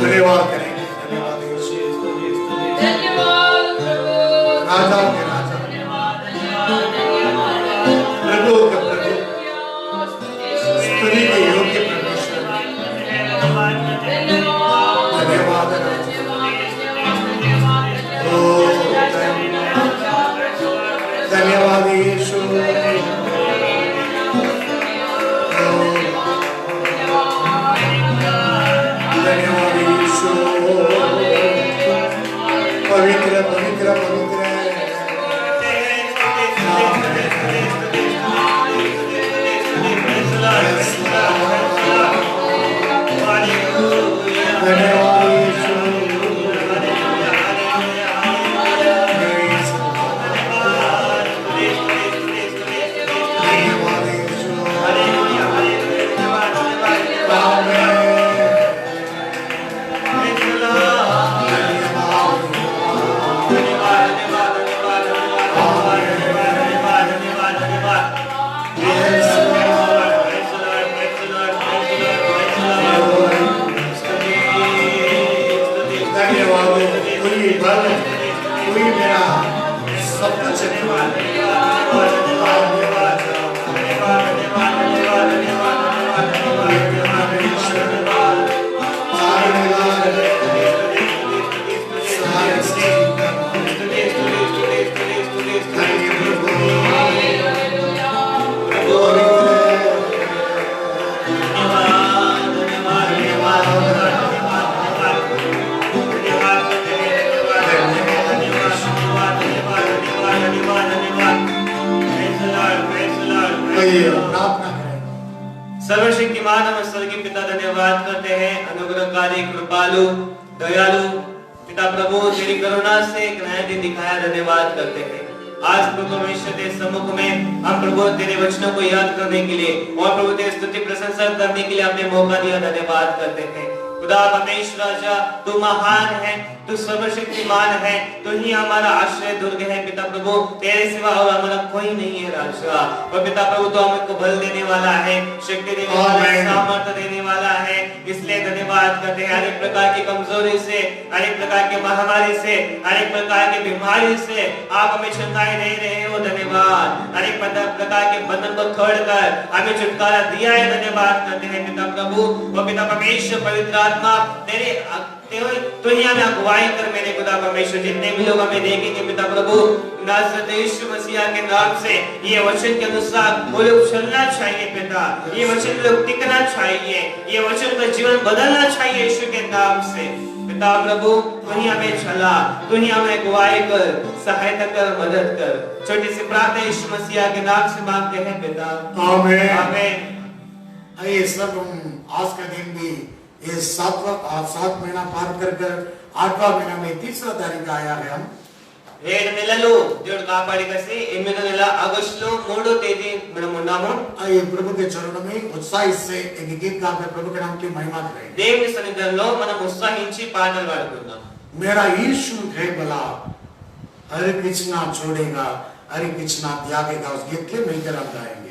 धन्यवाद करेंगे। धन्यवाद राजा के राजा, प्रभु के प्रभु, स्तुति के योग्य परमेश्वर, धन्यवाद धन्यवाद यीशु, धन्यवाद यीशु, पवित्र पवित्र पवित्र धन्यवाद यीशु, कोई मेरा सब कुछ सर्वशक्तिमान हम स्वर्गीय पिता धन्यवाद करते हैं, अनुग्रहकारी कृपालु दयालु पिता प्रभु तेरी करुणा से एक नया दिन दिखाया, धन्यवाद करते हैं। आज प्रभु परमेश्वर के सम्मुख में हम प्रभु तेरे वचनों को याद करने के लिए और प्रभु तेरी स्तुति प्रशंसा करने के लिए आपने मौका दिया, धन्यवाद करते हैं। खुदा परमेश्वर राजा तू महान है, तू सर्वशक्तिमान है, तू ही हमारा आश्रय दुर्ग है पिता प्रभु, तेरे सिवा और हमारा कोई नहीं है राजा। और पिता प्रभु तो हमको बल देने वाला है, शक्ति देने वाला है, सामर्थ्य देने वाला है, इसलिए धन्यवाद करते हैं। अनेक प्रकार की कमजोरी से, अनेक प्रकार की महामारी से, अनेक प्रकार की बीमारी से आप हमें छुटकारा दे रहे हो, धन्यवाद। अनेक प्रकार के बंधन को तोड़कर हमें छुटकारा दिया है, धन्यवाद करते हैं पिता प्रभु। और पिता परमेश्वर पवित्र आत्मा तेरे दुनिया में अगुवाई कर मेरे खुदा परमेश्वर, जितने भी लोग हमें देखेंगे पिता प्रभु नाज़रेत यीशु मसीह के नाम से ये वचन के अनुसार वो लोग चलना चाहिए पिता, ये वचन लोग टिकना चाहिए, ये वचन का जीवन बदलना चाहिए यीशु के नाम से पिता प्रभु। तू ही हमें चला, तू ही हमें अगुवाई कर, सहायता कर, मदद कर। छोटी सी प्रार्थना यीशु मसीह के नाम से मांगते हैं पिता, आमीन आमीन। आइए सब आज का दिन भी ये 7 महीना पार कर 8वां महीना में 3रा तारीख आया है। हम 7 నెలలు దేవుడు కాపాడి కసి 8వ నెల ఆగస్టులో 3వ తేదీ మనం ఉన్నాము। आइए प्रभु के चरणों में उत्साह से एक गीत गाकर प्रभु के नाम की महिमा करें। దేవుని సన్నిధిలో మనం ఉత్సాహించి పాటలు పాడుకుందాం। मेरा यीशु है भला, हर कुछ ना छोड़ेगा, हर कुछ ना त्यागेगा, उस गीत के मिलकर हम गाएंगे।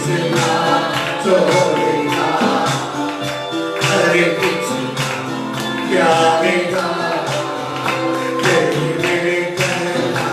कितना छोड़ेगा, अरे कितना त्यागेगा, तेरे करना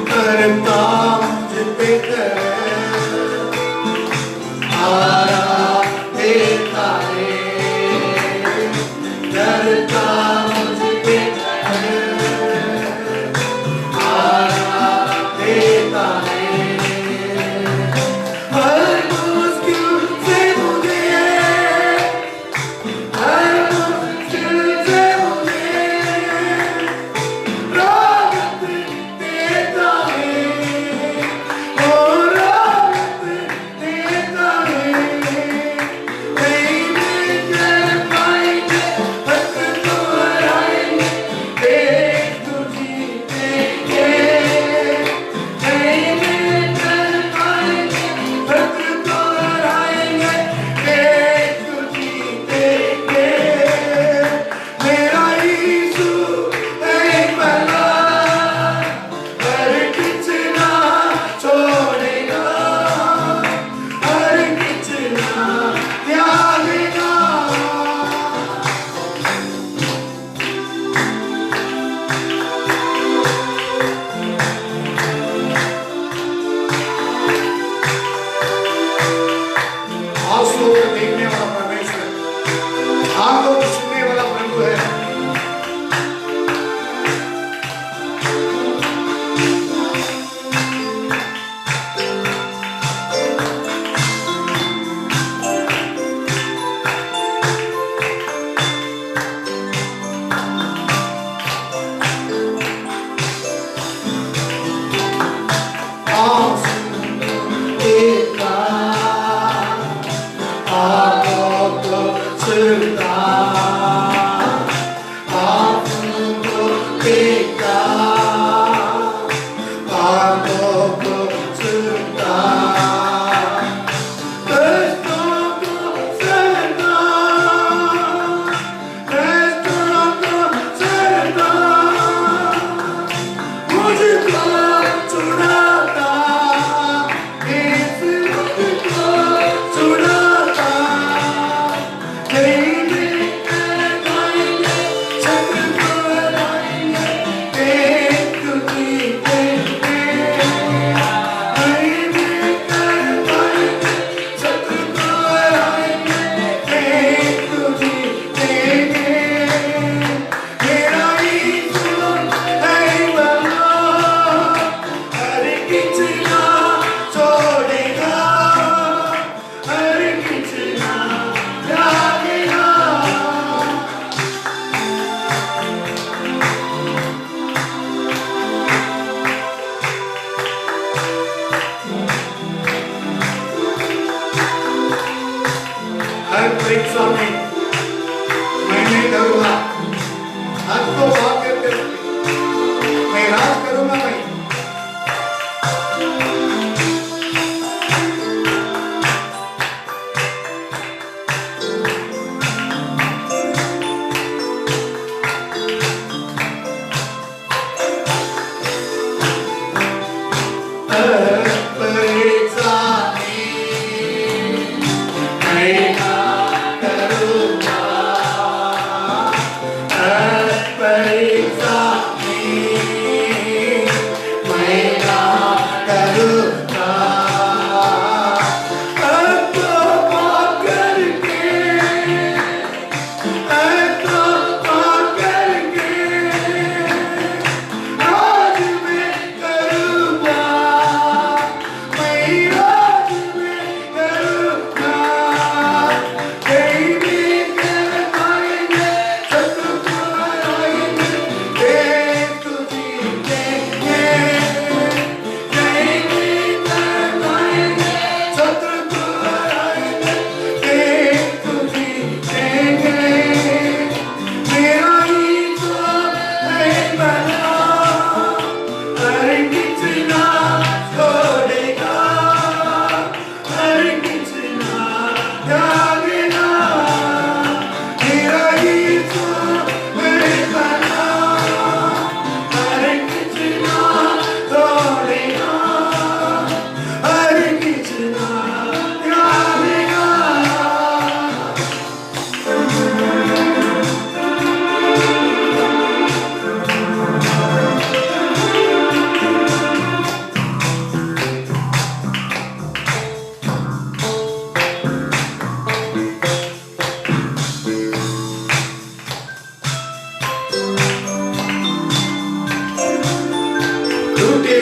करता मुझ पे कर, आया देता है, करता मुझ पे कर, आया देता है, हर मुश्किल से मुझे, हर मुश्किल से मुझे राहत देता है, ओ राहत देता है, नहीं कर पाएंगे हक तो हराएंगे, देख तुझी देंगे, नहीं कर पाएंगे हक तो हराएंगे, देख तुझी देंगे, मेरा यीशु है भला, हर कितना छोड़ेगा, हर कितना त्यागेगा। आंसुओं को देखने वाला परमेश्वर, आंखों को सुनने वाला प्रभु है। हर परीक्षा में मैं नहीं डरूंगा, हक तो भाग करके मैं राज करूंगा। मैं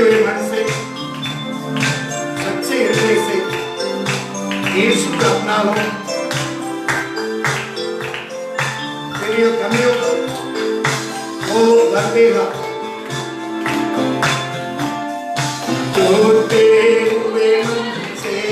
हुए मन से, सच्चे हृदय से यीशु को अपना लो। तेरी कमियों को वो भर देगा। टूटे हुए मन से,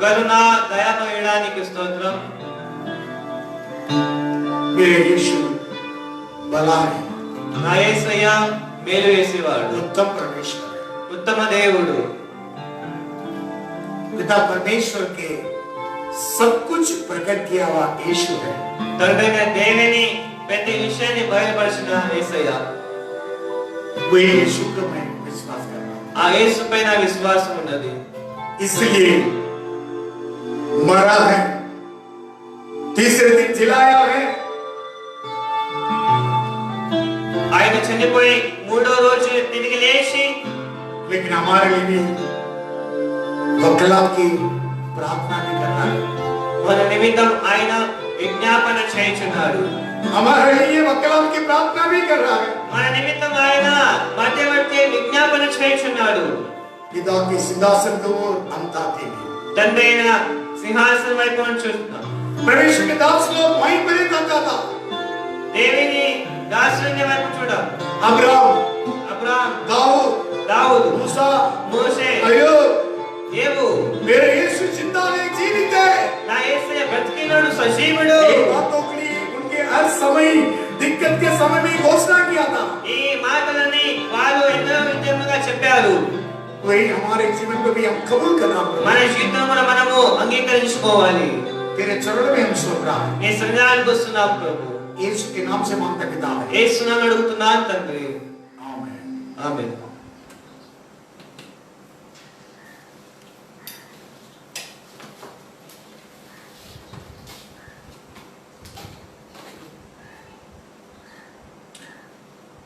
కరుణ దయామయుడానికి స్తోత్రం. मेरे यीशु भला है, నా యేసయ్య మేలు చేసేవాడు, उत्तम परमेश्वर है। ఉత్తమ దేవుడు. पिता परमेश्वर के सब कुछ प्रकट किया हुआ यीशु है। తండ్రైన దేవుని ప్రతి విషయాన్ని బయలుపరిచిన యేసయ్య. वही यीशु को मैं विश्वास करता हूँ। ఆ యేసు పైన విశ్వాసం ఉన్నది. इसलिए मरा है, तीसरे दिन जिलाया है। ఆయన చనిపోయి మూడో రోజు తిరిగి లేచి, लेकिन हमारे लिए भी वकला की प्रार्थना भी कर रहा है। మన నిమిత్తం ఆయన విజ్ఞాపన చేయుచున్నాడు. हमारे लिए वकला की प्रार्थना भी कर रहा है। మన నిమిత్తం ఆయన మధ్యవర్తి విజ్ఞాపన చేయుచున్నాడు. पिता के सिंहासन को हम ताकते हैं। తండ్రి అయిన సింహాసనం వైపు చూస్తున్నాం. परमेश्वर के दास लोग वहीं पर ही ताका था। దేవుని దాసుని వైపు చూడం. अब्राहम, అబ్రహాం, दाऊद, దావూదు, मूसा, మోషే, अय्यूब, యేబు. मेरे यीशु जिंदा है, जीवित है। నా యేసయ్య బ్రతికినాడు, సజీవుడు. ये बातों के लिए उनके हर समय दिक्कत के समय में घोषणा किया था। ఈ మాటలని వారు ఎన్నో విధముగా చెప్పారు. वही हमारे जीवन को भी हम कबूल करना మన पड़ेगा। జీవితంలో మనము అంగీకరించుకోవాలి. तेरे चरणों में हम सो रहा है। నీ సన్నిధానానికి వస్తున్నాం ప్రభు. यीशु के नाम से मांगता पिता है। యేసు నామమున అడుగుతున్నాను తండ్రి. आमीन। ఆమేన్.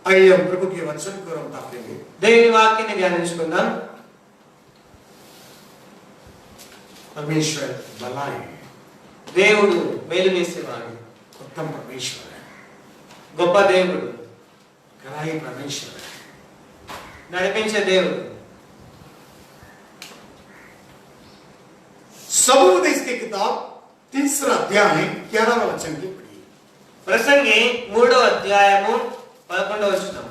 आइए हम प्रभु के वचन को हम ताकेंगे। దేవుని వాక్యాన్ని ధ్యానించుకుందాం. परमेश्वर भला है, దేవుడు మేలు చేసేవాడు, उत्तम परमेश्वर है, గొప్ప దేవుడు, कराई परमेश्वर है। నడిపించే దేవుడు. सबूत की किताब 3 अध्याय 11 वचन की पढ़ी। ప్రసంగి 3వ అధ్యాయము 11వ వచనం.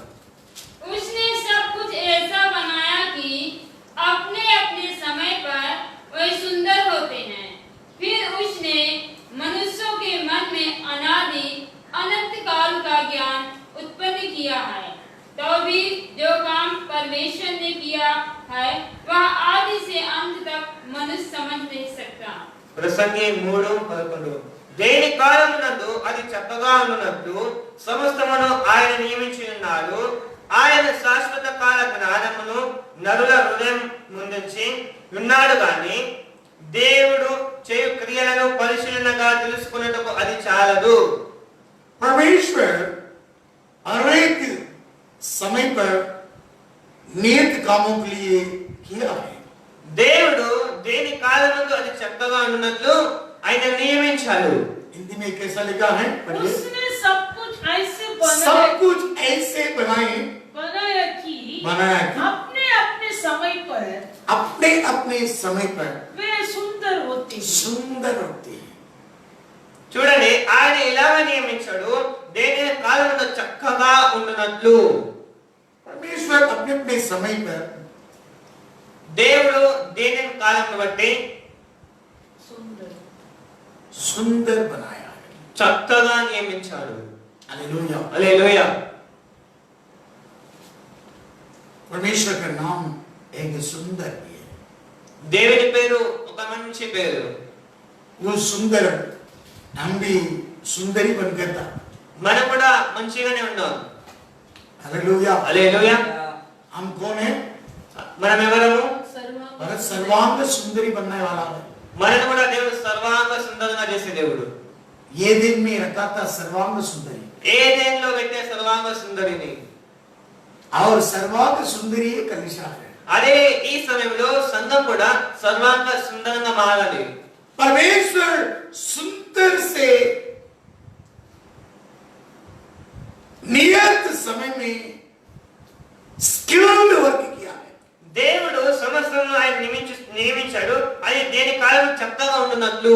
उसने सब कुछ ऐसा बनाया कि अपने अपने समय पर वे सुंदर होते हैं। फिर उसने मनुष्यों के मन में अनादि अनंत काल का ज्ञान उत्पन्न किया है। तो भी जो काम परमेश्वर ने किया है वह आदि से अंत तक मनुष्य समझ नहीं सकता। ప్రసంగి 3:11. దేని కాలమునందు అది చక్కగా ఉన్నట్లు సమస్తమును ఆయన నియమించి ఉన్నాడు. ఆయన శాశ్వత కాల జ్ఞానమును నరుల హృదయం ముందుంచి ఉన్నాడు గాని దేవుడు చేయు క్రియలను పరిశీలనగా తెలుసుకున్నట్టుకు అది చాలదు. परमेश्वर हर एक समय पर नियत कामों के लिए किया है। దేవుడు దేని కాలమునందు అది చక్కగా ఉన్నట్లు ఆయన నియమించాడు. हिंदी में कैसा लिखा है? पढ़िए। उसने सब कुछ ऐसे सब कुछ ऐसे बनाया कि अपने अपने समय पर अपने अपने समय पर वे सुंदर होते हैं। सुंदर होते हैं। చూడండి, ఆయన ఇలాగ నియమించాడు, దేని కాలమునందు చక్కగా ఉండునట్లు. परमेश्वर अपने अपने समय पर దేవుడు దేని కాలమును బట్టి सुंदर सुंदर बनाया है। చక్కగా నియమించాడు. हालेलुया। హల్లెలూయా. परमेश्वर का नाम एक सुंदर भी है। దేవుని పేరు ఒక మంచి పేరు. वो सुंदर हम भी सुंदरी बनकर था। మనం కూడా మంచిగానే ఉన్నాం. हालेलुया। హల్లెలూయా. हम कौन है? మనం ఎవరము? भारत सर्वांग सुंदरी बनने वाला है। మనల్ని కూడా దేవుడు సర్వాంగ సుందరంగా చేసే దేవుడు. ये दिन में रखा था सर्वांग सुंदरी, ఏదెన్లో పెట్టే సర్వాంగ సుందరిని. और सर्वांग सुंदरी एक कलीसिया है। అదే ఈ సమయంలో సంఘం కూడా సర్వాంగ సుందరంగా మారాలి. परमेश्वर सुंदर से नियत समय में स्किल्ड वर्क किया है। దేవుడు సమస్తను ఆయన నియమించాడు, అది దేని కాలం చక్కగా ఉండునట్లు.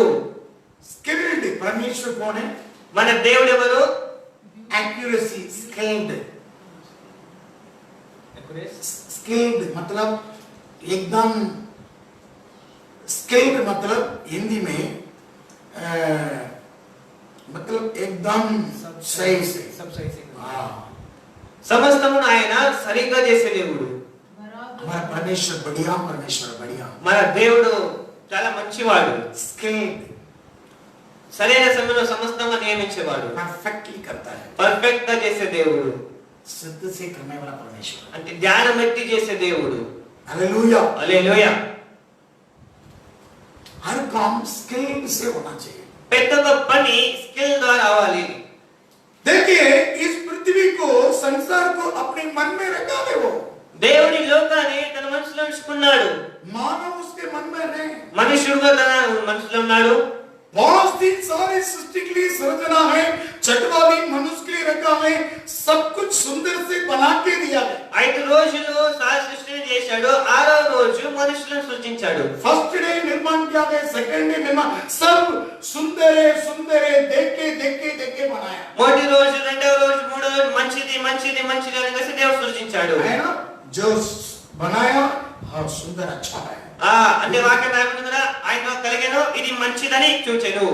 स्किल्ड परमेश्वर कौन है? మన దేవుడు ఎవరు? Accuracy, skilled. स्किल्ड मतलब एकदम स्किल्ड मतलब हिंदी में मतलब एकदम सही से सब सही से हाँ సమస్తమును ఆయన సరిగ్గా చేసే దేవుడు. हमारा परमेश्वर बढ़िया మన దేవుడు చాలా మంచివాడు. स्किल्ड సరైన సమయంలో సమస్తంగా నియమించేవాడు. परफेक्टली करता है, పర్ఫెక్ట్ గా చేసే దేవుడు सिद्ध से करने वाला परमेश्वर। అంటే ధ్యానం ఎత్తి చేసే దేవుడు. हालेलुया। హల్లెలూయా. हर काम स्किल से होना चाहिए। పెద్ద పని స్కిల్ ద్వారా అవ్వాలి. देखिए इस पृथ्वी को संसार को अपने मन में रखा है वो। దేవుని లోకాన్ని తన మనసులో ఉంచుకున్నాడు. मानव उसके मन में है। మనుషుడుగా తన మనసులో ఉన్నాడు. 5 दिन सारी सृष्टि के लिए सृजना है, छठवां दिन मनुष्य के लिए रखा है, सब कुछ सुंदर से बना के दिया है। 5 రోజులు సృష్టిని చేశాడు, 6వ రోజు మనుషులను సృష్టించాడు. फर्स्ट डे निर्माण किया गया, सेकंड डे निर्माण, सब सुंदर है, देख के बनाया మొదటి రోజు, రెండవ రోజు, మూడవ రోజు మంచిది మంచిది మంచిది అని కలిసి దేవుడు సృష్టించాడు. है ना। जो बनाया हाँ सुंदर अच्छा है। అంటే వాక్యం రాయబడింది కదా, ఆయన కలిగెను ఇది మంచిదని చూచెను.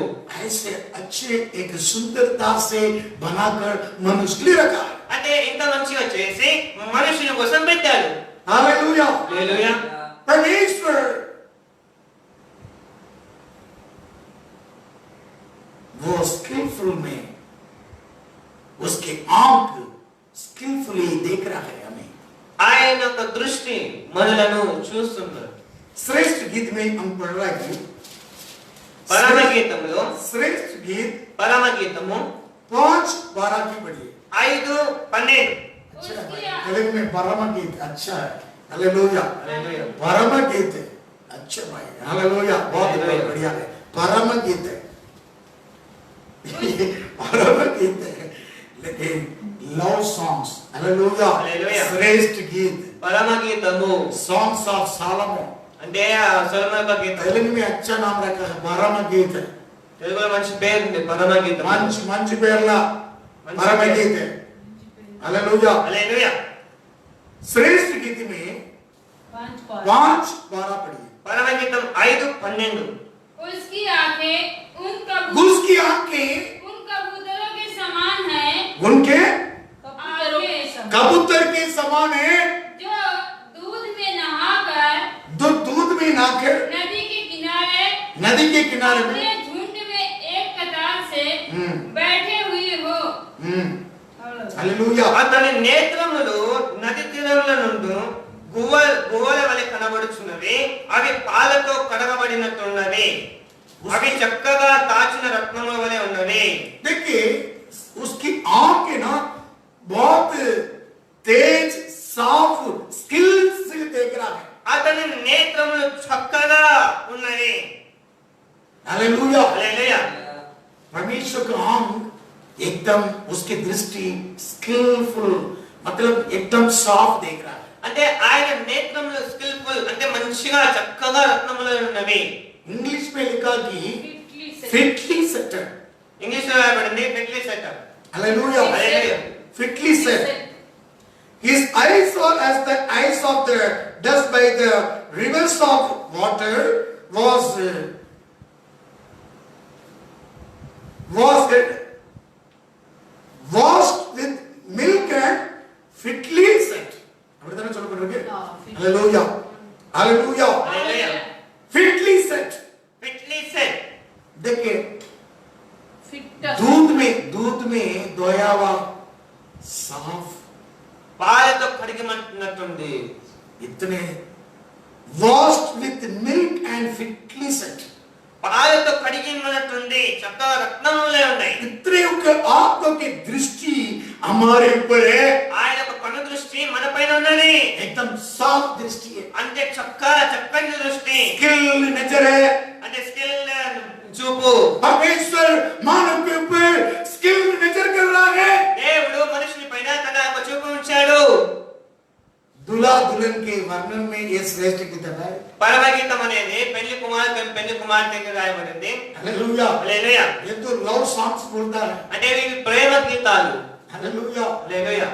ऐसे अच्छे एक सुंदरता से बनाकर मनुष्य के लिए रखा है। అంటే ఇంత మంచిగా చేసి మనుషుల కోసం పెట్టాడు. हालेलुया। హల్లెలూయా. परमेश्वर वो स्किलफुल में उसके आंख स्किलफुली देख रहा है हमें। ఆయన యొక్క దృష్టి మనలను చూస్తున్నాడు. श्रेष्ठ गीत में हम पढ़ रहे हैं పరమగీతంలో श्रेष्ठ गीत పరమగీతము 5:12 की पढ़िए। 5:12. तेलुगु में परम गीत अच्छा है। हालेलुया। హల్లెలూయా. परम गीत है अच्छा भाई। हालेलुया बहुत बढ़िया है। परम गीत है परम गीत है लेकिन लव सॉन्ग्स। हालेलुया। हालेलुया। श्रेष्ठ गीत పరమగీతము सॉन्ग्स ऑफ सॉलोमन అంటే సొలొమోను యొక్క గీతం. तेलुगु में अच्छा नाम रखा है परम गीत है। తెలుగులో మంచి పేరు ఉంది పరమగీతం. మంచి పేర్లా परम गीत है। हालेलुया। హల్లెలూయా. श्रेष्ठ गीत में 5:12 पढ़िए। పరమగీతం 5:12. उसकी आंखें उसकी आंखें उन कबूतरों के समान है, उनके आगे कबूतर के समान है, जो दूध में नहाकर दूध में नाकर नदी के किनारे में अपने झुंड में एक कतार से बैठे हुए हो। हालेलुया। అతని నేత్రములు నది తీరముల నుండి గువ్వల వలె కనబడుచున్నవి. అవి పాలతో కడగబడినట్టున్నవి. అవి చక్కగా తాచిన రత్నముల వలె ఉన్నవి. देखिए उसकी आंख है ना बहुत तेज साफ स्किल से देख रहा है। అతని నేత్రములు చక్కగా ఉన్నవి. हालेलुया। హల్లెలూయా. परमेश्वर का आंख एकदम उसकी दृष्टि स्किलफुल मतलब एकदम साफ देख रहा है। అంటే ఆయన నేత్రములు స్కిల్ఫుల్ అంటే మంచిగా చక్కగా రత్నములు ఉన్నవి. इंग्लिश में लिखा कि फिटली सेटेड। ఇంగ్లీష్ లో రాయబడింది ఫిట్లీ setup. Hallelujah. Hallelujah. Fitly set. His eyes are as the eyes of the dust by the rivers of water was washed with milk and fitly set. அப்படிதானே சொல்லப்பட்டிருக்கு? Hallelujah. Hallelujah. హల్లెలూయా. Fitly set. ఫిట్లీ set. देखिए दूध में धोया हुआ साफ పాలతో కడిగినట్టుంది. इतने washed with milk and fitly set. పాలతో కడిగినట్టుంది. చక్కగా రత్నములే ఉన్నాయి. इतने आपको की दृष्टि हमारे ऊपर है। ఆయన యొక్క కను దృష్టి మన పైన ఉన్నది. एकदम साफ दृष्टि है। అంటే చక్కని దృష్టి. स्किल नजर है। అంటే स्किल చూపు. परमेश्वर मानव के ऊपर स्किल नजर कर रहा है। దేవుడు మనుషుని పైన తన యొక్క చూపు ఉంచాడు. दूल्हा दुल्हन के वर्णन में ये श्रेष्ठ गीत है। పరమగీతం అనేది పెళ్లి కుమార్తెకి రాయబడింది. हालेलुया। హల్లెలూయా. ये तो लव सॉन्ग्स बोलता है। అంటే ఇవి ప్రేమ గీతాలు. हालेलुया। హల్లెలూయా.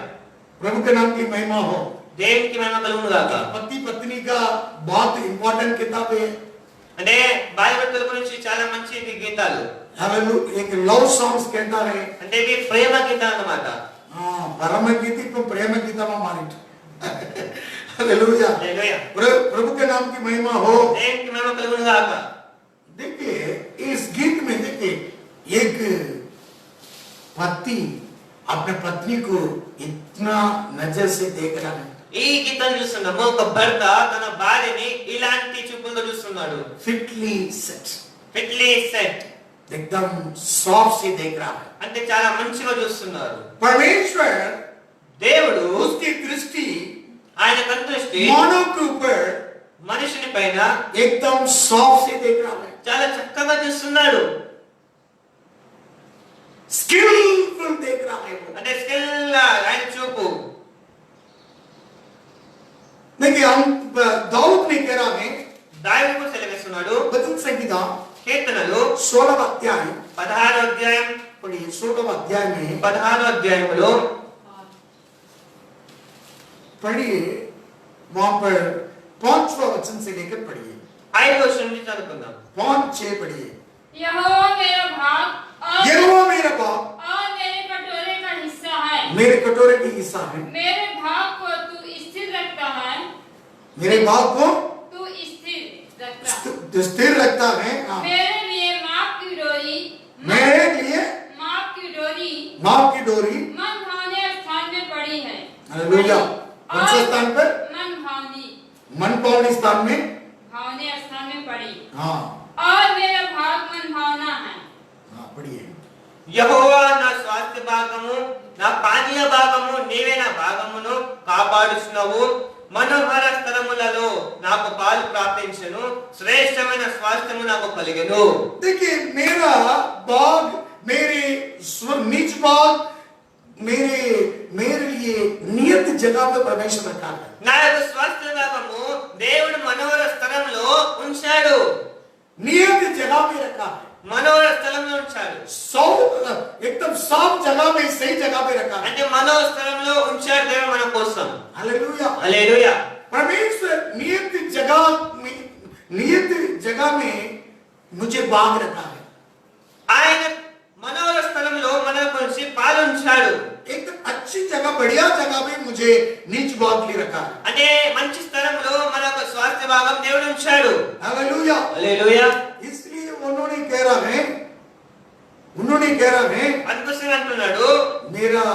प्रभु के नाम की महिमा हो। దేవునికి మహిమ కలుగును గాక. पति पत्नी का बहुत इंपॉर्टेंट किताब है। అంటే భార్యాభర్తల గురించి చాలా మంచి గీతాలు, हालेलुया, एक लव सॉन्ग्स कहता है, అంటే ఇవి ప్రేమ గీతాలు అన్నమాట. हाँ, परम गीति को प्रेम गीता में मारिट. हालेलुया, హల్లెలూయా. प्रभु के नाम की महिमा हो. దేవునికి మహిమ కలుగును గాక. देखिए इस गीत में देखिए एक पति अपने पत्नी को इतना नजर से देख रहा है. ఈ గీతం చూస్తున్నాము, ఒక భర్త తన భార్యని ఇలాంటి చూపులతో చూస్తున్నాడు. फिटली सेट, ఫిట్లీ సెట్, एकदम सॉफ्ट से देख रहा है. అంటే చాలా మంచిగా చూస్తున్నారు. परमेश्वर దేవుడు उसकी दृष्टि ఆయన కందృష్టి मानव के ऊपर మనిషిని పైన एकदम सॉफ्ट से देख रहा है, చాలా చక్కగా చూస్తున్నాడు. स्किलफुल देख रहा है वो. అంటే స్కిల్ ఆయన చూపు. देखिए हम दाऊद ने कह रहा है, దావీదు సెలవిస్తున్నాడు, भजन संहिता కీర్తనలు 16 अध्याय 16వ అధ్యాయం पढ़िए. 16 अध्याय में 16వ అధ్యాయంలో पढ़िए, वहां पर 5वां वचन से लेकर पढ़िए, 5వ వచనం నుంచి చదువుకుందాం. 5-6 पढ़िए. यहोवा मेरा भाग यहोवा मेरा बाप और मेरे कटोरे का हिस्सा है। मेरे कटोरे की हिस्सा है, मेरे भाग को तू स्थिर रखता है, मेरे बाप को तू स्थिर रखता है। स्थिर रखता है. हाँ. मेरे लिए माप की डोरी, मेरे लिए माप की डोरी माप की डोरी, मन भावने स्थान में पड़ी है। हालेलुया. कौन से स्थान पर? मन भावनी, मन पावनी स्थान में. भावने स्थान में पड़ी, हाँ और मेरा भाग मन भावना है। हाँ पढ़िए. యెహోవా నా స్వాస్థ్య భాగము, నా పానీయ భాగము, నీవే నా భాగమును కాపాడుచున్నావు. మనోహర స్థలములలో నాకు పాలు ప్రాప్తించెను, శ్రేష్టమైన స్వాస్థ్యము నాకు కలిగెను. देखिए मेरा बाग, मेरे नीच बाग, मेरे लिए नियत जगह पे परमेश्वर रखा है. నా యొక్క స్వాస్థ్య భాగము దేవుడు మనోహర స్థలంలో ఉంచాడు. नियत जगह पे रखा है. మనోహర స్థలంలో ఉంచాడు. एकदम साफ जगह में, सही जगह पे रखा है. అంటే మనోహర స్థలంలో ఉంచాడు దేవుడు మన కోసం. हालेलुया. హల్లెలూయా. परमेश्वर नियत जगह में मुझे बाग रखा है. ఆయన మనోహర స్థలంలో మన గురించి పాలుంచాడు. एकदम अच्छी जगह, बढ़िया जगह में मुझे नीच बाग लिए रखा है. అంటే మంచి స్థలంలో మన యొక్క స్వాస్థ్య భాగం దేవుడు ఉంచాడు. हालेलुया. హల్లెలూయా. इसलिए उन्होंने कह रहा है అందుకోసం అంటున్నాడు, मेरा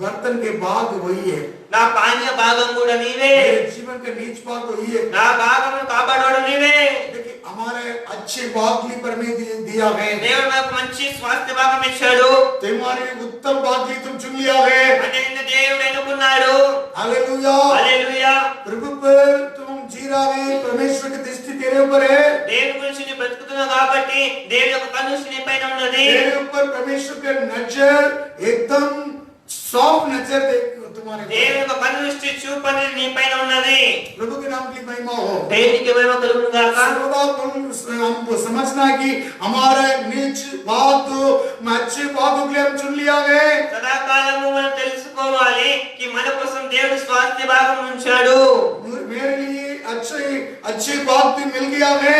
बर्तन के बाग वही है, నా పానీయ భాగం కూడా నీవే, मेरे जीवन का नीच बाग वही है. నా భాగమును కాపాడవాడు నీవే. देखिए हमारे अच्छे बाग लिए परमेश्वर दिया है, దేవుడు మనకు మంచి స్వాస్థ్య భాగం ఇచ్చాడు. तुम्हारे उत्तम बाग लिए तुम चुन लिया है. అంటే నిన్ను దేవుడు ఎన్నుకున్నాడు. हालेलुया. హల్లెలూయా. प्रभु पर तुम जी रहा है, परमेश्वर की दृष्टि तेरे ऊपर है, దేవుని గురించి నీ బ్రతుకుతున్నావు కాబట్టి దేవుని యొక్క కన్నుదృష్టి నీ పైన ఉన్నది. तेरे ऊपर परमेश्वर का नजर एकदम सॉफ्ट नजर देख तुम्हारे దేవుని ऊपर. యొక్క కన్నుదృష్టి చూపు అనేది నీ పైన ఉన్నది. प्रभु के नाम की महिमा हो. దేవునికి మహిమ కలుగును గాక. सर्वदा हमको समझना है कि हमारे नीच बाग तो अच्छे बागों के लिए हम चुन लिया है. సదాకాలము మనం తెలుసుకోవాలి కి మన కోసం దేవుడు స్వాస్థ్య భాగం ఉంచాడు. मेरे लिए अच्छे बाग भी मिल गया है.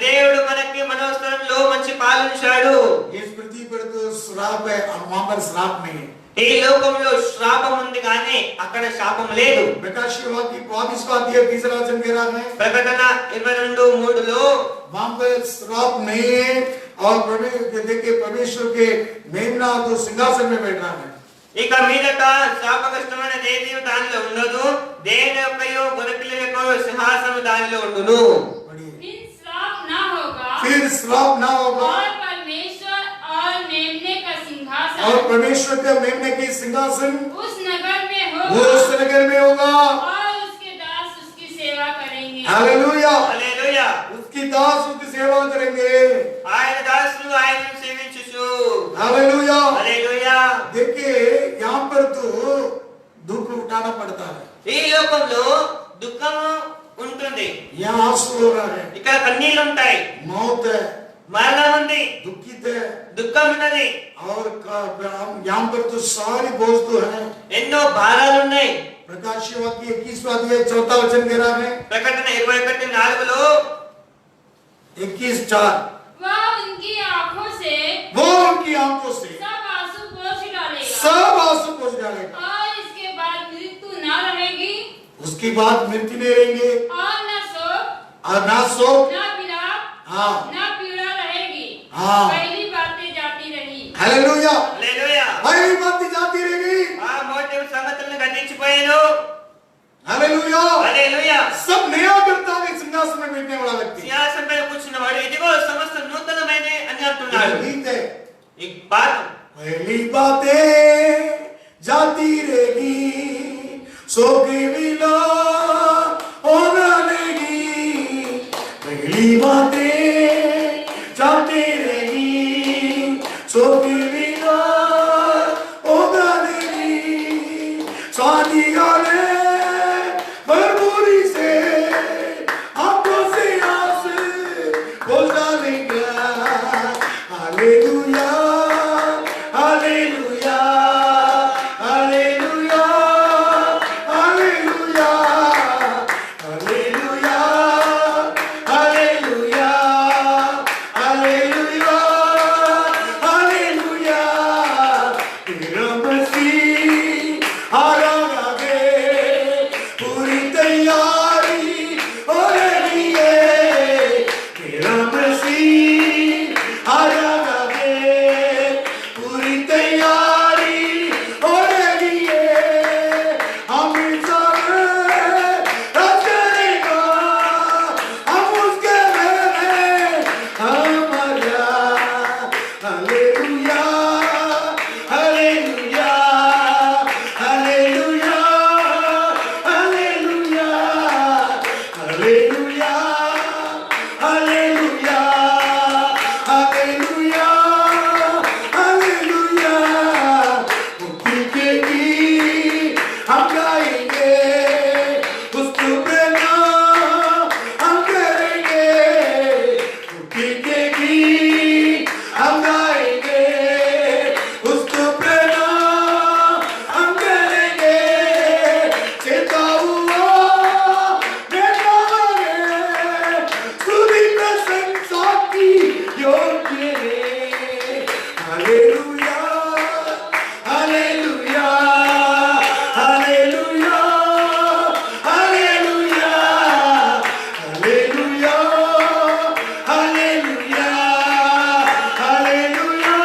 దేవుడు మనకి మనోస్థలంలో మంచి పాలు ఉంచాడు. इस पृथ्वी पर तो श्राप है, वहां पर श्राप नहीं है. ఈ లోకంలో శ్రాపం ఉంది కానీ అక్కడ శాపం లేదు. प्रकाशित वाक्य 22वां अध्याय 3रा वचन कह रहा है, ప్రకటన 22:3లో वहां पर श्राप नहीं है. और देखिए परमेश्वर के मेमना तो सिंहासन में बैठ रहा है. ఇక మీదట శాపగ్రస్తమైన దేవి దానిలో ఉండదు, దేవుని యొక్కయు గొర్రెపిల్ల యొక్కయు సింహాసనం దానిలో ఉండును. फिर श्राप ना होगा, फिर श्राप ना होगा, और परमेश्वर और मेमने का सिंहासन और परमेश्वर के मेमने की सिंहासन उस नगर में वो होगा, उस नगर में होगा. और उसके दास उसकी सेवा करेंगे। हालेलुया. హల్లెలూయా. उसकी दास उसकी सेवा करेंगे. ఆయన దాసులు ఆయనను సేవించుచు. हालेलुया. హల్లెలూయా. देखिए यहाँ पर तो दुख उठाना पड़ता है, ఈ లోకంలో దుఃఖము ఉంటుంది, यहाँ आंसू हो रहा है, ఇక్కడ కన్నీళ్లు ఉంటాయి, मौत है, మరణం ఉంది, दुखित है. దుఃఖం ఉన్నది, और यहाँ पर तो सारी बोझ तो है. ఎన్నో భారాలు ఉన్నాయి. प्रकाशित वाक्य 21वां अध्याय 4th वचन कह रहा है, ప్రకటన 21:4లో 21:4 वह उनकी आंखों से वो उनकी आंखों से सब आंसू पोंछ डालेगा सब आंसू पोंछ डालेगा। और इसके बाद मृत्यु न रहेगी उसके बाद मृत्यु नहीं रहेंगे और न शोक और ना शोक। न विलाप हाँ न पीड़ा रहेगी। हाँ। पहली बातें जाती रही। हालेलुया। హల్లెలూయా पहली बात जाती रहेगी। ఆ మోటి సంగతులను గతించిపోయాను हालेलुया। హల్లెలూయా सब नया करता है सिंहासन में बैठने वाला व्यक्ति। సింహాసనంపై కూర్చున్నవాడు ఇదిగో సమస్త నూతనమైన అని అంటున్నాడు गीत है ఈ పాట पहली बातें जाती रहेगी शोक मिला होना लेगी। पहली बातें जाती रहेगी शोक मिला होना लेगी। शादी वाले भरपूरी से आंखों से आंसू बोल डालेगा। Hallelujah hallelujah hallelujah hallelujah hallelujah hallelujah hallelujah hallelujah. तेरा मसीह आ रहा है पूरी तैयारी हो रही है। तेरा मसीह आ रहा है पूरी तैयारी हो रही है। हम सब करेगा हम उसके में हमारा। Hallelujah hallelujah hallelujah hallelujah hallelujah hallelujah hallelujah hallelujah. मुक्ति के गीत हम गाएंगे उसको प्रणाम हम करेंगे। मुक्ति के गीत हम गाएंगे उसको प्रणाम हम करेंगे। चेता हुआ बेटा है सुधी प्रशंसा की योग्य है। Hallelujah hallelujah hallelujah hallelujah hallelujah hallelujah hallelujah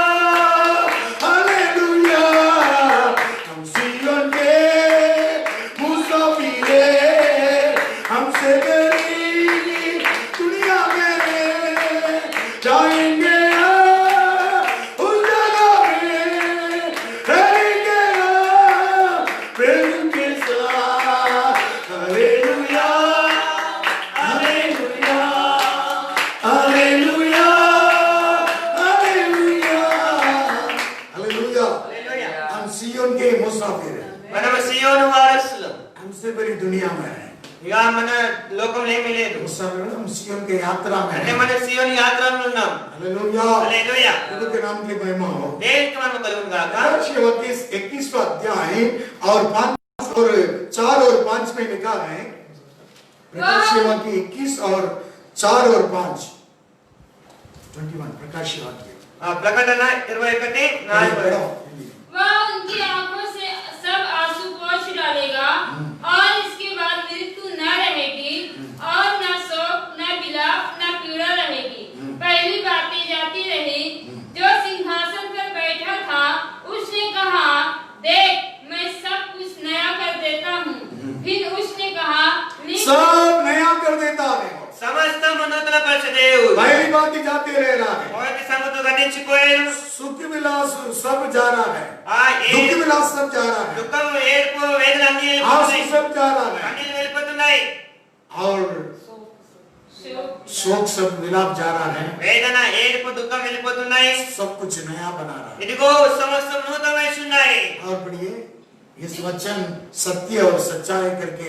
hallelujah. हम सिय्योन के मुसाफिर हैं, हमसे गरीब दुनिया में जाएंगे उस जगह में रहेंगे प्रेम के साथ। Hallelujah hallelujah hallelujah hallelujah hallelujah. Hallelujah हम सिय्योन के मुसाफिर हैं, మనం సియోను వారసులం हमसे बड़ी दुनिया में है। ఇక మన లోకంలో ఏమీ లేదు मुसाफिर हम सिय्योन के यात्रा में అంటే हैं। మన సియోను యాత్రలో ఉన్నాం हालेलुया హల్లెలూయా प्रभु के नाम की महिमा हो। దేవునికి మనం కలుగును గాక। प्रकाशित 21वां अध्याय और 5 और 4 और 5 में लिखा है। प्रकाशित 21 और 4 और 5 21 प्रकाशित ఆ ప్రకటన 21:4 वह उनकी आंखों से सब आंसू पोंछ डालेगा और इसके बाद मृत्यु न रहेगी और न शोक न विलाप न पीड़ा रहेगी। पहली बातें जाती रही। जो सिंहासन पर बैठा था उसने कहा देख मैं सब कुछ नया कर देता हूँ। फिर उसने कहा लिख सब नया कर देता है। సమస్తము నూతన పరిచే దేవుడు पहली बात जाते रह रहा है। మొదటి సంగతులు గతించిపోయాను सुख विलास सब जा रहा है, ఆ दुख विलास सब जा रहा है, దుఃఖం ఏడుపు వేదన అన్ని आंसू వెళ్ళిపోతున్నాయి सब जा रहा है అన్ని వెళ్ళిపోతున్నాయి और शोक शोक सब विलाप जा रहा है। వేదన ఏడుపు దుఃఖం వెళ్ళిపోతున్నాయి सब कुछ नया बना रहा है। ఇదిగో సమస్తం నూతనమై ఉన్నాయి। और पढ़िए इस वचन सत्य और सच्चाई करके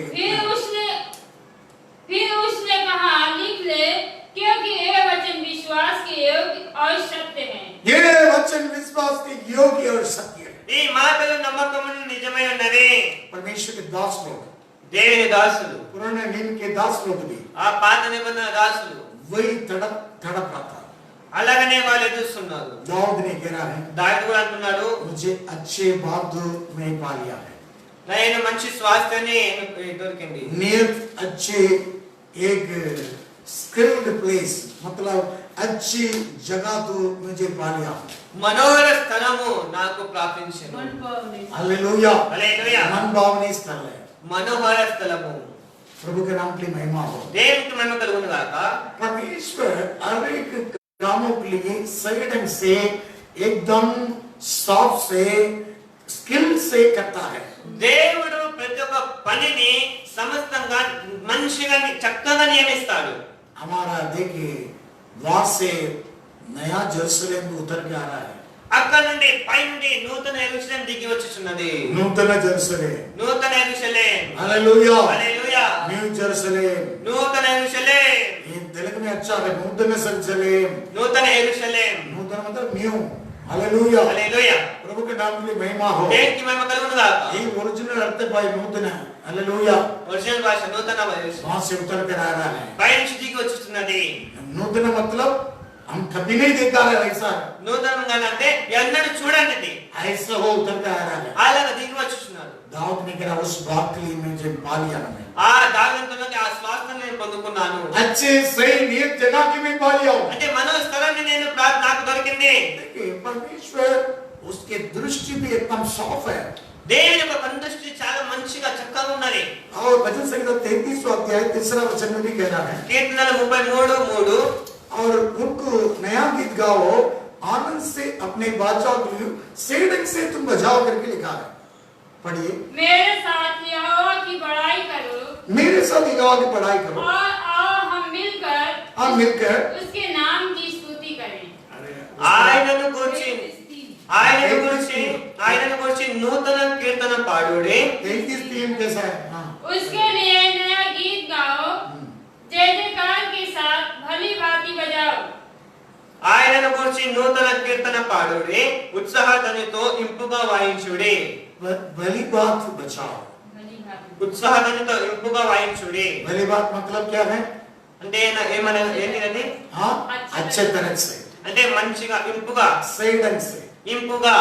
फिर उसने कहा लिख ले क्योंकि ये वचन विश्वास के योग्य और सत्य है। ये वचन विश्वास के योग्य और सत्य है। ఈ మాటలు నమ్మకమును నిజమై ఉన్నవి। परमेश्वर के दास लोग, దేవుని దాసులు, पुराने नियम के दास लोग भी ఆ పాత నిబంధన దాసులు वही तड़प तड़प रहा था। అలాగనే వాళ్ళు ఎదురుస్తున్నారు. दाऊद ने कह रहा है, దావీదు కూడా అంటున్నాడు, मुझे अच्छे बात में पा लिया है, నేను మంచి స్వాస్థ్యాన్ని దొరికింది. नियत अच्छे एक स्किल्ड प्लेस, मतलब अच्छी जगह तो मुझे पा लिया। మనోహర స్థలము నాకు ప్రాప్తించెను. मन भावने हालेलुया, హల్లెలూయా. मन भावनी स्थल है। మనోహర స్థలము. प्रभु के नाम के लिए महिमा हो। దేవునికి మహిమ కలుగును గాక. परमेश्वर हर एक कामों के लिए सही ढंग से एकदम साफ से स्किल से करता है। దేవుడు ప్రతి ఒక్క పనిని సమస్తంగా మంచిగా చక్కగా నియమిస్తాడు. हमारा देखिए वहां से नया जेरूसलम उतर के आ रहा है। అక్కడ నుండి పై నుండి నూతన యెరూషలేము దిగి వచ్చుచున్నది. नूतन जेरूसलम, నూతన యెరూషలేము. Hallelujah, hallelujah. New Jerusalem. నూతన యెరూషలేము. ये तेलुगु में अच्छा है, नूतन जेरूसलम। నూతన యెరూషలేము. नूतन मतलब न्यू। हालेलुया, హల్లెలూయా. प्रभु के नाम के लिए महिमा हो। దేవునికి మహిమ కలుగును గాక. ये ओरिजिनल अर्थ भाई नूतन है। हालेलुया, ఒరిజినల్ భాష నూతన యెరూషలేము. वहां से उतर कर आ रहा है। పై నుంచి దిగి వచ్చుచున్నది. नूतन मतलब हम कभी नहीं देखा है ऐसा, నూతనంగా అంటే ఎన్నడూ చూడనిది. ऐसा हो उतर कर आ रहा है। అలాగా దిగి వచ్చుచున్నారు. दाऊद ने कहा उस बात के लिए मुझे पा लिया मैंने, ఆ దావీదులోని ఆ స్వాస్థ్యం నేను పొందుకున్నాను. अच्छे सही नियत जगह की मैं पा लिया हूं। అంటే మనో స్థలాన్ని నేను నాకు దొరికింది. देखिए परमेश्वर उसके दृष्टि भी एकदम साफ है। దేవుని యొక్క కందృష్టి చాలా మంచిగా చక్కగా ఉన్నది. और भजन संहिता 33वां अध्याय 3रा वचन में भी कह रहा है, కీర్తనలు 33:3 और उनको नया गीत गाओ, आनंद से अपने बाजा को सही ढंग से तुम बजाओ करके लिखा है। पढ़िए, मेरे साथ यहोवा की बड़ाई करो मेरे साथ यहोवा की पढ़ाई करो और आओ हम मिलकर उसके नाम की स्तुति करें। ఆయనను గురించి నూతన కీర్తన పాడుడి. 33 कैसा है? हाँ, उसके लिए नया गीत गाओ, जय जयकार के साथ भली भांति बजाओ। ఆయనను గురించి నూతన కీర్తన పాడుడి, ఉత్సాహధ్వనితో ఇంపుగా వాయించుడి. भली बात बचाओ। भली भांति। ఉత్సాహధ్వనితో ఇంపుగా వాయించుడి. भली बात मतलब क्या है? అంటే ఏమన్నా ఏంటిది? हाँ, अच्छे तरह से, అంటే మంచిగా ఇంపుగా सही ढंग से। ఇంపుగా.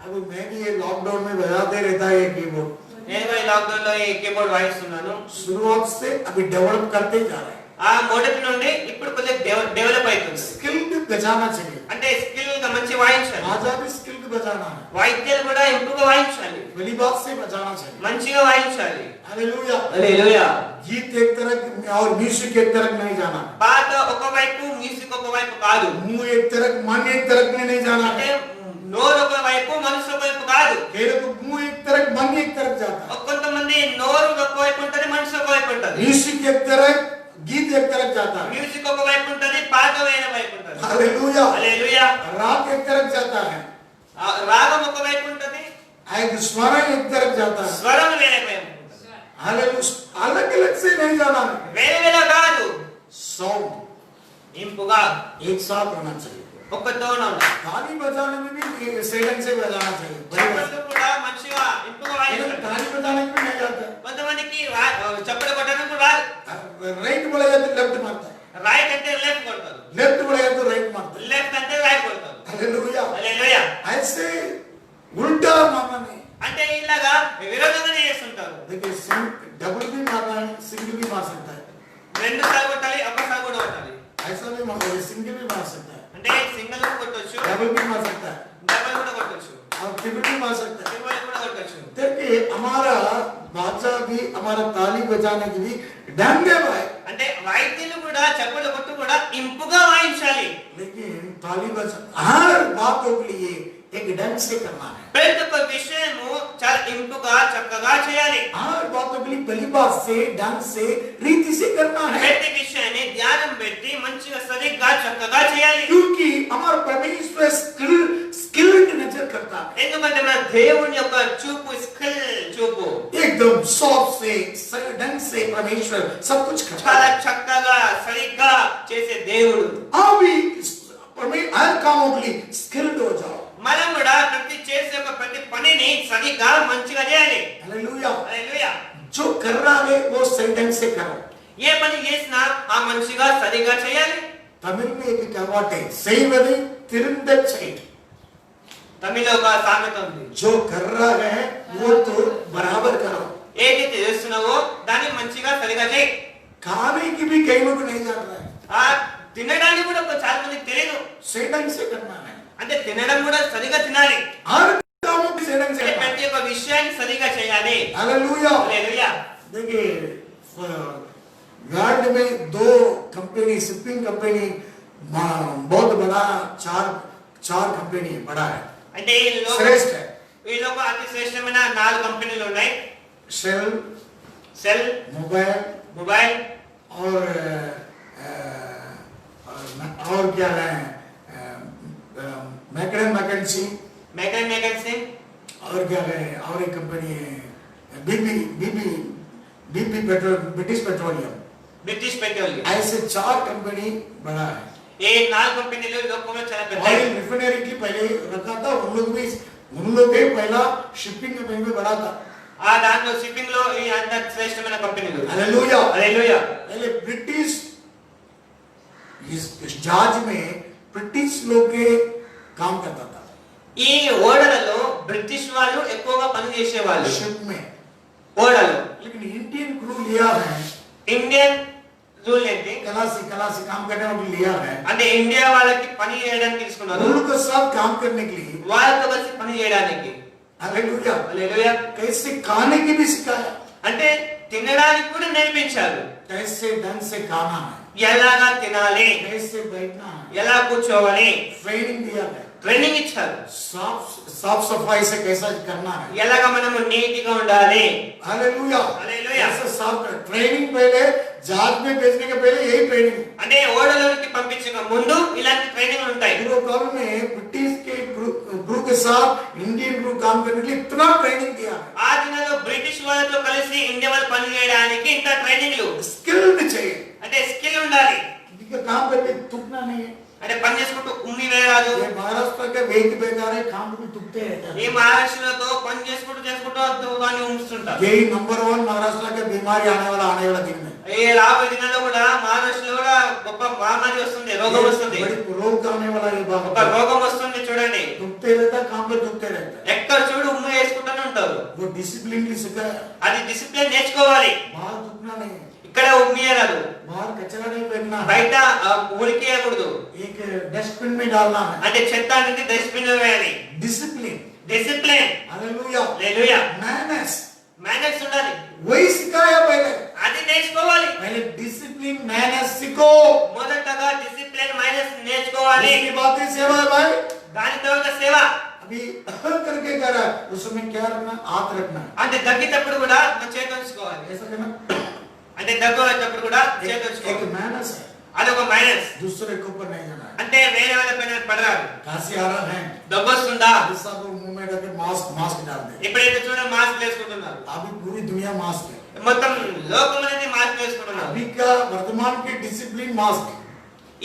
अभी मैं भी ये लॉकडाउन में बजाते रहता है ये कीबोर्ड, నేను ఈ లాక్డౌన్ లో ఈ కీబోర్డ్ వాయిస్తున్నాను. शुरुआत से अभी डेवलप करते जा रहे हैं। ఆ మొదటి నుండి ఇప్పుడు కొద్దిగా డెవలప్ అవుతుంది. स्किल भी बजाना चाहिए, అంటే స్కిల్ గా మంచి వాయించాలి. बाजा भी स्किल भी बजाना है, వాయిద్యాలు కూడా ఇంపుగా వాయించాలి, भली बात से बजाना चाहिए। మంచిగా వాయించాలి. हालेलुया। హల్లెలూయా. गीत एक तरह और म्यूजिक एक तरह नहीं जाना, పాట ఒకవైపు మ్యూజిక్ ఒకవైపు కాదు. मुंह एक तरह मन एक तरह में नहीं जाना అంటే है। నోరు ఒకవైపు మనసు ఒకవైపు కాదు. मेरे को मुंह एक तरह मन एक तरफ जाता है, కొంతమంది నోరు ఒకవైపు ఉంటది, మనసు ఒకవైపు ఉంటది. म्यूजिक एक तरह गीत एक तरफ जाता है। మ్యూజిక్ ఒకవైపు ఉంటది, పాట వేరే వైపు ఉంటది. हालेलुया। హల్లెలూయా. राग एक तरफ जाता है, రాగం ఒకవైపు ఉంటది, एक स्वर एक तरफ जाता है। స్వరం వేరే వైపు ఉంటది. हालेलुया। अलग अलग से नहीं जाना है, వేరే వేరే కాదు, साउंड ఇంపుగా एक साथ होना चाहिए। ఒక్కతో ఉండాలి. ताली बजाने में भी सही ढंग से बजाना चाहिए। చప్పట్లు కూడా మంచిగా ఇంపుగా వాయించాలి. ताली बजाने में नहीं जाता है, కొంతమందికి చప్పట్లు కొట్టడానికి కూడా రాదు. राइट बोलेगा तो लेफ्ट मारता है, రైట్ అంటే లెఫ్ట్ కొడతారు, लेफ्ट बोलेगा तो राइट मारता है। లెఫ్ట్ అంటే రైట్ కొడతారు. हालेलुया। హల్లెలూయా. ऐसे उल्टा मारना नहीं। అంటే ఇలాగా విరోధంగానే చేస్తుంటారు. देखिए डबल भी मारना है, सिंगल भी मार सकता है, రెండు సార్లు కొట్టాలి, ఒక్కసారి కూడా కొట్టాలి. ऐसा भी मार, सिंगल भी मार सकता है, అంటే సింగిల్ కొట్టొచ్చు, डबल भी मार सकता है డబుల్ కూడా కొట్టొచ్చు, और ट्रिपल भी मार सकता है। ట్రిపుల్ కూడా కొట్టొచ్చు. देखिए हमारा बाजा भी, हमारा ताली बजाने की भी ढंग है भाई, అంటే వాయిద్యాలు కూడా చప్పట్లు కొట్టు కూడా ఇంపుగా వాయించాలి. लेकिन ताली बजा हर बातों के लिए एक ढंग से करना है। ప్రతి ఒక్క విషయము చాలా ఇంపుగా చక్కగా చేయాలి. हर बातों के लिए पहली बात से ढंग से रीति से करना है, ప్రతి విషయాన్ని ధ్యానం పెట్టి మంచిగా సరిగ్గా చక్కగా చేయాలి. क्योंकि हमारा परमेश्वर स्किल्ड नजर करता है। ఎందుకంటే మన దేవుని యొక్క చూపు స్కిల్ చూపు एकदम सॉफ्ट से सही ढंग से परमेश्वर सब कुछ करता చాలా है। చక్కగా సరిగ్గా చేసే దేవుడు. अभी हर कामों के लिए स्किल्ड हो जाओ। మనం కూడా చేసే ప్రతి పనిని సరిగ్గా మంచిగా చేయాలి. हालेलुया। హల్లెలూయా. जो कर रहा है वो सही ढंग से करो। ఏ పని చేసినా ఆ మంచిగా సరిగ్గా చేయాలి. तमिल में एक कहवाटे செய்வதை திருந்தச் செய். తమిళ్లో ఒక సామెత ఉంది, जो कर रहा है वो तो बराबर करो. ఏదైతే చేస్తున్నావో దాన్ని మంచిగా సరిగా చేయి. खाने की भी कई लोग नहीं जान रहा है. ఆ తినడానికి కూడా చాలా మందికి తెలియదు. सेडंग से करना है. అంటే తినడం కూడా సరిగా తినాలి. हर काम में सेडंग से అంటే करना है. ప్రతి ఒక్క విషయాన్ని సరిగా చేయాలి. हालेलुया. హల్లెలూయా. देखिए वर्ल्ड में दो कंपनी शिपिंग कंपनी बहुत बड़ा चार कंपनी बड़ा है. అంటే श्रेष्ठ है. ఈ లోక అతి శ్రేష్టమైన 4 కంపెనీలు ఉన్నాయి. शेल, సెల్, मोबाइल और क्या है मैकेंसी मैकेंसी और क्या है और एक कंपनी है BP petrol British petroleum. British petroleum. ऐसे 4 कंपनी बड़ा है. ये 4 कंपनीలు లోకంలో చాలా పెద్దవి. ऑयल रिफाइनरी की पहले रखा था उन लोग भी पहला शिपिंग कंपनी में बड़ा था. ఆ దాంట్లో షిప్పింగ్ లో ఈ అంత శ్రేష్టమైన కంపెనీలు. हालेलुया. హల్లెలూయా. पहले ब्रिटिश इस जहाज में ब्रिटिश लोग के काम करता था. ఈ ఓడలలో బ్రిటిష్ వాళ్ళు ఎక్కువగా పని చేసేవాళ్ళు शिप में. ఓడలో. लेकिन इंडियन क्रू लिया है. ఇండియన్ రూల్ ఏంటి? खलासी काम करने वाले लिया है. అంటే ఇండియా వాళ్ళకి పని చేయడానికి తీసుకున్నారు. उनके साथ काम करने के लिए. వాళ్ళతో కలిసి పని చేయడానికి. हालेलुया. హల్లెలూయా. कैसे खाने की भी सिखाया. అంటే తినడానికి కూడా నేర్పించారు. कैसे ढंग से खाना है. ఎలాగా తినాలి, कैसे बैठना है. ఎలా కూర్చోవాలి ट्रेनिंग दिया है. ట్రైనింగ్ ఇచ్చారు. साफ सफाई से कैसा करना है. ఎలాగా మనము నీటిగా ఉండాలి. हालेलुया. हालेलुया. ऐसे साफ ट्रेनिंग पहले जहाज में भेजने के पहले यही ट्रेनिंग. అంటే ఓడలోకి పంపించక ముందు ఇలాంటి ట్రైనింగ్ ఉంటాయి. पूर्व काल में ब्रिटिश के क्रू के साथ इंडियन क्रू काम करने के लिए इतना ट्रेनिंग दिया. ఆ దినాల్లో బ్రిటిష్ వాళ్ళతో కలిసి ఇండియా వాళ్ళు పని చేయడానికి ఇంత ట్రైనింగ్లు. स्किल्ड चाहिए. అంటే స్కిల్ ఉండాలి. इनका काम करके थूकना नहीं है. అంటే పని చేసుకుంటూ ఉమ్మి వేయరాదు. ये महाराष्ट्र के वेग बेकार है काम भी थूकते रहते ఈ हैं. మహారాష్ట్రతో పని చేసుకుంటూ దాన్ని ఉంచుతుంటారు. यही नंबर 1 महाराष्ट्र के बीमारी आने वाला दिन में. ఈ రాబోయే దినాల్లో కూడా మహారాష్ట్రలో కూడా గొప్ప మహమ్మారి వస్తుంది, రోగం వస్తుంది. बड़ी रोग आने वाला ये बात. ఒక రోగం వస్తుంది చూడండి. थूकते रहता काम पे थूकते रहता. ఎక్కడ చూడు ఉమ్మి వేసుకుంటూనే ఉంటారు. वो डिसिप्लिन की सिखाया. అది డిసిప్లిన్ నేర్చుకోవాలి. बाहर थूकना नहीं. ఇక్కడ ఉమ్మియరాదు. बाहर कचरा नहीं फेंकना. బయట ఉడికేయకూడదు. एक डस्टबिन में डालना है. అంటే చెత్త అనేది డస్ట్బిన్ లో వేయాలి. डिसिप्लिन. డిసిప్లిన్. हालेलुया. హల్లెలూయా. मैनर्स. మేనర్స్ ఉండాలి. वही सिखाया पहले. అది నేర్చుకోవాలి. पहले डिसिप्लिन मैनर्स सीखो. మొదటగా డిసిప్లిన్ మైనస్ నేర్చుకోవాలి. इसकी बात ही सेवा है भाई. దాని తర్వాత సేవ. अभी करके कर रहा है उसमें क्या रखना हाथ रखना है. అంటే దగ్గేటప్పుడు కూడా చేతి ఉంచుకోవాలి. ऐसा करना. అంటే దగ్గేటప్పుడు కూడా చేతి एक ఉంచుకోవాలి. मैनर्स है. అదొక మైనస్. दूसरे के ऊपर नहीं जाना है. అంటే వేరే వాళ్ళ పైన పడరాదు. काशी आ रहा है. దగ్గొస్తుందా? सब मुंह में रख के मास्क डाल दे. ఇప్పుడైతే చూడండి మాస్క్ వేసుకుంటున్నారు. अभी पूरी दुनिया मास्क है. మొత్తం లోకం అనేది మాస్క్ వేసుకుంటున్నారు. अभी का वर्तमान के डिसिप्लिन मास्क है.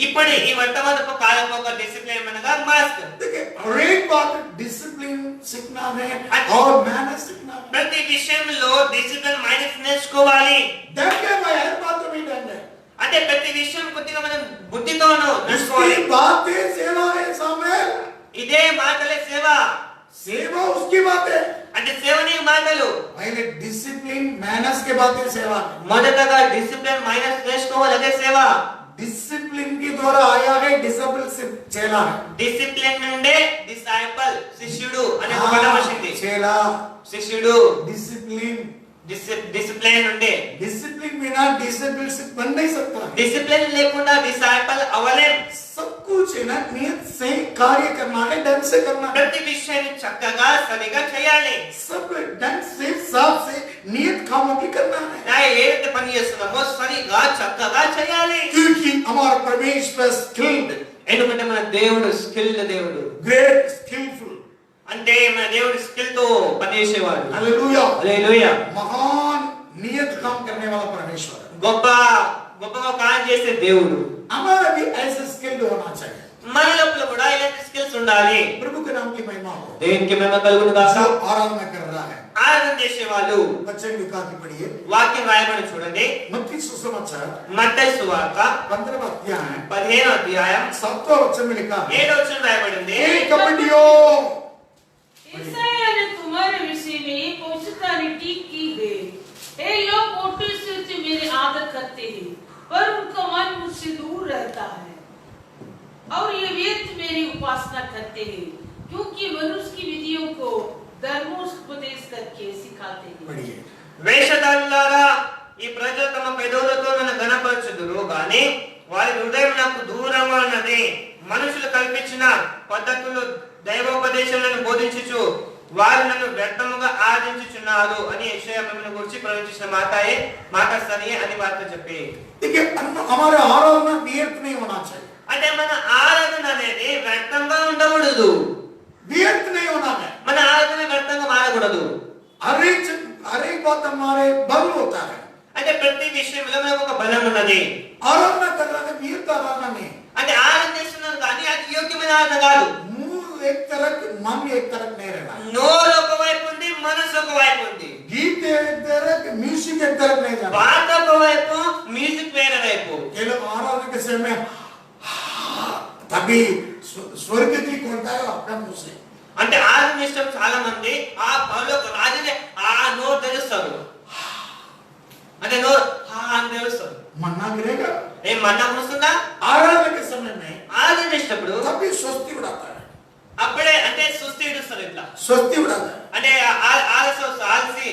ఇప్పుడు ఈ వర్తమానపు కాలం ఒక డిసిప్లిన్ అనగా మాస్క్. देखिए हर एक बात डिसिप्लिन सीखना है और मैनर्स सीखना है. ప్రతి విషయంలో డిసిప్లిన్ మైనస్ నేర్చుకోవాలి. देखे भाई हर बात में डर है. అంటే ప్రతి విషయం కొద్దిగా మనం బుద్ధితోను నేర్చుకోవాలి. उसकी बात है सेवा है सामेल. ఇదే మాటలే సేవ. सेवा उसकी बात है. అంటే సేవని మాటలు. पहले डिसिप्लिन मैनर्स के बाद है सेवा. మొదటగా డిసిప్లిన్ మైనస్ నేర్చుకోవాలి, అదే సేవ. डिसिप्लिन के द्वारा आया है डिसिप्लिन चेला है. డిసిప్లిన్ నుండే డిసైపుల్ శిష్యుడు అనే ఒక పదం వచ్చింది. चेला శిష్యుడు डिसिप्लिन. డిసిప్లిన్ నుండే. डिसिप्लिन बिना डिसिप्लिन से बन नहीं सकता. డిసిప్లిన్ లేకుండా డిసైపుల్ అవ్వలేం. सब कुछ है ना नियत से कार्य करना है ढंग से करना है. ప్రతి విషయాన్ని చక్కగా సరిగా చేయాలి. सब ढंग से साफ से नियत कामों की करना है. నా ఏదైతే పని చేస్తున్నామో సరిగా చక్కగా చేయాలి. क्योंकि हमारा परमेश्वर स्किल्ड. ఎందుకంటే మన దేవుడు స్కిల్డ్ దేవుడు. Great skillful. అంటే మన దేవుడు స్కిల్ తో పనిచేసేవాడు. हालेलुया. హల్లెలూయా. महान नियत काम करने वाला परमेश्वर. గొప్పగా కార్యం చేసే దేవుడు. हमारा भी ऐसा स्किल्ड होना चाहिए. మన లోపల కూడా ఇలాంటి స్కిల్స్ ఉండాలి. प्रभु के नाम की महिमा हो. దేవునికి మహిమ కలుగును గాక. जो आराधना कर रहा है. ఆరాధన ఆరాధన చేసే వాళ్ళు बच्चे लिखा की पढ़िए వాక్యం రాయబడి చూడండి. मत्ती सुसमाचार మత్తయి సువార్త 15वां अध्याय 15వ అధ్యాయం 7वां वचन में लिखा है 7వ వచనం రాయబడింది. हे कपटियों यशायाह ने तुम्हारे विषय में ये भविष्यवाणी ठीक की है। ये लोग ओटे से मेरी आदत करते हैं, पर उनका मन मुझसे दूर रहता है और ये व्यर्थ मेरी उपासना करते हैं, क्योंकि मनुष्य की विधियों को धर्मोपदेश करके सिखाते हैं। पढ़िए వేషధారులారా, ఈ ప్రజలు తమ పెదవులతో నన్ను ఘనపరచుదురు గాని వారి హృదయం నాకు దూరంగా ఉన్నది. మనుషులు కల్పించిన పద్ధతులు దైవోపదేశములను బోధించుచు వారు నన్ను వ్యర్థముగా ఆరాధించుచున్నారు అని యెషయా మిమ్మల్ని గురించి ప్రవచించిన మాట సరి అని వార్త చెప్పి. देखिए हमारे आराधना व्यर्थ नहीं होना चाहिए, అంటే మన ఆరాధన అనేది వ్యర్థంగా ఉండకూడదు. व्यर्थ नहीं होना है। మన ఆరాధన వ్యర్థంగా మారకూడదు. हर एक बात हमारे बल होता है। అంటే ప్రతి విషయంలో మనకు ఒక బలం ఉన్నది. आराधना कर रहा है व्यर्थ आराधना नहीं, అంటే ఆరాధన చేస్తున్నాం కానీ అది యోగ్యమైన ఆరాధన కాదు. मुंह एक तरफ मन एक तरफ नहीं रहना, నోరు ఒక వైపు ఉంది, మనసు ఒక వైపు ఉంది. गीत एक तरफ म्यूजिक एक तरफ नहीं जाना। పాట ఒక వైపు, మ్యూజిక్ వేరే వైపు. ये लोग आराधना के समय में तभी स्वर्ग की खोलता है अपना मुंह से। అంటే ఆరాధన ఇష్టం చాలా మంది ఆ పరలోక రాజునే ఆ నోరు తెరుస్తారు. అంటే నోరు అని తెరుస్తారు. मन्ना गिरेगा ఏం మన్నా కురుస్తుందా? आराधना के समय में ఆరాధన చేసేటప్పుడు तभी स्वस्ति उड़ाता है, అప్పుడే అంటే సుస్థి ఇడుస్తారు ఇట్లా. स्वस्ति उड़ाता है। అంటే ఆలసి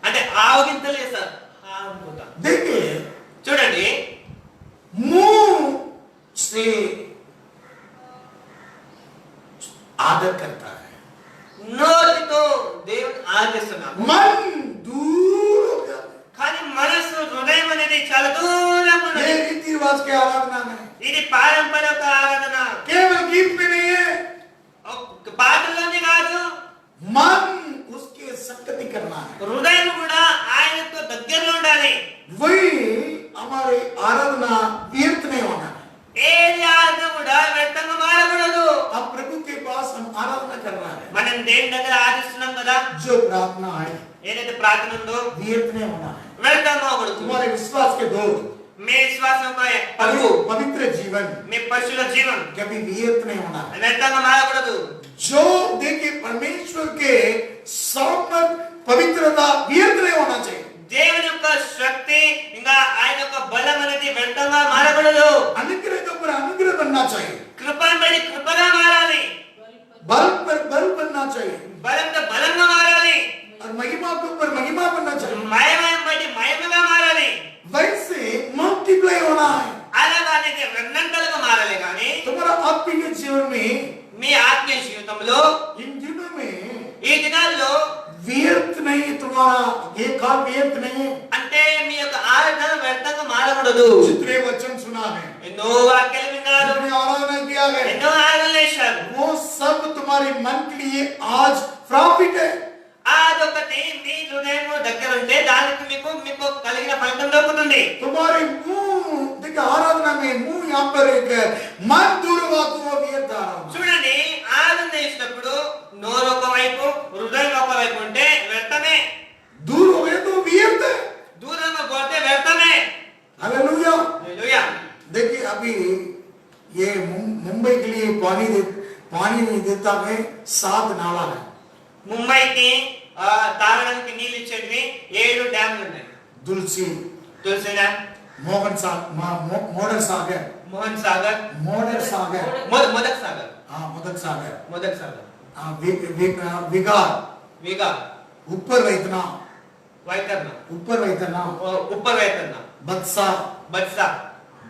అంటే ఆవగింతలు చేస్తారు. देखिए చూడండి, मुंह से आदर करता है, నోటితో దేవుని ఆరాధిస్తున్నాం मन दूर हो गया। కానీ మనసు, హృదయం అనేది చాలా దూరంగా ఉన్నది. ये रीति रिवाज के आराधना में ఇది పారంపరిక ఆరాధన. केवल गीत में नहीं है, పాటల్లోనే కాదు, मन उसके संगति करना है। హృదయం కూడా ఆయనతో దగ్గరలో ఉండాలి. वही हमारे आराधना व्यर्थ नहीं होना है। ఏది ఆరాధన కూడా వ్యర్థంగా మారకూడదు. अब प्रभु के पास हम आराधना कर रहा है, మనం దేవుని దగ్గర ఆరాధిస్తున్నాం కదా, जो प्रार्थना है ఏదైతే ప్రార్థన ఉందో व्यर्थ नहीं होना है। వ్యర్థంగా అవ్వకూడదు. तुम्हारे विश्वास के दो మీ విశ్వాసం పరుగు, पवित्र जीवन మీ పరిశుద్ధ జీవం कभी व्यर्थ नहीं होना है। వ్యర్థంగా మారకూడదు. जो देखिए परमेश्वर के सामर्थ पवित्रता व्यर्थ नहीं होना चाहिए। దేవుని యొక్క శక్తి ఇంకా ఆయన యొక్క బలం అనేది వ్యర్థంగా మారకూడదు. अनुग्रह के ऊपर अनुग्रह बनना चाहिए, కృపను బట్టి కృపగా మారాలి, बल पर बल बनना चाहिए, బలంతో బలంగా మారాలి, और महिमा के ऊपर महिमा बनना चाहिए। మహిమను బట్టి మహిమగా మారాలి. वैसे मल्टीप्लाई होना है। అలాగే రెండంతలుగా మారాలి. కానీ तुम्हारा आत्मिक जीवन में మీ ఆత్మీయ జీవితంలో इन दिनों में ఈ దినాల్లో व्यर्थ नहीं, तुम्हारा ये काल व्यर्थ नहीं। అంటే మీ యొక్క ఆరాధన వ్యర్థంగా మారకూడదు. जितने वचन सुना है, ఎన్నో వాక్యాలు విన్నారు, जितने आराधना किया है, ఎన్నో ఆరాధనలు చేశారు. वो सब तुम्हारे मन के लिए आज प्रॉफिट है। అదొకటి మీ హృదయం దగ్గర ఉంటే దానికి మీకు కలిగిన ఫలితం దొరుకుతుంది. तुम्हारे मुंह देखिए आराधना में मुंह यहाँ पर एक मन दूर हुआ तो वो व्यर्थ आराधना। చూడండి, ఆరాధన చేసినప్పుడు నోరు ఒక వైపు, హృదయం ఒక వైపు ఉంటే వ్యర్థమే. दूर हो गए तो व्यर्थ है। దూరంగా పోతే వ్యర్థమే. हालेलुया। హల్లెలూయా. देखिए अभी ये मुंबई के लिए पानी नहीं देता है, 7 नाला है। ముంబైకి తాగడానికి నీళ్ళు ఇచ్చేవి 7 డ్యామ్లు ఉన్నాయి. तुलसी, తులసి డ్యామ్, मोहन सागर, मोडर सागर, మోహన్ సాగర్, मोडर सागर, మొదక్ సాగర్, हाँ मोदक सागर, మొదక్ సాగర్, विगार, విగా, ऊपर वैतना, వైతర్ణ, ऊपर वैतना, ఉప్పర్ వైతర్ణ, बदसा, బత్సా,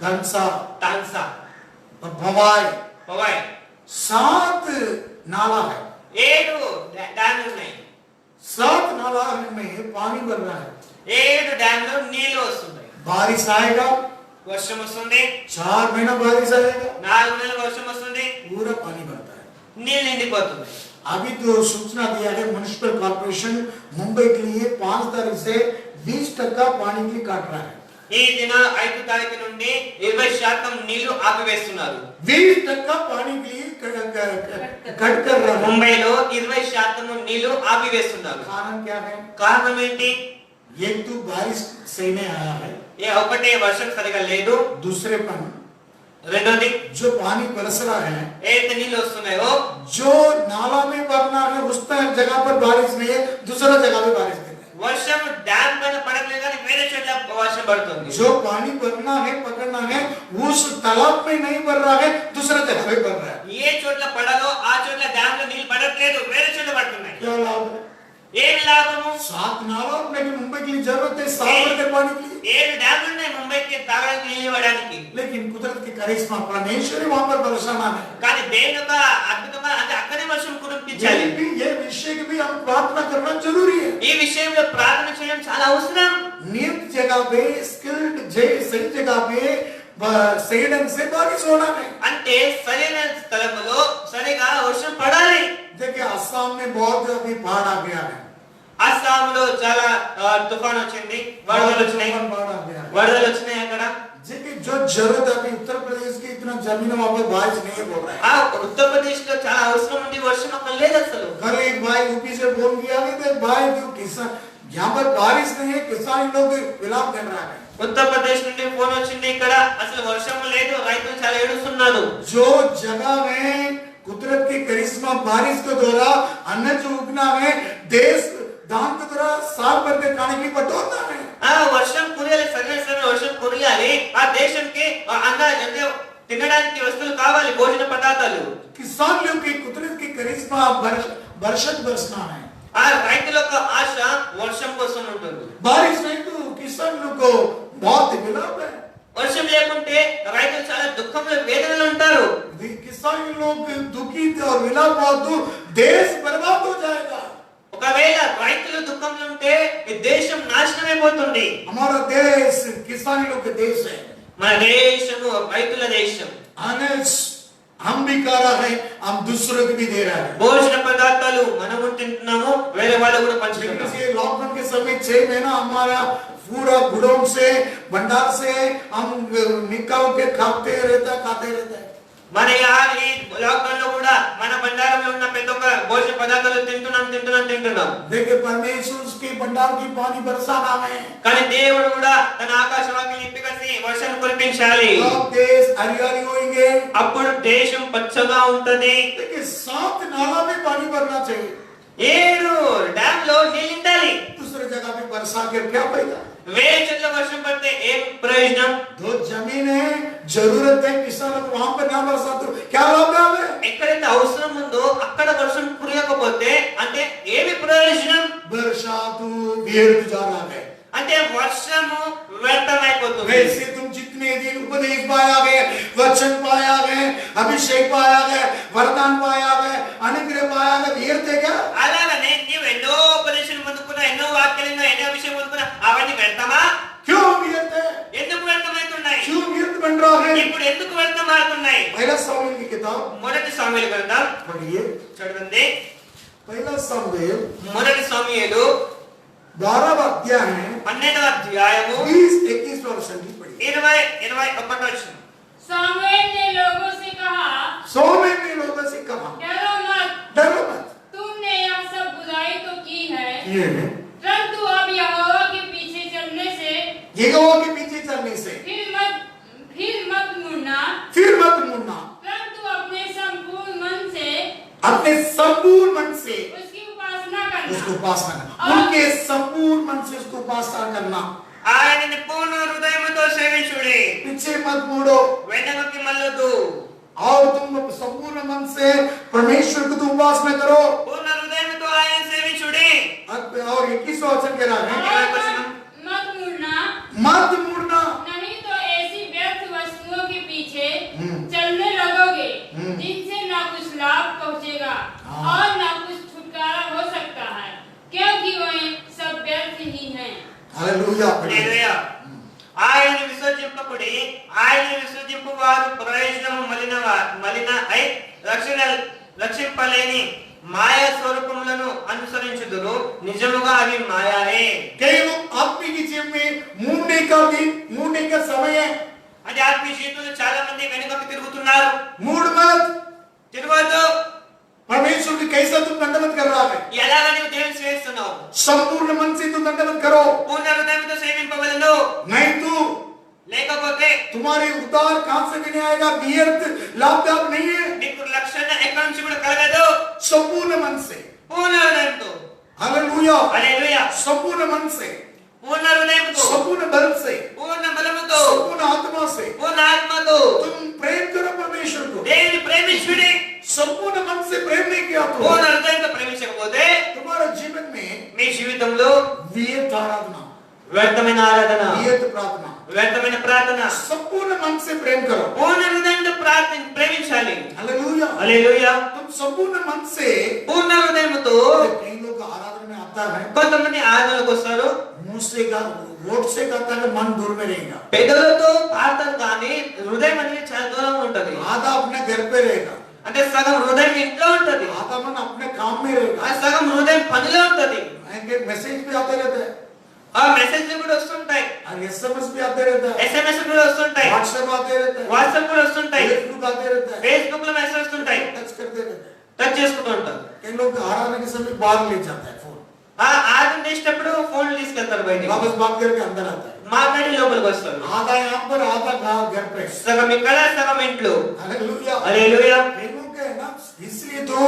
धनसा, తాన్సా, भवाई, పవాయ్. 7 नाला है। 7 డ్యామ్లు ఉన్నాయి. 7 नाला में पानी भर रहा है। 7 డ్యామ్లో నీళ్లు వస్తున్నాయి. बारिश आएगा, వర్షం వస్తుంది, 4 महीना बारिश आएगा, 4 నెలలు వర్షం వస్తుంది, पूरा पानी भरता है। నీళ్ళు నిండిపోతున్నాయి. अभी तो सूचना दिया है म्युनिसिपल कॉर्पोरेशन मुंबई के लिए 5 तारीख से 20% पानी के लिए काट रहा है। ఈ దిన 5 తారీఖు నుండి 20% నీళ్లు ఆపివేస్తున్నారు. 20% पानी के लिए कट कर रहा है। ముంబైలో 20% నీళ్లు ఆపివేస్తున్నారు. कारण क्या है? కారణం ఏంటి? एक तो बारिश सही नहीं आया है, ఒకటే వర్షం సరిగా లేదు, दूसरे पन రెండోది जो पानी बरस रहा है, ఏదైతే నీళ్లు వస్తున్నాయో जो नाला में भरना है उस जगह पर बारिश नहीं है, दूसरा जगह पे बारिश नहीं है। వర్షం డ్యామ్ పైన పడట్లేదు కానీ వేరే చోట్ల వర్షం పడుతుంది. जो पानी भरना है पकड़ना है उस तालाब में नहीं भर रहा है, दूसरा जगह पे भर रहा है। ఏ చోట్ల పడాలో ఆ చోట్ల డ్యామ్ లో నీళ్లు పడట్లేదు, వేరే చోట్ల పడుతున్నాయి. क्या लाभ है? ఏమి లాభము? 7 नाला लेकिन मुंबई के लिए जरूरत है 7 भर के पानी के लिए, 7 డ్యామ్లు ఉన్నాయి ముంబైకి తాగడానికి నీళ్ళు ఇవ్వడానికి. लेकिन कुदरत की करिश्मा परमेश्वर वहां पर बरसाना है। కానీ దేవుని యొక్క అద్భుతమైన అంటే అక్కడే వర్షం కురిపించాలి. ये विषय की भी हम प्रार्थना करना जरूरी है। ఈ విషయంలో ప్రార్థన చేయడం చాలా అవసరం. नियत जगह पे स्किल्ड सही जगह पे सही ढंग से बारिश होना है। అంటే సరైన స్థలంలో సరిగా వర్షం పడాలి. देखिए असम में बहुत अभी बाढ़ आ गया है, అస్సాంలో చాలా తుఫాన్ వచ్చింది, వరదలు వచ్చినాయి. बाढ़ आ गया है। వరదలు వచ్చినాయి అక్కడ. देखिए जो जरूरत है अभी उत्तर प्रदेश की इतना जमीन वहां पे बारिश नहीं हो रहा है। ఆ ఉత్తరప్రదేశ్ లో చాలా అవసరం ఉంది, వర్షం అక్కడ లేదు అసలు. कल एक भाई यूपी से फोन किया कि भाई जो किसान यहाँ पर बारिश नहीं है, किसान लोग विलाप कर रहा है। ఉత్తరప్రదేశ్ నుండి ఫోన్ వచ్చింది, ఇక్కడ అసలు వర్షం లేదు, రైతులు చాలా ఏడుస్తున్నారు. जो जगह में कुदरत की करिश्मा बारिश के द्वारा अन्न जो उगना है, देश दान के द्वारा साल भर के खाने की बटोरना है। ఆ వర్షం కురియాలి, సరైన వర్షం కురియాలి. ఆ దేశంకి అన్న అంటే తినడానికి వస్తువులు కావాలి, భోజన పదార్థాలు. किसान लोग की कुदरत की करिश्मा बरसना है। ఆ రైతుల యొక్క ఆశ వర్షం కోసం ఉంటుంది. बारिश नहीं तो किसान लोग को बहुत विलाप है। వర్షం లేకుంటే రైతులు చాలా దుఃఖంలో వేదనలో ఉంటారు. किसान लोग दुखी और विलाप हुआ तो देश बर्बाद हो जाएगा। ఒకవేళ రైతులు దుఃఖంలో ఉంటే ఈ దేశం నాశనం అయిపోతుంది. हमारा देश किसान लोग का देश है। మన దేశము రైతుల దేశం. अनाज हम भी खा रहा है, हम दूसरों को भी दे रहा है। భోజన పదార్థాలు మనము తింటున్నాము, వేరే వాళ్ళు కూడా పంచుకుంటున్నాము. लेकिन ये लॉकडाउन के समय 6 महीना हमारा पूरा गुडोन से भंडार से हम निकाल के खाते रहता है। మన ఈ లాక్డౌన్ లో కూడా మన బండారంలో ఉన్న ప్రతి ఒక్క భోజన పదార్థాలు తింటున్నాం. देखिए परमेश्वर उसके भंडार की पानी बरसाना है। కానీ దేవుడు కూడా తన ఆకాశవాణి నింపికసి వర్షం కురిపించాలి. अब देश हरियाली होंगे, అప్పుడు దేశం పచ్చగా ఉంటది. देखिए 7 नाला में पानी भरना चाहिए, 7 డ్యామ్ లో నీళ్ళు ఉండాలి. दूसरे जगह पे बरसा के क्या फायदा? వేరే చోట్ల వర్షం పడితే ఏం ప్రయోజనం? दो जमीन है, जरूरत है, किसान को वहां पर ना बरसा तो क्या लाभ है? ఎక్కడైతే అవసరం ఉందో అక్కడ వర్షం కురియకపోతే అంటే ఏమి ప్రయోజనం? वर्षा तो व्यर्थ जा रहा है। అంటే వర్షము వ్యర్థమైపోతుంది. वैसे तुम जितने दिन उपदेश पाया गए, वचन पाया गए, अभिषेक पाया गए, वरदान पाया गए, अनुग्रह पाया गए, व्यर्थ है क्या? అలాగనే నీవు ఎన్నో ఉపదేశాలు పొందుకున్నా, ఎన్నో వాక్యాలు, ఎన్నో విషయం పొందుకున్నా, అవన్నీ వ్యర్థమా? क्यों व्यर्थ है? ఎందుకు వ్యర్థమవుతున్నాయి? क्यों व्यर्थ बन रहा है? ఇప్పుడు ఎందుకు వ్యర్థమవుతున్నాయి? पहला सामुएल की किताब మొదటి సాముయేలు గ్రంథం पढ़िए। చదవండి. पहला सामुएल మొదటి సాముయేలు 12वां अध्याय है, 12వ అధ్యాయము 20-21 वचन की पढ़िए। 20-21 వచనం. सामुएल ने लोगों से कहा, सामुएल ने लोगों से कहा, डरो मत, डरो मत। तुमने यह सब बुराई तो की है, ये है परंतु अब यहोवा के पीछे चलने से यहोवा के पीछे चलने से फिर मत मुड़ना, फिर मत मुड़ना, परंतु अपने संपूर्ण मन से अपने संपूर्ण मन से उसकी उपासना करना। उसको उपासना करना, उनके संपूर्ण मन से उसको उपासना करना। ఆయనని పూర్ణ హృదయముతో సేవించుడి, पीछे मत मुड़ो వెనకకి మళ్ళొద్దు. और तुम संपूर्ण मन से परमेश्वर को तुम उपासना करो। పూర్ణ హృదయముతో ఆయన సేవించుడి. और 21 वचन कह रहा है, मत मुड़ना, मत मुड़ना, नहीं तो ऐसी व्यर्थ वस्तुओं के पीछे चलने लगोगे जिनसे ना कुछ लाभ पहुंचेगा और ना कुछ छुटकारा हो सकता है, क्योंकि वह सब व्यर्थ ही हैं। हालेलुया। హల్లెలూయా. ఆయన విసర్జింపకుడి, ఆయన విసర్జింపు వారు ప్రయోజనము మలిన అయి రక్షింపలేని మాయా స్వరూపములను అనుసరించుదురు, నిజముగా అవి మాయాయే. कई लोग आत्मिक जीवन में मुड़ने का समय है। అంటే ఆత్మీయ జీవితంలో చాలా మంది వెనుకకు తిరుగుతున్నారు. मूड मत, తిరగొద్దు. చేస్తున్నావు? संपूर्ण मन से तू दंडवत करो, పూర్ణ హృదయంతో సేవింపవలెను. नहीं तो లేకపోతే तुम्हारे उद्धार कहां से भी नहीं आएगा, व्यर्थ लाभदायक नहीं है। నీకు రక్షణ ఎక్కడి నుంచి కూడా కలగదు. संपूर्ण मन से, పూర్ణ హృదయంతో. हालेलुया, హల్లెలూయా. संपूर्ण मन से, పూర్ణ హృదయంతో, संपूर्ण बल से, పూర్ణ బలముతో, संपूर्ण आत्मा से పూర్ణ ఆత్మతో तुम प्रेम करो परमेश्वर को। దేవుని ప్రేమించుడి. संपूर्ण मन से प्रेम नहीं किया तो పూర్ణ హృదయంతో ప్రేమించకపోతే तुम्हारे जीवन में మీ జీవితంలో व्यर्थ आराधना, వ్యర్థమైన ఆరాధన, व्यर्थ प्रार्थना, వ్యర్థమైన ప్రార్థన. संपूर्ण मन से प्रेम करो। పూర్ణ హృదయంతో ప్రేమించాలి. हालेलुया, హల్లెలూయా. तुम संपूर्ण मन से। పూర్ణ హృదయంతో. कई लोग आराधना में आता है, కొంతమంది ఆరాధనకు వస్తారు, मुंह से का वोट से कहता है मन दूर में रहेगा, పెదవులతో పాడతారు కానీ హృదయం అనేది చాలా దూరంగా ఉంటది. आधा अपने घर पे रहेगा, అంటే సగం హృదయం ఇంట్లో ఉంటది, आधा मन अपने काम में रहेगा। ఆ సగం హృదయం పనిలో ఉంటది. मैसेज भी आते रहते हैं, ఆ మెసేజ్లు కూడా వస్తుంటాయి, और एसएमएस भी आते रहते हैं, ఎస్ఎంఎస్ కూడా వస్తుంటాయి, व्हाट्सएप आते रहते हैं, వాట్సాప్ కూడా వస్తుంటాయి, फेसबुक आते रहते हैं, ఫేస్బుక్ లో మెసేజ్ వస్తుంటాయి, टच करते रहते हैं। టచ్ చేసుకుంటూ ఉంటారు. कई लोग आराधना के समय बाहर ले जाता है फोन, ఆ ఆరాధన చేసేటప్పుడు ఫోన్లు తీసుకెళ్తారు బయటికి, वापस बात करके अंदर आता है, మాట్లాడి లోపలికి వస్తారు. आधा यहाँ पर आधा घर पे। సగం ఇక్కడ సగం ఇంట్లో. हालेलुया, హల్లెలూయా. कई लोग है ना, इसलिए तो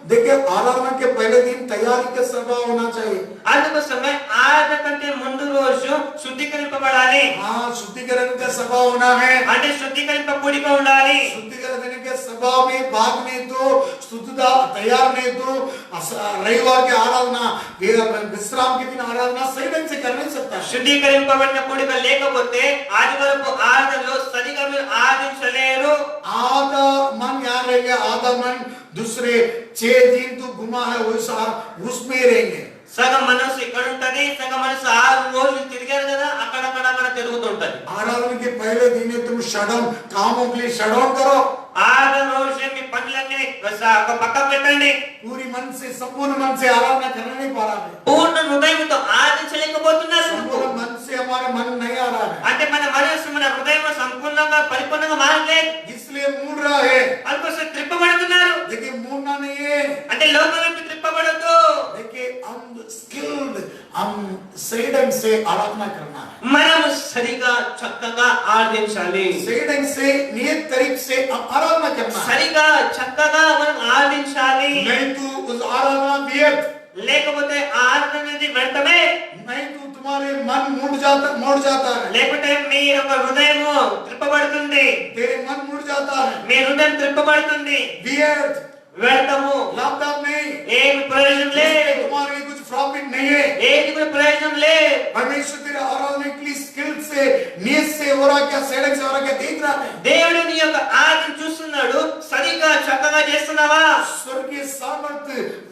देखिए आराधना के पहले दिन तैयारी के सभा होना चाहिए। అందుకోసమే ఆరాధన కంటే ముందు రోజు శుద్ధీకరింపబడాలి. हाँ, शुद्धिकरण का सभा होना है, అంటే శుద్ధీకరింప కూడిక ఉండాలి. शुद्धिकरण के सभा में भाग नहीं तो शुद्धता तैयार नहीं तो रविवार की आराधना, विश्राम के दिन आराधना सही ढंग से कर नहीं सकता। శుద్ధీకరింపబడిన కూడిక లేకపోతే ఆదివారపు ఆరాధనలో సరిగా మీరు ఆరాధించలేరు. आधा मन यहाँ रहेंगे, आधा मन दूसरे 6 दिन तो घुमा है वैसा उसमें रहेंगे। సగం మనసు ఇక్కడ ఉంటది, సగం మనసు 6 రోజులు తిరిగారు కదా అక్కడక్కడ తిరుగుతుంటది. आराधना के पहले दिन तुम शटडाउन, कामों के लिए शटडाउन करो, ఆరాధన రోజు మీ పనులన్నీ పక్కన పెట్టండి. पूरी मन से संपूर्ण मन से आराधना करने नहीं पा रहा है, పూర్ణ హృదయంతో ఆరాధించలేకపోతున్నారు. संपूर्ण मन से हमारे मन नहीं आ रहा है, అంటే మన మనసు మన హృదయం సంపూర్ణంగా పరిపూర్ణంగా మారలేదు. इसलिए मूड रहा है। అందుకోసం త్రిప్పబడుతున్నారు. देखिए मूडना नहीं है, అంటే లోపల వైపు త్రిప్పబడద్దు. देखिए हम स्किल्ड, हम सही ढंग से आराधना करना है, మనము సరిగా చక్కగా ఆరాధించాలి. सही ढंग से नियत तरीके से हम आराधना करना है, సరిగా చక్కగా మనం ఆరాధించాలి. नहीं तो उस आराधना व्यर्थ, లేకపోతే ఆరాధన అనేది వ్యర్థమే. नहीं तो तुम्हारे मन मुड़ जाता है, లేకపోతే మీ యొక్క హృదయం త్రిప్పబడుతుంది, तेरे मन मुड़ जाता है, మీ హృదయం త్రిప్పబడుతుంది. व्यर्थ, వ్యర్థము, लाभदायक नहीं, ఏమి ప్రయోజనం లేదు, तुम्हारे कुछ प्रॉफिट नहीं है। ఏది కూడా ప్రయోజనం లేదు. परमेश्वर तेरे आराधना के लिए स्किल से, नियत से हो रहा क्या, सड़क से हो रहा क्या देख रहा है। దేవుడు నీ యొక్క ఆరాధన చూస్తున్నాడు, సరిగా చక్కగా చేస్తున్నావా? स्वर्गीय सामर्थ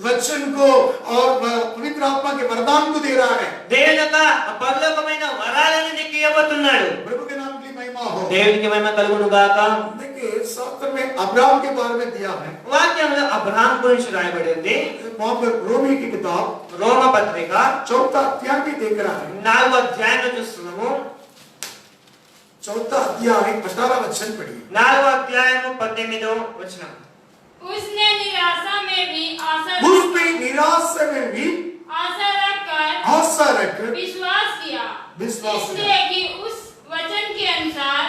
वचन को और पवित्र आत्मा के वरदान को दे रहा है। దేవుని యొక్క పరలోకమైన వరాలను నీకు ఇవ్వబోతున్నాడు. प्रभु के नाम की महिमा हो। దేవునికి మహిమ కలుగును గాక. देखिए शास्त्र में अब्राहम के बारे में दिया है, వాక్యంలో అబ్రహాం గురించి రాయబడింది. वहां पर रोमी की किताब రోమ పత్రిక 4 अध्याय भी देख रहा है, 4వ అధ్యాయంలో చూస్తున్నాము. 4 अध्याय 18 वचन पढ़िए। 4వ అధ్యాయము 18వ వచనం. उसने निराशा में भी उसमें निराशा में भी आशा रखकर आशा रखकर विश्वास किया, विश्वास इसलिए कि उस वचन के अनुसार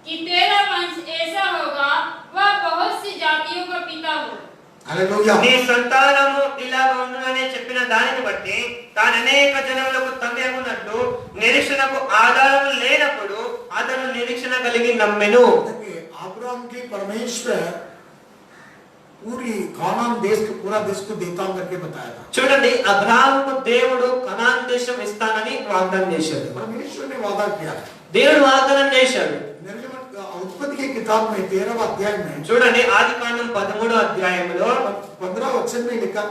कि तेरा वंश ऐसा होगा, वह बहुत सी जातियों का पिता हो। हालेलुया। నీ సంతానము ఇలాగ ఉండునని చెప్పిన దానిని బట్టి తాను అనేక జనములకు తండ్రి అగునట్లు నిరీక్షణకు ఆధారం లేనప్పుడు అతను నిరీక్షణ కలిగి నమ్మెను. देखिए अब्राहम की परमेश्वर पूरी कानान देश को, पूरा देश को देता हूं करके बताया था। చూడండి, అబ్రహాముకు దేవుడు కనాన్ దేశం ఇస్తానని వాగ్దానం చేశాడు. परमेश्वर ने वादा किया है। దేవుడు వాగ్దానం చేశాడు. निर्गमन उत्पत्ति की किताब में 13वां अध्याय में చూడండి, ఆదికాండం 13వ అధ్యాయంలో 15 वचन में लिखा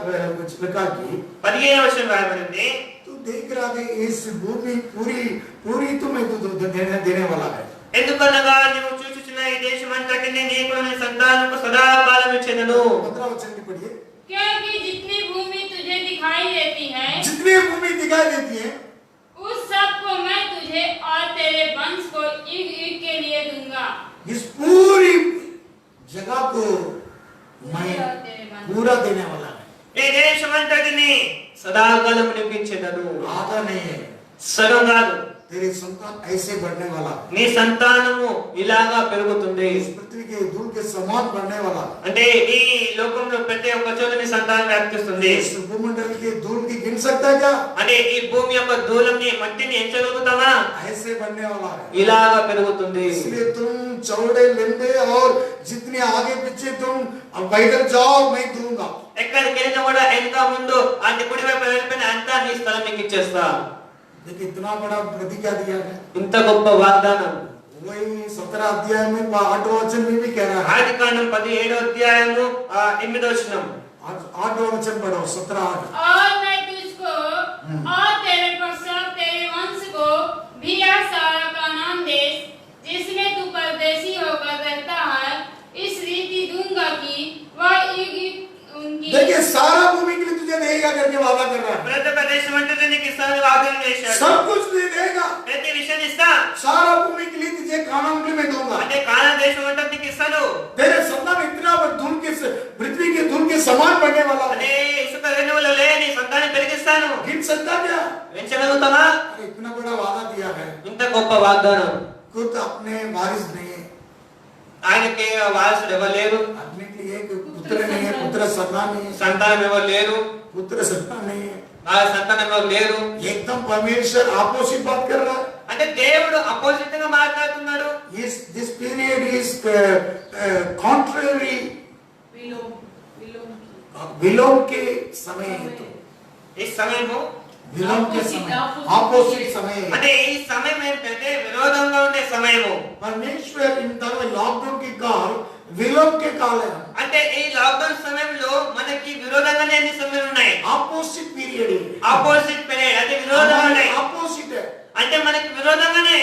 कि 15వ వచనం రాయబడింది. तू देख रहा है इस भूमि पूरी तुम्हें देने वाला है। ఎందుకనగా నీవు చూచుచున్న ఈ దేశం అంతటిని నీకు నీ సంతానముకు సదాకాలం ఇచ్చెదను. 15 वचन की पढ़िए। क्योंकि जितनी भूमि तुझे दिखाई देती है, जितनी भूमि दिखाई देती है उस सब को मैं तुझे और तेरे वंश को युग युग के लिए दूंगा। इस पूरी जगह को मैं पूरा देने वाला है। ఈ దేశం అంతటిని సదాకాలం నిపించెదను. आधा नहीं है, సగం కాదు. तेरी संतान ऐसे बढ़ने वाला, నీ సంతానము ఇలాగా పెరుగుతుంది. इस पृथ्वी के धूल के समान बढ़ने वाला, అంటే ఈ లోకంలో ప్రతి ఒక్క చోట నీ సంతానం వ్యాప్తిస్తుంది. इस भूमंडल के धूल की गिन सकता है क्या? అంటే ఈ భూమి యొక్క ధూళంని మట్టిని ఎంచగలుగుతావా? ऐसे बढ़ने वाला है। ఇలాగా పెరుగుతుంది. इसलिए तुम चौड़े लंबे और जितने आगे पीछे तुम पैदल जाओ, मैं दूंगा। ఎక్కడికి వెళ్ళినా కూడా ఎంత ముందు అంటే కుడి వైపు వెళ్ళిపోయిన అంతా నీ స్థలం నీకు ఇచ్చేస్తా. देखिए इतना बड़ा प्रतिज्ञा दिया है, ఇంత గొప్ప వాగ్దానం. वही 17 अध्याय में 8वां वचन में भी कह रहा है। ఆది కాండం 17వ అధ్యాయము 8వ వచనం. 8वां वचन पढ़ो, 17:8। और मैं तुझको और तेरे पश्चात तेरे वंश को भी यह सारा कानान देश जिसमें तू परदेशी होकर रहता है इस रीति दूंगा कि वह युग युग उनकी। देखिए सारा भूमि के लिए तुझे देगा करके वादा कर रहा है, ప్రతి ఒక్క దేశం అంటే నీకు ఇస్తాను వాగ్దానం చేశాడు. सब कुछ दे देगा, ప్రతి విషయం ఇస్తా. सारा भूमि के लिए तुझे कानान के में दूंगा। అంటే కానాన్ దేశం అంటే నీకు ఇస్తాను. तेरे संतान इतना धूल के पृथ्वी के धूल के समान बढ़ने वाला है। అంటే ఇసుక రేణువులు లే నీ సంతానం పెరిగిస్తాను. गिन सकता क्या? పెంచగలుగుతావా? अरे इतना बड़ा वादा दिया है, ఇంత గొప్ప వాగ్దానం. खुद अपने वारिस नहीं है, ఆయనకి వారసుడు ఎవరు లేరు. अपने के लिए एक पुत्र नहीं है, पुत्र सन्तान नहीं है, సంతానం ఎవరు లేరు. पुत्र सन्तान नहीं है। ఆ సంతానం ఎవరు లేరు. एकदम परमेश्वर अपोजिट बात कर रहा है। అంటే దేవుడు అపోజిట్ గా మాట్లాడుతున్నాడు. This period is contrary, विलोम विलोम के समय है, तो ఈ సమయము विलोम के Opposite, समय, opposite. अपोजिट समय है। అంటే ఈ సమయం ఏంటంటే విరోధంగా ఉండే సమయము. परमेश्वर इन तरह लॉकडाउन के काल विलोम के काल है, అంటే ఈ లాక్డౌన్ సమయంలో మనకి విరోధంగానే అన్ని సమయాలు ఉన్నాయి. अपोजिट पीरियड है, ఆపోజిట్ పీరియడ్ అంటే విరోధంగా ఉన్నాయి. अपोजिट है। అంటే మనకి విరోధంగానే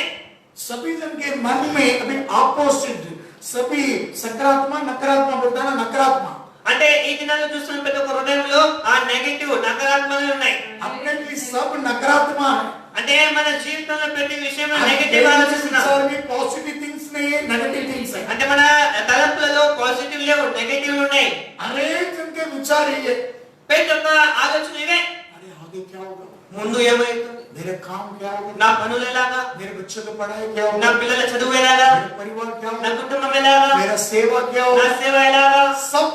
सभी जन के मन में अभी अपोजिट, सभी सकारात्मक नकारात्मक बोलता है ना, नकारात्मक అంటే ఈ దినాల్లో చూస్తున్న ప్రతి ఒక్క హృదయంలో ఆ నెగటివ్ నకారాత్మకలు ఉన్నాయి. अपने लिए सब नकारात्मक है। అంటే మన జీవితంలో ప్రతి విషయంలో నెగటివ్ ఆలోచిస్తున్నాం. पॉजिटिव थिंग्स नहीं है, नेगेटिव थिंग्स है। అంటే మన తలంపులలో పాజిటివ్ లేవు, నెగటివ్ ఉన్నాయి. अनेक जन के विचार ये, ప్రతి ఒక్క ఆలోచన ఇవే. अरे आगे क्या होगा, ముందు ఏమైతుంది, मेरे काम क्या होगा, నా పనులు ఎలాగా, मेरे बच्चों को पढ़ाई क्या నా होगा, పిల్లల చదువు ఎలాగా, मेरा परिवार क्या నా होगा, కుటుంబం ఎలాగా, मेरा सेवा क्या నా होगा, సేవ ఎలాగా. सब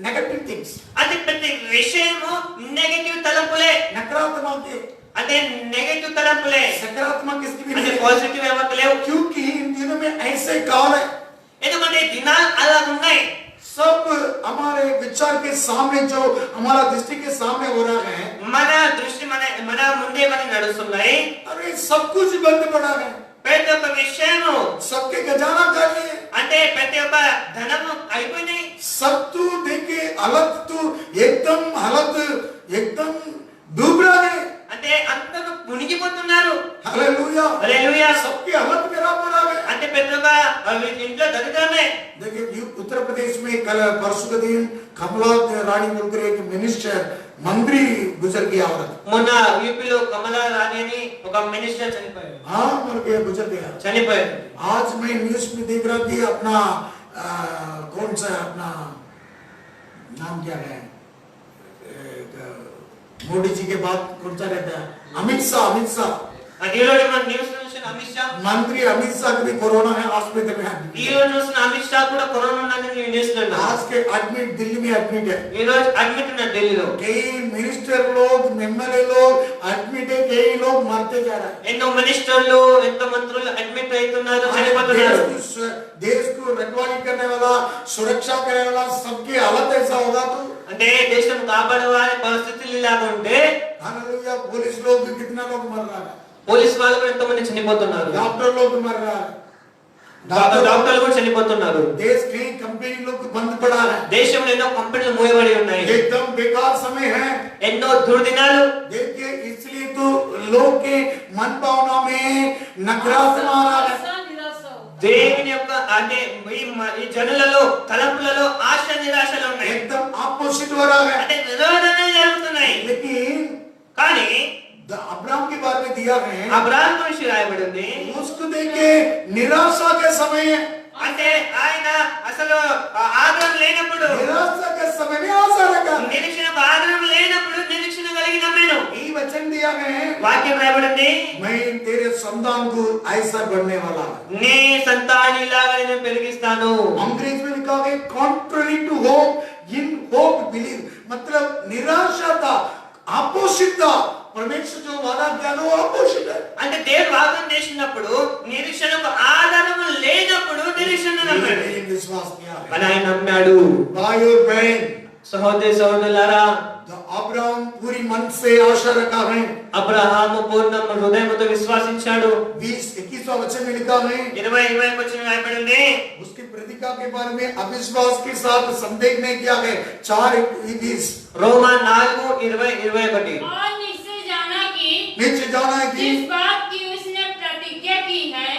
नेगेटिव थिंग्स, అంటే ప్రతి విషయము నెగటివ్ తలంపులే. नकारात्मक के, అంటే నెగటివ్ తలంపులే. सकारात्मक किसकी भी అంటే नहीं है। పాజిటివ్ ఏమీ లేవు. क्योंकि इन दिनों में ऐसे काल है, ఎందుకంటే ఈ దినాలు అలా ఉన్నాయి. सब हमारे विचार के सामने जो हमारा दृष्टि के सामने हो रहा है, మన దృష్టి మన ముందే మన నడుస్తున్నాయి. अरे सब कुछ बंद पड़ा है, ప్రతి ఒక్క విషయము सबके खजाना खाली है, అంటే ప్రతి ఒక్క ధనము అయిపోయినాయి. सब तू देखे हालत तू एकदम हालत एकदम डूब रहा है। అంటే అందరూ మునిగిపోతున్నారు. हालेलुया, హల్లెలూయా. सबकी हालत खराब हो रहा है। అంటే ప్రతి ఒక్క ఇంట్లో దరిద్రమే. देखिए उत्तर प्रदेश में कल परसों के दिन कमला रानी बोलकर एक मिनिस्टर मंत्री गुजर गया, औरत, మొన్న యూపీలో కమలా రాణి అని ఒక మినిస్టర్ చనిపోయారు. हाँ मर गया, गुजर गया। చనిపోయారు. आज मैं न्यूज में देख रहा कि अपना कौन सा अपना नाम क्या है, मोदी जी के बाद कौन सा रहता है, अमित शाह అది ఈ రోజు మన న్యూస్ చూసిన అమిత్ షా, मंत्री अमित शाह को भी कोरोना है, हॉस्पिटल में ఈ admit है। రోజు చూసిన అమిత్ షా కూడా కరోనా ఉందని న్యూస్ లో ఉన్నారు. आज के एडमिट दिल्ली में एडमिट है, ఈ రోజు అడ్మిట్ ఉన్నారు ఢిల్లీలో. कई मिनिस्टर लोग एमएलए लोग एडमिट है, कई लोग मरते जा रहे हैं। ఎన్నో మినిస్టర్లు ఎంతో మంత్రులు అడ్మిట్ అవుతున్నారు, చనిపోతున్నారు. देश को रखवाली करने वाला, सुरक्षा करने वाला, सबकी हालत ऐसा होगा तो అంటే దేశం కాపాడే వారి పరిస్థితులు ఇలాగ ఉంటే हालेलुया, पुलिस लोग भी कितना लोग मर रहा है, పోలీస్ వాళ్ళు కూడా ఎంతో మంది చనిపోతున్నారు, डॉक्टर लोग भी मर रहा है, డాక్టర్లు కూడా చనిపోతున్నారు. देश की कंपनी लोग बंद पड़ा है, దేశంలో ఎన్నో కంపెనీలు మూయబడి ఉన్నాయి. एकदम बेकार समय है। ఎన్నో దుర్దినాలు. देखिए इसलिए तो लोग के मन भावना में नकारात्मक आ रहा है। आशा निराशा होता है। దేవుని యొక్క అంటే ఈ జనులలో తలంపులలో ఆశ నిరాశలు ఉన్నాయి. एकदम अपोजिट हो रहा है। అంటే విరోధమే జరుగుతున్నాయి. लेकिन కానీ अब्राहम के बारे में दिया है, అబ్రాహాము గురించి రాయబడి ఉంది. उसको देखे निराशा के समय है, అంటే ఆయన అసలు ఆదరణ లేనప్పుడు, निराशा के समय में आशा रखा, నిరీక్షణ ఆదరణ లేనప్పుడు నిరీక్షణ కలిగి నమ్మాను. వాక్యం రాయబడింది, मैं तेरे संतान को ऐसा बनने वाला है। నీ సంతానిలాగా నేను పెరిగిస్తాను. अंग्रेज में लिखा है contrary to hope in hope believe, मतलब निराशा था, अपोजिट था। परमेश्वर जो वादा किया वो अपोजिट है। అంటే దేవుడు వాగ్దానం చేసినప్పుడు నిరీక్షణకు ఆధారము లేనప్పుడు నిరీక్షణ నమ్మాడు, लेकिन विश्वास किया है। కానీ ఆయన నమ్మాడు. भाई और बहन, సహోదరి సహోదరులారా, अब्राहम पूरी मन से आशा रखा है। అబ్రహాము పూర్ణ హృదయంతో విశ్వాసించాడు. 20-21वां वचन में लिखा है 20 వచనం రాయబడింది, उसकी प्रतिज्ञा के बारे में अविश्वास के साथ संदेह नहीं किया है। 4:20 రోమా 4:20-21 और निश्चय जाना कि नीचे जाना है कि जिस बात की उसने प्रतिज्ञा की है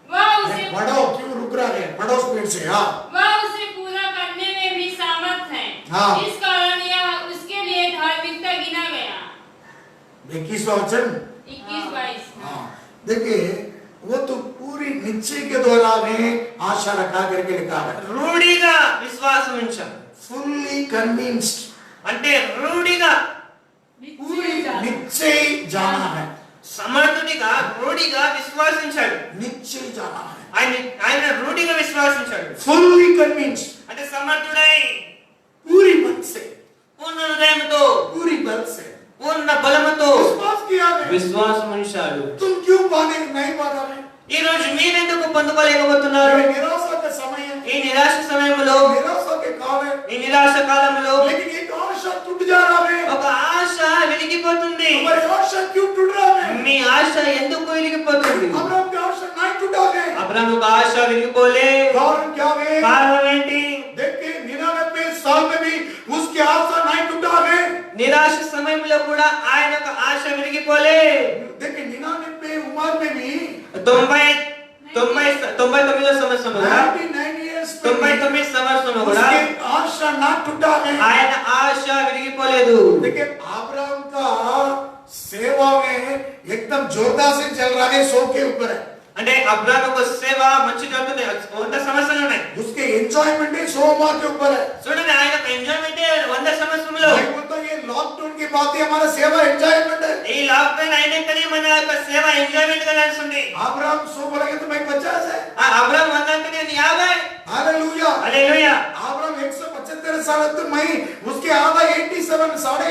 वह उसे पढ़ो, क्यों रुक रहा है, पढ़ो स्पीड से। हाँ, वह उसे पूरा करने में भी सामर्थ है। हाँ। इस कारण यह उसके लिए धार्मिकता गिना गया। 21वां वचन। 21-22 हाँ, देखिए वो तो पूरी निश्चय के द्वारा में आशा रखा करके लिखा है। రూఢిగా విశ్వాసం ఉంచాం. फुल्ली कन्विंस्ड, అంటే రూఢిగా, पूरी निश्चय जाना है, సమర్థుడిగా రూఢిగా విశ్వాసించాడు. निश्चय जाना है, ఆయన రూఢిగా విశ్వాసించాడు. फुल्ली कन्विंस्ड, అంటే సమర్థుడై पूरी मन से, పూర్ణ హృదయంతో पूरी बल से పూర్ణ బలముతో विश्वास किया है। విశ్వాసం ఉంచాడు. तुम क्यों पाने नहीं पा रहे? ఈ రోజు మీరెందుకు పొందుకోలేకపోతున్నారు? ये निराशा का समय है, ఈ నిరాశ సమయంలో, निराशा के काल है, ఈ నిరాశ కాలంలో लेकिन एक आशा टूट जा रहा है। ఒక ఆశ వెలిగిపోతుంది. हमारी आशा क्यों टूट रहा है? మీ ఆశ ఎందుకు వెలిగిపోతుంది? अब्राहम की आशा नहीं टूटा है। అబ్రాహాము ఒక ఆశ వెలిగిపోలే. कारण क्या है? కారణం ఏంటి? देखिए 99 साल में भी उसकी आशा नहीं टूटा है। నిరాశ సమయంలో కూడా ఆయన ఒక ఆశ వెలిగిపోలే. देखिए 99 उम्र में भी 99 సంవత్సరంలో కూడా 99 years में भी 99 సంవత్సరంలో కూడా उसकी आशा ना टूटा है। ఆయన ఆశ విరిగిపోలేదు. देखिए अब्राहम का सेवा में एकदम जोरदार से चल रहा है, 100 के ऊपर है। అంటే అబ్రాహాము ఒక సేవ మంచి జరుగుతుంది, 100 సంవత్సరాలు ఉన్నాయి. उसके एंजॉयमेंट 100 माह के ऊपर है। చూడండి, ఆయన ఎంజాయ్మెంట్ 100 సంవత్సరంలో. भाई बोलता ये लॉकडाउन की बात है, हमारा सेवा एंजॉयमेंट है। ఈ లాక్డౌన్ అయినాకనే మన యొక్క సేవ ఎంజాయ్మెంట్ గా నడుస్తుంది. अब्राहम 100 बोलेंगे तो मैं 50 है। అబ్రాహాము 100 అంటే నేను 50. हालेलुया। హల్లెలూయా. अब्राहम 175 साल तो मैं उसके आधा 87 साढ़े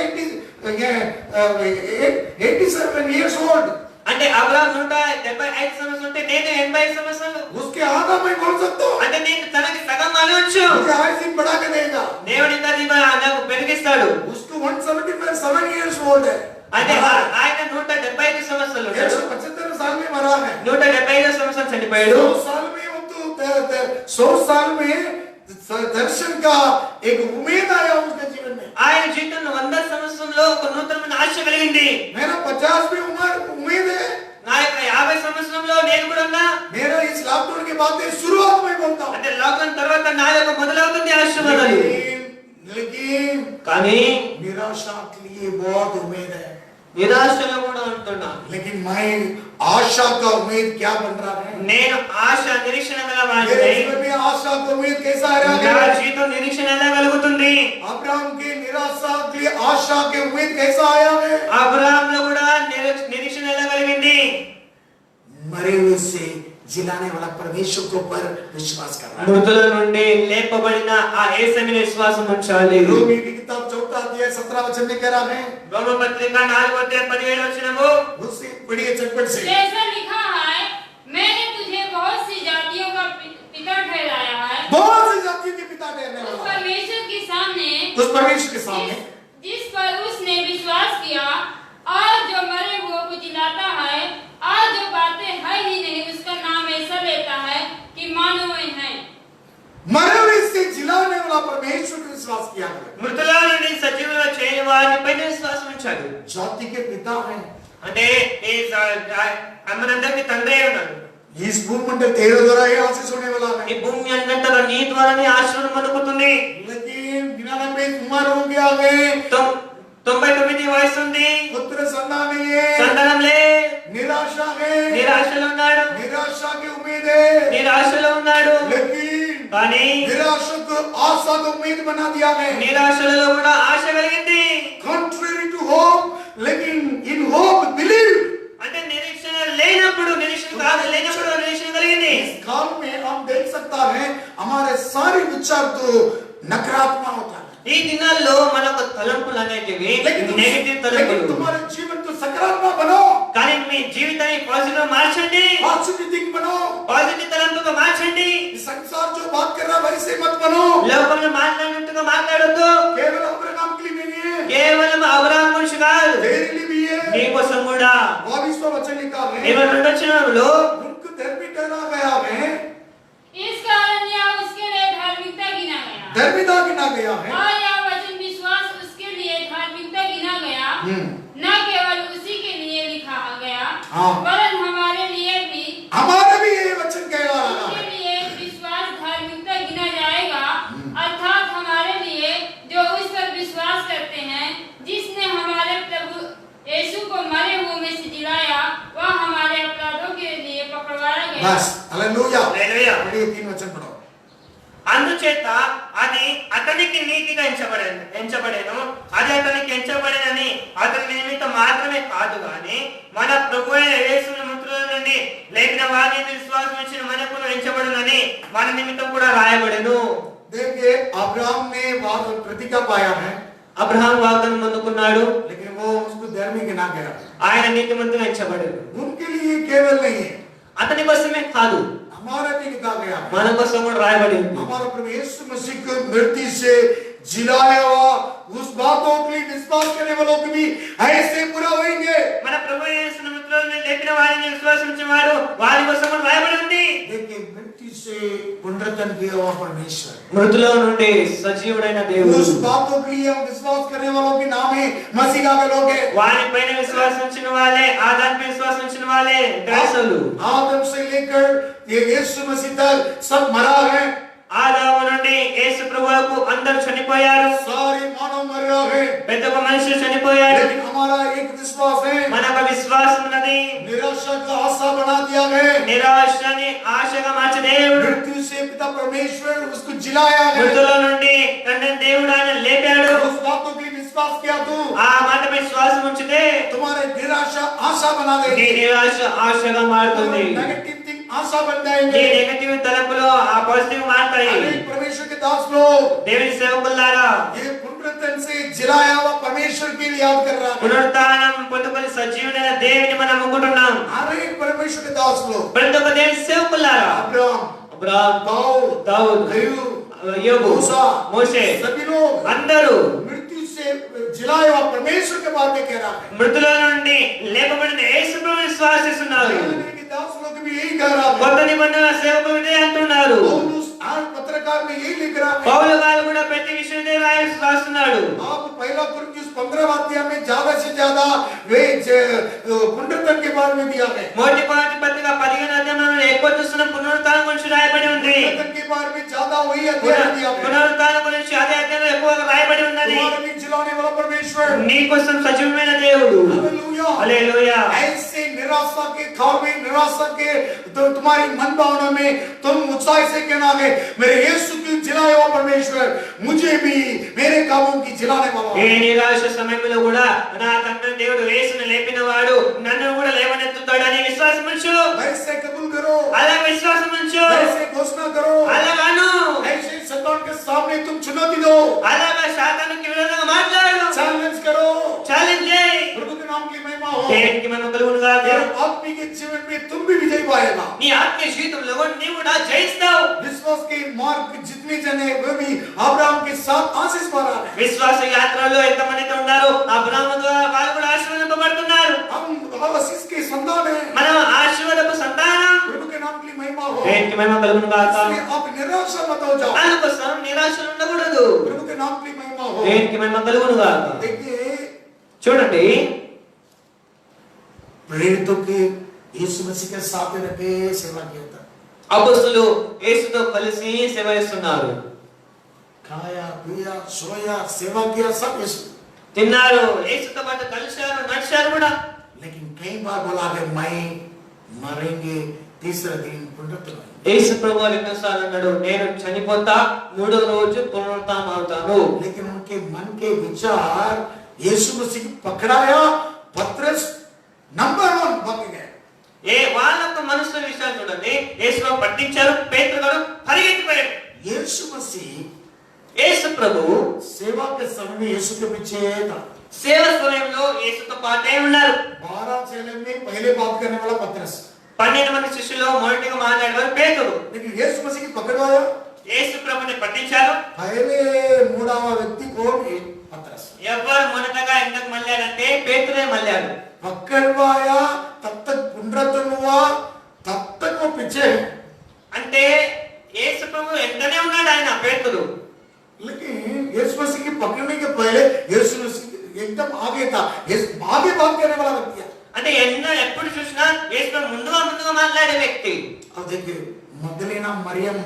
87 years old। అంటే అబ్రాహాము 175 సంవత్సరాలు ఉంటే నేను 85 సంవత్సరాలు. उसके आधा मैं बोल सकता हूँ। అంటే నేను తనకి సగం అనొచ్చు. मुझे आयुष बढ़ा के देगा। దేవుడు ఇంకా నాకు పెరిగిస్తాడు. उसको 177 years old है। అంటే ఆయన 175 సంవత్సరాలు ఉన్నాడు. 175 साल में मरा है। 175 సంవత్సరాలు చనిపోయాడు. 100 साल में वो तो 100 साल में दर्शन का एक उम्मीद आया उसके जीवन में। ఆయన జీవితంలో 100 సంవత్సరంలో ఒక నూతనమైన ఆశ కలిగింది. मेरा 50 में उम्मीद है। నా యొక్క 50 సంవత్సరంలో నేను కూడా ఉన్నా. मेरा इस लॉकडाउन के बाद शुरुआत में बोलता हूँ। అంటే లాక్డౌన్ తర్వాత నా యొక్క మొదలవుతుంది ఆశీర్వాదాలు. लेकिन కానీ निराशा के लिए बहुत उम्मीद है। నిరాశలో కూడా ఉంటున్నా. लेकिन मैं आशा का उम्मीद क्या बन रहा है? నేను ఆశ నిరీక్షణ గల मेरे వాడిని. जीवन में आशा का उम्मीद कैसा आ रहा నా है? జీవితం నిరీక్షణ ఎలా కలుగుతుంది? अब्राहम की निराशा के लिए आशा की उम्मीद कैसा आया है? అబ్రాహాములో కూడా నిరీక్షణ ఎలా కలిగింది? मरे हुए से जिलाने वाला परमेश्वर के ऊपर विश्वास करना। మృతుల నుండి లేపబడిన ఆ యేసు మీద విశ్వాసం ఉంచాలి. रोमी की किताब 4 अध्याय 17 वचन में कह रहा है। రోమపత్రిక 4:17 వచనము. उससे पढ़िए चटपट से। जैसा लिखा है, मैंने तुझे बहुत सी जातियों का पिता ठहराया है। बहुत सी जातियों के पिता ठहरने उस वाला परमेश्वर के सामने उस परमेश्वर के सामने जिस पर उसने विश्वास किया और जो मरे हुए को जिलाता है और जो बातें है ही नहीं उसका नाम ऐसा लेता है कि मानो वे हैं। मरे हुए से जिलाने वाला परमेश्वर को विश्वास किया है। మృతుల నుండి సజీవులుగా చేయని వారిపైన విశ్వాసం ఉంచాడు. जाति के पिता है। అంటే మనందరికీ తండ్రి అయి ఉన్నాడు. इस भूमंडल तेरे द्वारा ही आशीष होने वाला ఈ है। భూమి అంతటా నీ ద్వారానే ఆశీర్వాదం అనుకుతుంది. लेकिन 99 उम्र हो गया है, 99 వయసు ఉంది, पुत्र संतान नहीं है, సంతానం లే, निराशा है, నిరాశలో ఉన్నాడు, निराशा की उम्मीद है। నిరాశలో ఉన్నాడు. लेकिन కానీ निराशा को आशा को उम्मीद बना दिया है। నిరాశలలో కూడా ఆశ కలిగింది. Contrary to hope, लेकिन in hope believe। विचार तो नकारात्मक होता है, ఈ దినాల్లో మనకు తలంపులు అనేటివి నెగటివ్ लेकिन తలంపులు. तुम्हारे जीवन तो सकारात्मक बनो, కానీ మీ జీవితాన్ని పాజిటివ్ మార్చండి, पॉजिटिव थिंक बनो। పాజిటివ్ తలంపుగా మార్చండి. इस संसार जो बात कर रहा है वैसे मत बनो, లోకంలో మాట్లాడినట్టుగా మాట్లాడొద్దు. केवल अब्राहम के लिए नहीं है, కేవలం అబ్రహాము గురించి కాదు, तेरे लिए भी है। నీ కోసం కూడా. 22वां वचन लिखा है, 22 उनको धर्मी ठहरा गया है, इस कारण यह उसके लिए धार्मिकता गिना गया धर्मिता गिना गया है। और यह वचन विश्वास उसके लिए धार्मिकता गिना गया, न केवल उसी के लिए लिखा गया हाँ। वरन हमारे लिए भी, हमारे भी ये वचन कह रहा उसके है, लिए विश्वास धार्मिकता गिना जाएगा, अर्थात हमारे लिए जो उस पर विश्वास करते हैं, जिसने हमारे प्रभु यीशु को मरे हुए में से जिलाया, वह हमारे अपराधों के लिए पकड़वाया गया। बस हालेलुया। हालेलुया। पढ़िए 3 वचन पढ़ो। అందుచేత అది అతనికి నీతిగా ఎంచబడేను, అది అతనికి ఎంచబడేనని అతని నిమిత్తం మాత్రమే కాదు గాని మన ప్రభు అయిన యేసును మృతుల నుండి లేపిన వారిని విశ్వాసం ఉంచిన మనకు ఎంచబడునని మన నిమిత్తం కూడా రాయబడెను. देखिए अब्राहम ने वाद प्रतिज्ञा पाया है, అబ్రహాం వాగ్దానం అందుకున్నాడు, लेकिन वो उसको धर्मी गिना गया। ఆయన నీతిమంతుగా ఎంచబడెను. उनके लिए केवल नहीं है, అతని కోసమే కాదు, हमारा भी लिखा गया है। మన కోసం కూడా రాయబడి ఉంది. हमारा प्रभु यीशु मसीह को मृत्यु से जिलाया हुआ उस बातों के लिए विश्वास करने वालों को भी ऐसे पूरा होंगे। మన ప్రభు యేసును మృతుల నుండి లేపిన వారిని విశ్వాసించిన వారు వారి కోసం కూడా రాయబడి ఉంది. देखिए मृत्यु से पुनरुत्थान किया हुआ परमेश्वर, మృతుల నుండి సజీవుడైన దేవుడు, उस बातों के लिए हम विश्वास करने वालों के नाम है मसीह का लोग है। వారి పైన విశ్వాసించిన వాళ్ళే, ఆదాంపై విశ్వాసించిన వాళ్ళే క్రైస్తవులు. आदम से लेकर ये यीशु मसीह तक सब मरा है, ఆదాము నుండి యేసు ప్రభువుకు అందరూ చనిపోయారు, सारे मानव मर रहे हैं, ప్రతి ఒక్క మనిషి చనిపోయాడు. लेकिन हमारा एक विश्वास है, మనకు విశ్వాసం ఉన్నది. निराशा का आशा बना दिया गया, నిరాశని ఆశగా మార్చే దేవుడు, मृत्यु से पिता परमेश्वर उसको जिलाया है। మృతుల నుండి తండ్రి దేవుడు ఆయన లేపాడు. उस बातों के लिए विश्वास किया तो ఆ మాటపై విశ్వాసం ఉంచితే तुम्हारे निराशा आशा बना నీ देगी, నిరాశ ఆశగా మారుతుంది. नेगेटिव थिंग आशा बन నీ जाएंगे। నెగటివ్ తలంపులు ఆ పాజిటివ్ మారుతాయి. अनेक परमेश्वर के दास लोग దేవుని సేవకులారా, ये पुनरुत्थान से जिलाया हुआ परमेश्वर के लिए याद कर रहा है। పునరుత్థానం పొందుకొని సజీవుడైన దేవుని మనం నమ్ముకుంటున్నాం. अनेक परमेश्वर के दास लोग ప్రతి ఒక్క దేవుని సేవకులారా, अब्राहम, అబ్రహాం, दाऊद, దావూద్, अय्यूब, యోబు, मूसा, మోషే सभी लोग అందరూ मृत्यु से जिलाया हुआ परमेश्वर के बारे में कह रहा है। మృతుల నుండి లేపబడిన యేసు ప్రభువుని విశ్వాసిస్తున్నారు. नए के दास लोग भी यही कह रहा है। కొత్త నిబంధన సేవకులు ఇదే అంటున్నారు. पौलुस आज पत्रकार में यही लिख रहा है। పౌలు గారు కూడా ప్రతి విషయాన్ని రాస్తున్నాడు. आप पहला कुरिन्थियों 15 अध्याय में ज्यादा से ज्यादा वे पुनरुत्थान के बारे में दिया है। మొదటి కొరింథీ పత్రిక 15 అధ్యాయంలో ఎక్కువ చూస్తున్న పునరుత్థానం గురించి రాయబడి ఉంది. पुनरुत्थान के बारे में ज्यादा वही अध्याय में दिया है। పునరుత్థానం గురించి అదే అధ్యాయంలో ఎక్కువగా రాయబడి ఉన్నది. तुम्हारे भी जिलाने वाला परमेश्वर, నీ కోసం సజీవమైన దేవుడు. हालेलुया। హల్లెలూయా. ऐसे निराशा के खाव में निराशा के तो तुम्हारी मन भावना में तुम उत्साह से कहना है मेरे यीशु की जिलाया हुआ परमेश्वर मुझे भी मेरे कामों की जिलाने वाला ఏ నిరాశ సమయంలో కూడా నా తండ్రి దేవుడు యేసును లేపిన వాడు నన్ను కూడా లేవనెత్తుతాడని విశ్వాసం ఉంచు. ऐसे कबूल करो, అలా విశ్వాసం ఉంచు. ऐसे घोषणा करो, అలాగాను ऐसे शैतान के सामने तुम चुनौती दो, అలాగా సాతానుకి విరోధంగా మాట్లాడు. चैलेंज करो। ఛాలెంజ్ చేయి. प्रभु के नाम की महिमा हो। దేవునికి మనం కలుగును గాక. तेरे आत्मिक जीवन में तुम भी विजय पाएगा। నీ ఆత్మీయ జీవితంలో నీవు కూడా జయిస్తావు. विश्वास के मार्ग जितने जने वे भी अब्राहम के साथ आशीष पा रहा है। విశ్వాస యాత్రలో ఎంతమంది ఉన్నారు అబ్రాహాము ద్వారా వారు కూడా ఆశీర్వదింపబడుతున్నారు. हम आशीष के संतान हैं। మనం ఆశీర్వాదపు సంతానం. प्रभु के नाम की महिमा हो। దేవునికి మహిమ కలుగును గాక. इसलिए आप निराशा मत हो जाओ। అందుకోసం నిరాశ ఉండకూడదు. प्रभु के नाम की महिमा हो। దేవునికి మహిమ కలుగును గాక. देखिए చూడండి, प्रेरितों के यीशु मसीह के साथ रखे सेवा किया था। అపొస్తలులు యేసుతో కలిసి సేవ చేస్తున్నారు. खाया पिया सोया सेवा किया सब यीशु। తిన్నారు, యేసుతో పాటు కలిశారు, నడిచారు కూడా. लेकिन कई बार बोला कि मैं मरेंगे तीसरे दिन पुनरुत्थान। యేసు ప్రభువు ఎన్నోసార్లు అన్నాడు, నేను చనిపోతా, మూడో రోజు పునరుత్థానం అవుతాను. लेकिन उनके मन के विचार यीशु मसीह को पकड़ाया, पतरस नंबर 1 बन गए। వాళ్ళ మనసులో విషయాలు చూడండి, యేసును పట్టించారు, పేతురు గారు పరిగెత్తిపోయారు. यीशु मसीह యేసు ప్రభు सेवा के समय में यीशु के पीछे था। సేవ సమయంలో యేసుతో పాటే ఉన్నారు. 12 चेले में पहले बात करने वाला पतरस, 12 మంది శిష్యుల్లో మొదటిగా మాట్లాడేవారు పేతురు. लेकिन यीशु मसीह की पकड़वाया యేసు ప్రభుని పట్టించారు. पहले मूढ़ावा व्यक्ति कौन है? पतरस। ఎవరు మొదటగా ఎందుకు మళ్ళాడంటే పేతురే మళ్ళాడు. पकड़वाया तब तक पुनरुत्थान हुआ, तब तक वो पीछे है। అంటే యేసు ప్రభు ఎంతనే ఉన్నాడు ఆయన పేతురు. लेकिन यीशु मसीह की पकड़ने के पहले यीशु मसीह एकदम आगे था, आगे बात करने वाला व्यक्ति है। అంటే ఎప్పుడు చూసినా యేసు ప్రభు ముందుగా మాట్లాడే వ్యక్తి. अब देखिए मगदलीना मरियम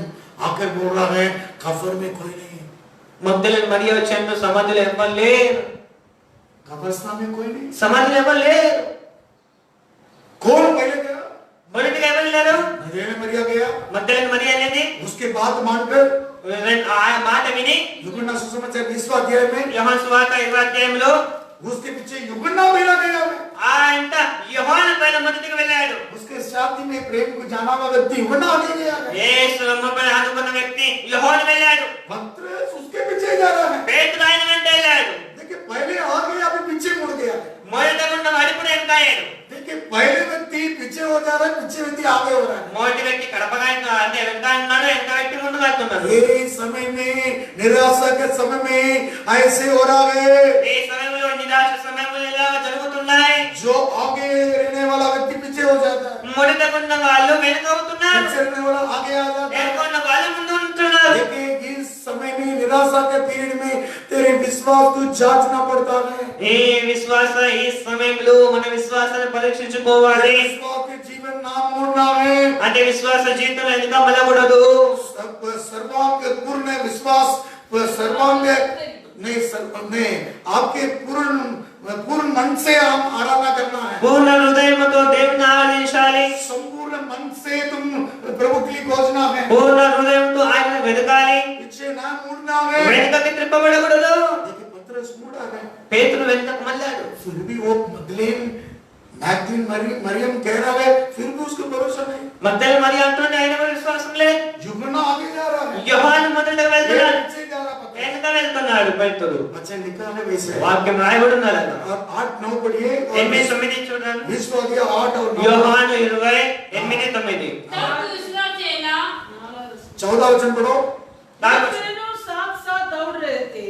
आकर बोल रहा है कब्र में कोई नहीं, మగ్దలేనే మరియ వచ్చేంత సమాధిలో ఎవరు లేరు, कब्रिस्तान में कोई नहीं। సమాధిలో ఎవరు లేరు. कौन पहले गया? మొదటిగా ఎవరు లేరు? मगदलीना मरियम गया, మగ్దలేనే మరియ అనేది उसके बाद मानकर ఆ మాట విని यूहन्ना सुसमाचार 20वां अध्याय में యోహాను సువార్త 20వ అధ్యాయంలో उसके पीछे यूहन्ना महिला गया है। ఆయన యోహాను పైన మొదటిగా వెళ్ళాడు. उसके साथी में प्रेम को जाना हुआ व्यक्ति यूहन्ना आगे गया है। యేసు రమ్మపైన ఆనుకున్న వ్యక్తి యోహాను వెళ్ళాడు. पतरस उसके पीछे जा रहा है। పేతురు ఆయన వెంట వెళ్ళాడు. देखिए पहले आ गया, अभी पीछे मुड़ गया है। మొదటగా ఉన్న వాడు ఇప్పుడు వెనకాయాడు. देखिए पहले व्यक्ति पीछे हो जा रहा है, पीछे व्यक्ति आगे हो रहा है। మొదటి వ్యక్తి కడపగా అంటే వెనక ఉన్నాడు, వెనక వ్యక్తి ముందుగా వెళ్తున్నాడు. ये समय में निराशा के समय में ऐसे हो रहा है। ఈ సమయంలో నిరాశ సమయంలో ఇలా జరుగుతున్నాయి. जो आगे रहने वाला व्यक्ति पीछे हो जाता है, మొదటగా ఉన్న వాళ్ళు వెనక అవుతున్నారు, पीछे रहने वाला आगे आ जाता వెనక है। ఉన్న వాళ్ళు ముందు ఉంటున్నారు. देखिए इस समय में निराशा के पीरियड में तेरे विश्वास को जांचना पड़ता है। ఈ విశ్వాస ఈ సమయంలో మన విశ్వాసాన్ని పరీక్షించుకోవాలి. विश्वास के जीवन नाम मोड़ना है। అంటే విశ్వాస జీవితంలో ఎందుకు మలకూడదు. सर्वांग पूर्ण विश्वास, सर्वांग नहीं आपके पूर्ण मन से हम आराधना करना है। పూర్ణ హృదయంతో దేవుని ఆరాధించాలి. संपूर्ण मन से तुम प्रभु के लिए खोजना है। పూర్ణ హృదయంతో ఆయన వెతకాలి, पीछे ना मुड़ना है। వెనుకకి త్రిప్పబడకూడదు. देखिए पतरस मुड़ा है, పేతురు వెనుకకు మళ్ళాడు. फिर भी वो मैगदलीन मरियम कह रहा है, फिर भी उसको भरोसा नहीं। మగ్దలేనే మరియ అంటుంది ఆయన మీద విశ్వాసం లేదు. यूहन्ना आगे जा रहा है, యోహాను మొదటగా వెళ్తున్నాడు, पीछे जा रहा पतरस। వెనుక వెళ్తున్నాడు పేతురు. अच्छा लिखा है वैसे। వాక్యం రాయబడి ఉన్నది అక్కడ. और 8-9 पढ़िए और 8-9 చూడండి. 8 और 9। యోహాను 20:8-9. तब दूसरा चेला 14 वचन पढ़ो। दोनों साथ साथ दौड़ रहे थे,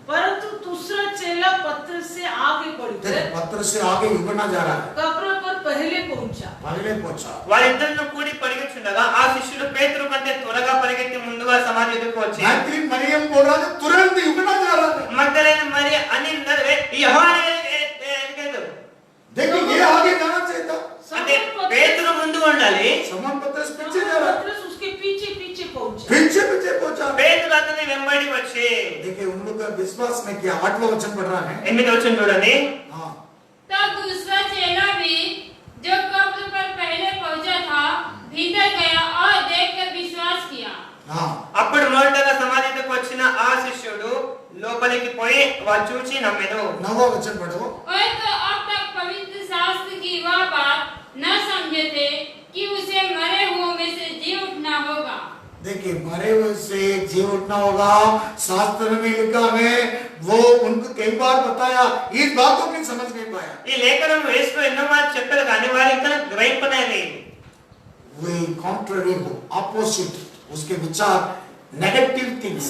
परंतु दूसरा चेला पतरस से आगे बढ़कर पतरस से आगे यूहन्ना जा रहा है, कब्र पर पहले पहुंचा। पहले पहुंचा। వాళ్ళిద్దరిని కూడి పరిగెత్తుండగా ఆ శిష్యుడు పేతురు కంటే త్వరగా పరిగెత్తి ముందుగా సమాధి ఎదురుకు వచ్చి मैगदलीन मरियम बोल रहा है, तुरंत यूहन्ना जा रहा है। మగ్దలేనే మరియ అని యోహాను వెనకెళ్ళు. देखिए ये आगे जाना चाहिए था, అంటే పేతురు ముందు ఉండాలి, शमौन पतरस पीछे जा रहा है, पतरस उसके पीछे पीछे पहुंचा। पीछे पीछे पहुंचा। పేతురు అతని వెంబడి వచ్చి देखिए उन लोग का विश्वास में क्या 8वां वचन पढ़ रहा है। 8వ వచనం చూడండి. हाँ तब दूसरा चेला भी जो कब्र पर पहले पहुंचा था भीतर गया और देखकर विश्वास किया। हाँ అప్పుడు మొదటగా సమాధి ఎదురుకు వచ్చిన ఆ శిష్యుడు లోపలికి పోయి వారు చూచి నమ్మెను. 9वां वचन पढ़ो। वे तो अब तक पवित्र शास्त्र की वह बात न समझे थे कि उसे मरे हुओं में से जी उठना होगा। देखिए मरे हुए से जी उठना होगा, शास्त्र में लिखा है, वो उनको कई बार बताया, इस बात को भी समझ नहीं पाया। ఈ లేఖనం యేసు ఎన్నో మార్లు చెప్పారు కానీ వారు ఇంకా గ్రహింపలేదు. वे कॉन्ट्ररी हो, ऑपोजिट उसके विचार नेगेटिव थिंग्स,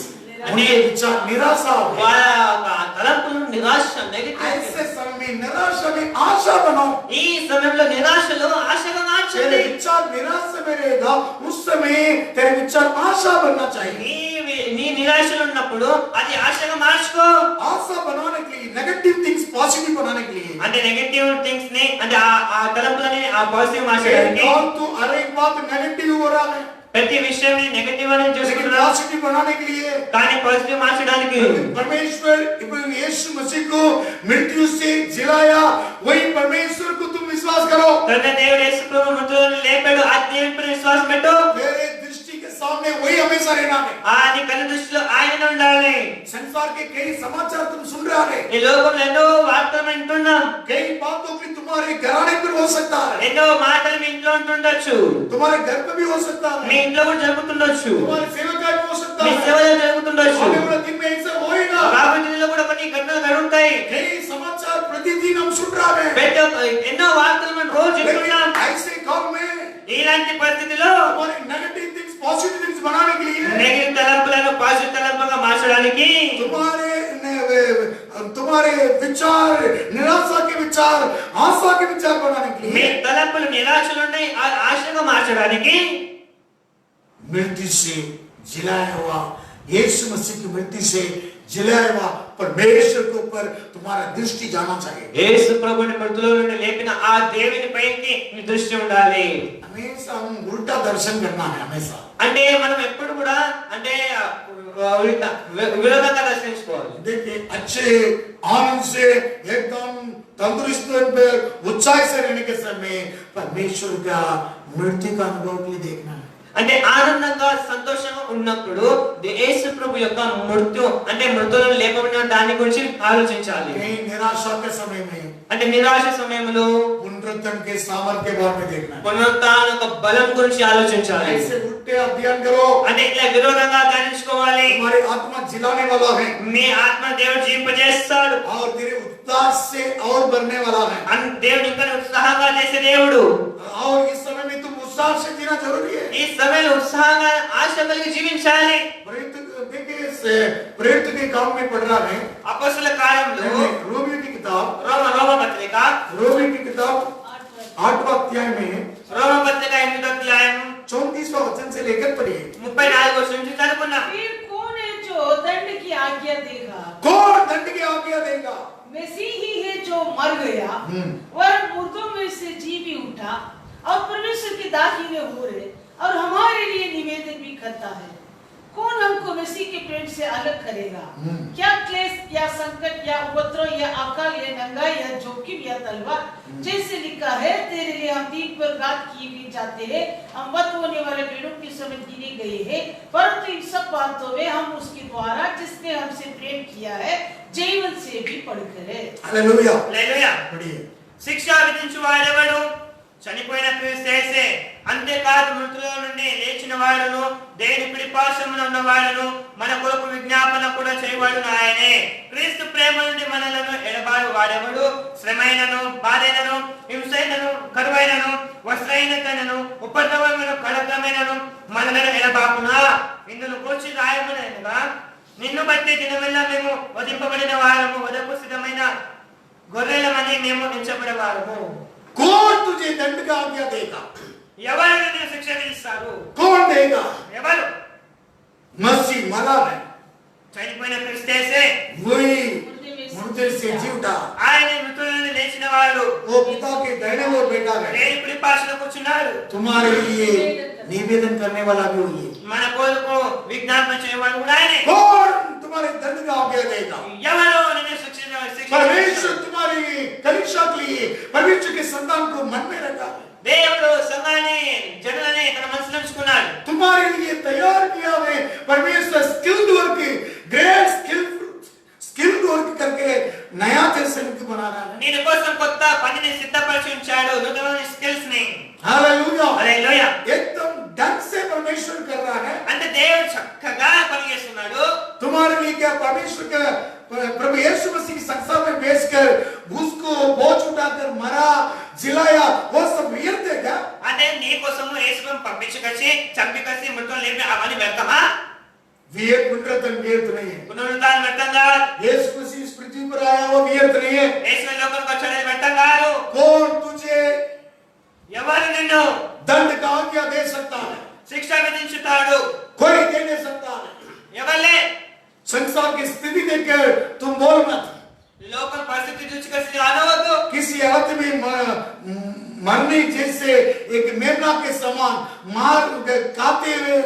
उनके विचार निराशा हो। వాళ్ళ తలంపులు నిరాశ నెగటివ్. ऐसे समय में निराशा में आशा बनाओ। ఈ సమయంలో నిరాశలో ఆశగా तेरे మార్చండి. विचार निराशा में रहेगा, उस समय तेरे विचार आशा बनना चाहिए। నీ నిరాశలో ఉన్నప్పుడు అది ఆశగా మార్చుకో. आशा बनाने के लिए, नेगेटिव थिंग्स पॉजिटिव बनाने के लिए, అంటే నెగటివ్ థింగ్స్ ని అంటే ఆ తలంపులని ఆ పాజిటివ్ మార్చడానికి तो हर एक बात नेगेटिव हो रहा है, ప్రతి విషయం నెగటివ్ అని लेकिन చూసుకుంటున్నా पॉजिटिव बनाने के लिए కానీ పాజిటివ్ మార్చడానికి परमेश्वर यीशु मसीह को मृत्यु से जिलाया, वही परमेश्वर को तुम विश्वास करो। తండ్రి దేవుడు యేసు ప్రభువు మృతులను లేపాడు, ఆ దేవునిపై విశ్వాసం పెట్టు. मेरे दृष्टि के सामने वही हमेशा रहना है। నీ కళ్ళ దృష్టిలో ఆయన ఉండాలి. संसार के कई समाचार तुम सुन रहे हैं, ఈ లోకంలో ఎన్నో వార్తలు వింటున్నాం, कई बातों की तुम्हारे घराने पर हो सकता है, ఎన్నో మాటలు మీ ఇంట్లో ఉంటుండొచ్చు, तुम्हारे घर पे भी हो सकता మీ है, ఇంట్లో కూడా జరుగుతుండొచ్చు, तुम्हारे सेवकाई में हो सकता सकता మీ है, సేవలో జరుగుతుండొచ్చు, आने वाले दिन में ऐसा होएगा। రాబోయే దినాల్లో కూడా కొన్ని ఘటనలు జరుగుతాయి. कई समाचार प्रतिदिन हम सुन रहे हैं, పెద్ద ఎన్నో వార్తలు మనం రోజు వింటున్నాం. लेकिन ऐसे काल में ఇలాంటి పరిస్థితిలో हमारे नेगेटिव थिंग्स पॉजिटिव थिंग्स बनाने के लिए, నెగటివ్ తలంపులను పాజిటివ్ తలంపులుగా మార్చడానికి, तुम्हारे विचार निराशा के विचार आशा के विचार बनाने के మీ लिए, తలంపులు నిరాశలున్నాయి ఆశగా మార్చడానికి, मृत्यु से जिलाया हुआ यीशु मसीह की मृत्यु से जिलाया हुआ परमेश्वर के ऊपर तुम्हारा दृष्टि जाना चाहिए। యేసు ప్రభుని మృతుల నుండి లేపిన ఆ దేవుని పైకి మీ దృష్టి ఉండాలి. हमेशा हम उल्टा दर्शन करना है, हमेशा। అంటే మనం ఎప్పుడు కూడా అంటే విరోధంగా దర్శించుకోవాలి. देखिए, अच्छे आनंद से एकदम तंदुरुस्त पे उत्साह से रहने के समय परमेश्वर का मृत्यु का अनुभव के लिए देखना है। అంటే ఆనందంగా సంతోషంగా ఉన్నప్పుడు యేసు ప్రభు యొక్క మృత్యు అంటే మృతులను లేపబడిన దాని గురించి ఆలోచించాలి. कहीं निराशा के समय में, అంటే నిరాశ సమయంలో पुनरुत्थान के सामर्थ्य के बारे में देखना है। పునరుత్థాన యొక్క బలం గురించి ఆలోచించాలి. ऐसे उल्टे अध्ययन करो, అంటే ఇట్లా విరోధంగా ధ్యానించుకోవాలి. तुम्हारी आत्मा जिलाने वाला है మీ ఆత్మ దేవుడు జీవింపజేస్తాడు. और तेरे उत्साह से और बढ़ने वाला है। దేవుడు ఇంకా ఉత్సాహంగా చేసే దేవుడు. और इस समय में तुम उत्साह से जीना जरूरी है। ఈ సమయంలో ఉత్సాహంగా ఆశ కలిగి జీవించాలి. प्रेरित के काम में पढ़ रहा है అపొస్తలుల కార్యములు रोमियो की किताब, రోమ పత్రిక रोमियो की किताब 8वां अध्याय में రోమ పత్రిక 8వ అధ్యాయం 34वां वचन से लेकर पढ़िए। 34 వచనం నుంచి చదువుకున్నాం. फिर कौन है जो दंड की आज्ञा देगा? कौन दंड की आज्ञा देगा? मसीह ही है जो मर गया, वह मुर्दों में से जी भी उठा और परमेश्वर के दाखिले हो रहे और हमारे लिए निवेदन भी करता है। कौन हमको मसीह के प्रेम से अलग करेगा? क्या क्लेश या संकट या उपद्रव या अकाल या नंगाई या जोखिम या तलवार? जैसे लिखा है, तेरे लिए हम दिन पर रात किए भी जाते हैं, हम वध होने वाले भेड़ों के समय गिने गए हैं, परंतु इन सब बातों में हम उसके द्वारा जिसने हमसे प्रेम किया है जीवन से भी पढ़कर है। हालेलुया, హల్లెలూయా. पढ़िए। శిక్ష విధించు వాడెవడు? చనిపోయిన క్రీస్తు అంతేకాదు మృతుల నుండి లేచిన వాడును దేవుని పిడిపాశమున ఉన్న వాడును మన కొరకు విజ్ఞాపన కూడా చేయవాడును ఆయనే. క్రీస్తు ప్రేమ నుండి మనలను ఎడబాడు వాడెవడు? శ్రమైనను బాధైనను హింసైనను కరువైనను వస్త్రహీనతైనను ఉపద్రవమైనను ఖడ్గమైనను మనలను ఎడబాపునా? ఇందును కూర్చి రాయమనగా నిన్ను బట్టి దినమెల్ల మేము వధింపబడిన వారము, వదకు సిద్ధమైన గొర్రెలమని మేము ఎంచబడేవారము. कौन तुझे दंड का आज्ञा देगा? ఎవరు నిన్ను శిక్ష విధిస్తారు? कौन देगा? ఎవరు? मसीह मरा है, చనిపోయిన క్రీస్తే वही मुर्दे से जी उठा, ఆయన మృతుల నుండి లేచిన వాడు, वो पिता के दाहिने ओर बैठा है। దేవుని కుడిపార్శ్వన కూర్చున్నాడు. तुम्हारे लिए निवेदन करने वाला भी वही है। మన కొరకు విజ్ఞాపన చేయవాడు కూడా ఆయనే. कौन तुम्हारे दंड का आज्ञा देगा? ఎవరు నిన్ను శిక్ష परमेश्वर तुम्हारी परीक्षा के लिए परमेश्वर के संतान को मन में रखा, దేవుడు సంఘాన్ని జనులని తన మనసులో ఉంచుకున్నాడు. तुम्हारे लिए तैयार किया है। परमेश्वर skilled work, great skilled work करके नया दर्शन को बना रहा है। నీ కోసం కొత్త పనిని సిద్ధపరిచి ఉంచాడు, నూతన స్కిల్స్ ని. हालेलुया, హల్లెలూయా. एकदम ढंग से परमेश्वर कर रहा है। అంటే దేవుడు చక్కగా పని చేస్తున్నాడు. तुम्हारे लिए क्या परमेश्वर का प्रभु यीशु मसीह संसार में भेजकर उसको बोझ उठाकर मरा जिलाया, वो सब व्यर्थ है क्या? అంటే నీ కోసము యేసును పంపించుకొచ్చి చంపికొచ్చి మృతులను లేపి అవన్నీ వ్యర్థమా? पुनरुत्थान व्यर्थ नहीं है। పునరుత్థానం వ్యర్థం కాదు. यीशु मसीह इस पृथ्वी पर आया वो व्यर्थ नहीं है। యేసు లోకంలోకి వచ్చాడు వ్యర్థం కాదు. कौन तुझे ఎవరు నిన్ను दंड का आज्ञा दे सकता है? శిక్ష విధించుతాడు? कोई दे नहीं सकता है। ఎవరులే? संसार की स्थिति देखकर तुम बोल मत, లోకం పరిస్థితి చూసి అనవద్దు. किसी आदमी मरने जैसे एक मेमना के समान मार काते हुए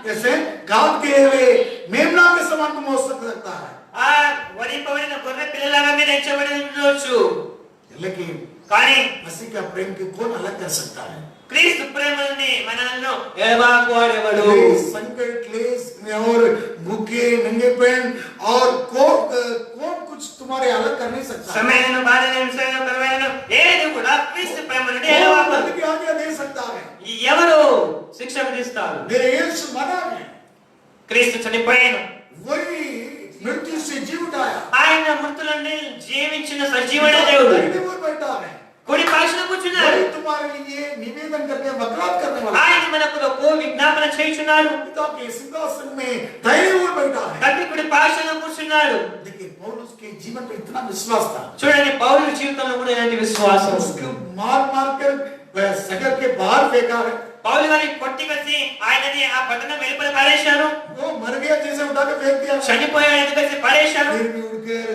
जैसे काटते हुए मेमना के समान तुम हो सकता है। ఆ వధింపబడిన గొర్రె పిల్లలాగా మీరు ఎంచబడి ఉండొచ్చు. लेकिन కానీ मसीह का प्रेम को कौन अलग कर सकता है? క్రీస్తు ప్రేమ నుండి మనల్ని ఎడబాకువాడెవడు? संकट क्लेश और भूखे नंगेपन और कौन कुछ तुम्हारे अलग कर नहीं सकता। సమయను బాధను హింసను కరువైనను ఏది కూడా క్రీస్తు ప్రేమ నుండి ఎడబాకు. दंड की आज्ञा दे सकता है? ఎవరు శిక్ష విధిస్తారు? मेरे यीशु मरा है, క్రీస్తు చనిపోయాను, वही मृत्यु से जी उठाया, ఆయన మృతుల నుండి జీవించిన సజీవమైన దేవుడు दाहिने ओर बैठा है, కుడి పార్శ్వన కూర్చున్నాడు. वही तुम्हारे लिए निवेदन करके वकालत करने वाला ఆయన మన కొరకు విజ్ఞాపన చేయుచున్నాడు. पिता के सिंहासन में दाहिने ओर बैठा है। తండ్రి కుడి పార్శ్వన కూర్చున్నాడు. देखिए पौलुस के जीवन में इतना विश्वास था, చూడండి పౌలు జీవితంలో కూడా ఇలాంటి విశ్వాసం ఉంది. उसको मार मार कर वह सगर के बाहर फेंका है, పౌలు గారిని కొట్టి కసి ఆయనని ఆ పట్టణం వెలుపల పడేశారు. वो मर गया जैसे उठा के फेंक दिया, చనిపోయాడు ఎందుకసి పడేశారు. फिर भी उठकर